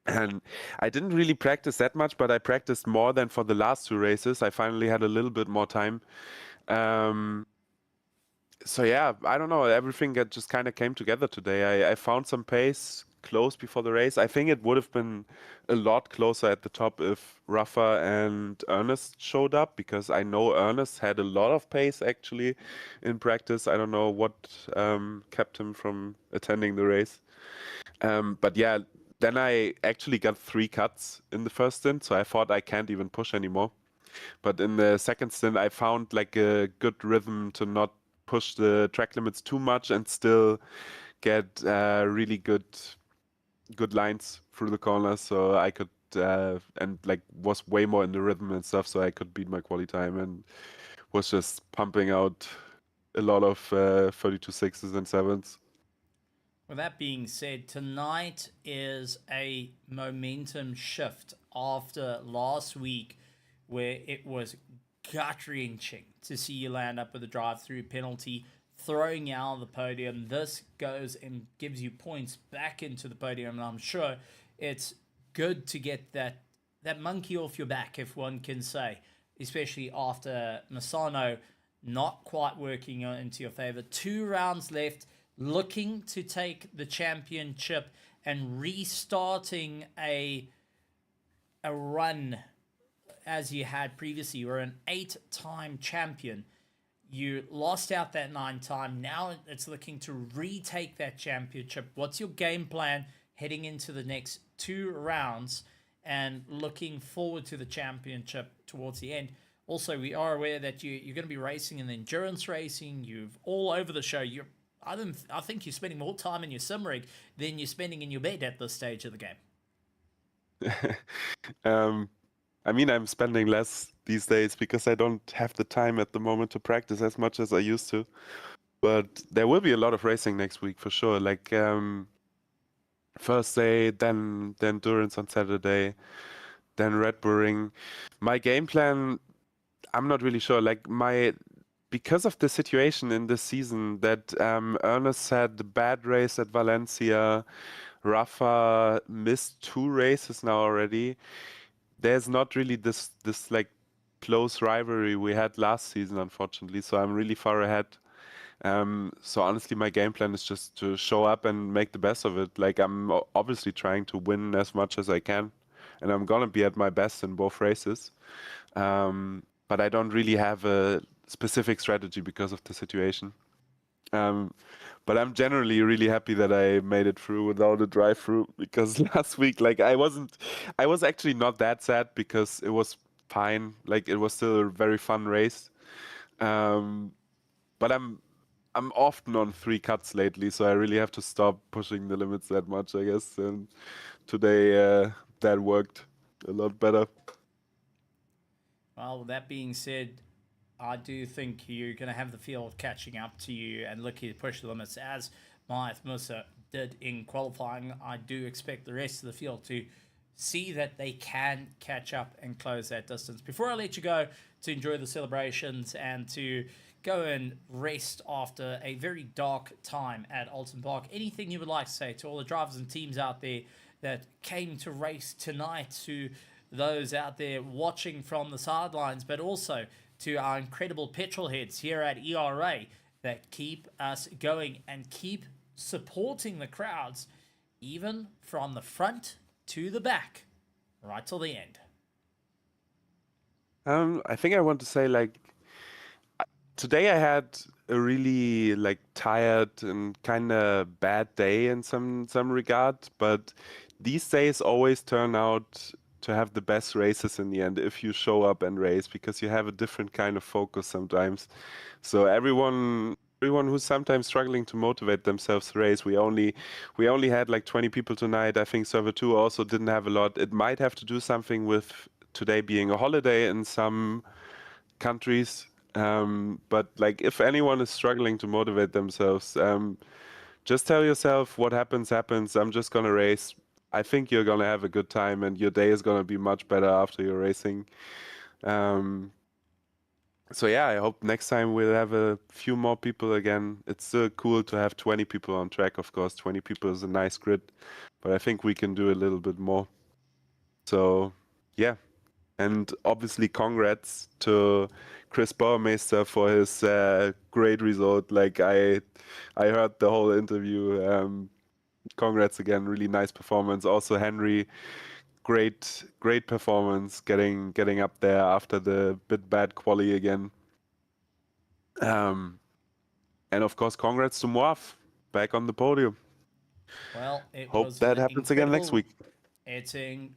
And I didn't really practice that much, but I practiced more than for the last two races. I finally had a little bit more time. So yeah, I don't know. Everything that just kind of came together today. I found some pace close before the race. I think it would have been a lot closer at the top if Rafa and Ernest showed up, because I know Ernest had a lot of pace actually in practice. I don't know what kept him from attending the race. But yeah, then I actually got 3 cuts in the first stint, so I thought I can't even push anymore. But in the second stint, I found like a good rhythm to not push the track limits too much and still get really good lines through the corners, so I could and like was way more in the rhythm and stuff, so I could beat my quali time and was just pumping out a lot of 32 sixes and sevens. With that being said, tonight is a momentum shift after last week, where it was gut-wrenching to see you land up with a drive-through penalty, throwing you out of the podium. This goes and gives you points back into the podium, and I'm sure it's good to get that monkey off your back, if one can say, especially after Misano not quite working into your favor. 2 rounds left, looking to take the championship and restarting a run as you had previously. You were an 8-time champion. You lost out that 9-time. Now it's looking to retake that championship. What's your game plan heading into the next 2 rounds and looking forward to the championship towards the end? Also, we are aware that you're going to be racing in endurance racing. You've all over the show. I think you're spending more time in your sim rig than you're spending in your bed at this stage of the game. I mean, I'm spending less these days because I don't have the time at the moment to practice as much as I used to. But there will be a lot of racing next week for sure. Like first day, then the endurance on Saturday, then Red Bull Ring. My game plan, I'm not really sure. Like because of the situation in this season that Ernest had the bad race at Valencia, Rafa missed 2 races now already. There's not really this like close rivalry we had last season, unfortunately. So I'm really far ahead. So honestly, my game plan is just to show up and make the best of it. Like I'm obviously trying to win as much as I can, and I'm gonna be at my best in both races. But I don't really have a specific strategy because of the situation. But I'm generally really happy that I made it through without a drive-through, because last week, like I was actually not that sad because it was fine. Like it was still a very fun race. But I'm often on 3 cuts lately, so I really have to stop pushing the limits that much, I guess. And today that worked a lot better. Well, with that being said, I do think you're going to have the field catching up to you and looking to push the limits as Myth Musa did in qualifying. I do expect the rest of the field to see that they can catch up and close that distance. Before I let you go to enjoy the celebrations and to go and rest after a very dark time at Oulton Park, anything you would like to say to all the drivers and teams out there that came to race tonight, to those out there watching from the sidelines, but also to our incredible petrol heads here at ERA that keep us going and keep supporting the crowds, even from the front to the back, right till the end. I think I want to say, like, today I had a really like tired and kind of bad day in some regard, but these days always turn out to have the best races in the end if you show up and race, because you have a different kind of focus sometimes. So everyone who's sometimes struggling to motivate themselves to race, we only had like 20 people tonight. I think server 2 also didn't have a lot. It might have to do something with today being a holiday in some countries. But like, if anyone is struggling to motivate themselves, just tell yourself what happens. I'm just gonna race. I think you're gonna have a good time, and your day is gonna be much better after you're racing. So yeah, I hope next time we'll have a few more people again. It's still cool to have 20 people on track. Of course, 20 people is a nice grid, but I think we can do a little bit more. So yeah, and obviously congrats to Chris Bauermeister for his great result. Like I heard the whole interview. Congrats again, really nice performance. Also Henry, great performance, getting up there after the bit bad quali again. And of course, congrats to Moaf, back on the podium. Well, it Hope was that an happens again next week. It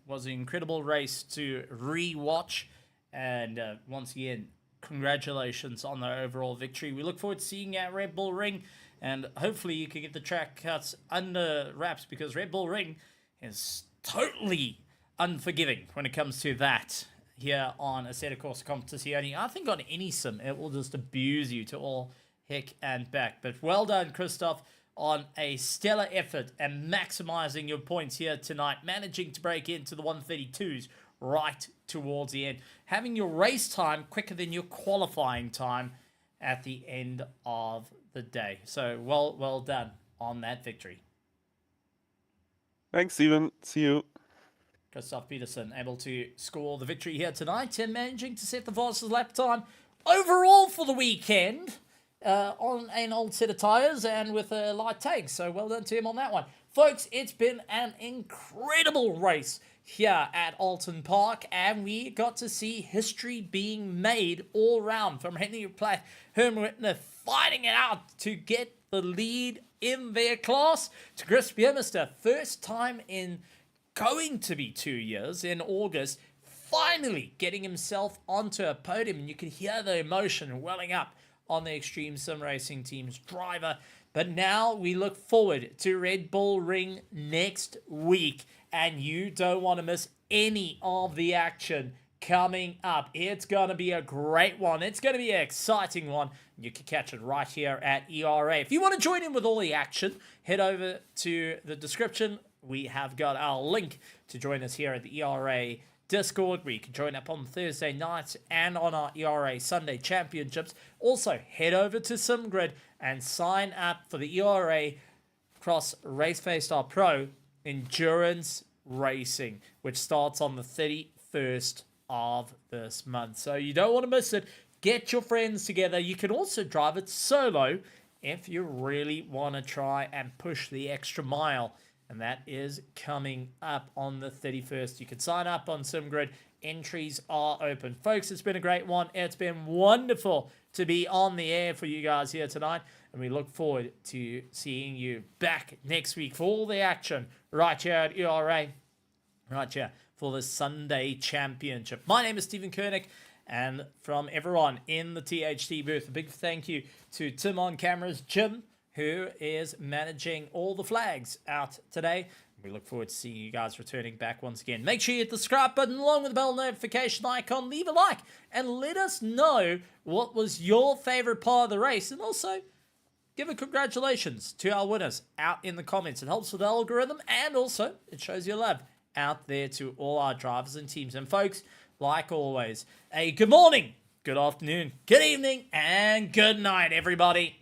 was an incredible race to re-watch, and once again, congratulations on the overall victory. We look forward to seeing you at Red Bull Ring, and hopefully you can get the track cuts under wraps, because Red Bull Ring is totally unforgiving when it comes to that here on Assetto Corsa Competizione. I think on any sim, it will just abuse you to all heck and back. But well done, Christoph, on a stellar effort and maximizing your points here tonight, managing to break into the 132s right towards the end, having your race time quicker than your qualifying time at the end of the day. So well done on that victory. Thanks, Steven. See you. Christoph Peterson able to score the victory here tonight and managing to set the fastest lap time overall for the weekend on an old set of tyres and with a light tank. So well done to him on that one. Folks, it's been an incredible race here at Oulton Park, and we got to see history being made all round, from Henry Platt, Herman Whitner fighting it out to get the lead in their class, to Chris Biermeister, first time in going to be 2 years in August, finally getting himself onto a podium, and you can hear the emotion welling up on the Extreme Sim Racing team's driver. But now we look forward to Red Bull Ring next week, and you don't want to miss any of the action coming up. It's going to be a great one. It's going to be an exciting one. You can catch it right here at ERA. If you want to join in with all the action, head over to the description. We have got our link to join us here at the ERA Discord, where you can join up on Thursday nights and on our ERA Sunday Championships. Also, head over to SimGrid and sign up for the ERA Cross Race Star Pro Endurance Racing, which starts on the 31st of this month. So you don't want to miss it. Get your friends together. You can also drive it solo if you really want to try and push the extra mile. And that is coming up on the 31st. You can sign up on SimGrid. Entries are open. Folks, it's been a great one. It's been wonderful to be on the air for you guys here tonight. And we look forward to seeing you back next week for all the action right here at ERA. Right here for the Sunday Championship. My name is Stephen Koenig. And from everyone in the THT booth, a big thank you to Tim on cameras, Jim, who is managing all the flags out today. We look forward to seeing you guys returning back once again. Make sure you hit the subscribe button along with the bell notification icon. Leave a like and let us know what was your favorite part of the race. And also, give a congratulations to our winners out in the comments. It helps with the algorithm, and also it shows your love out there to all our drivers and teams. And folks, like always, a good morning, good afternoon, good evening, and good night, everybody.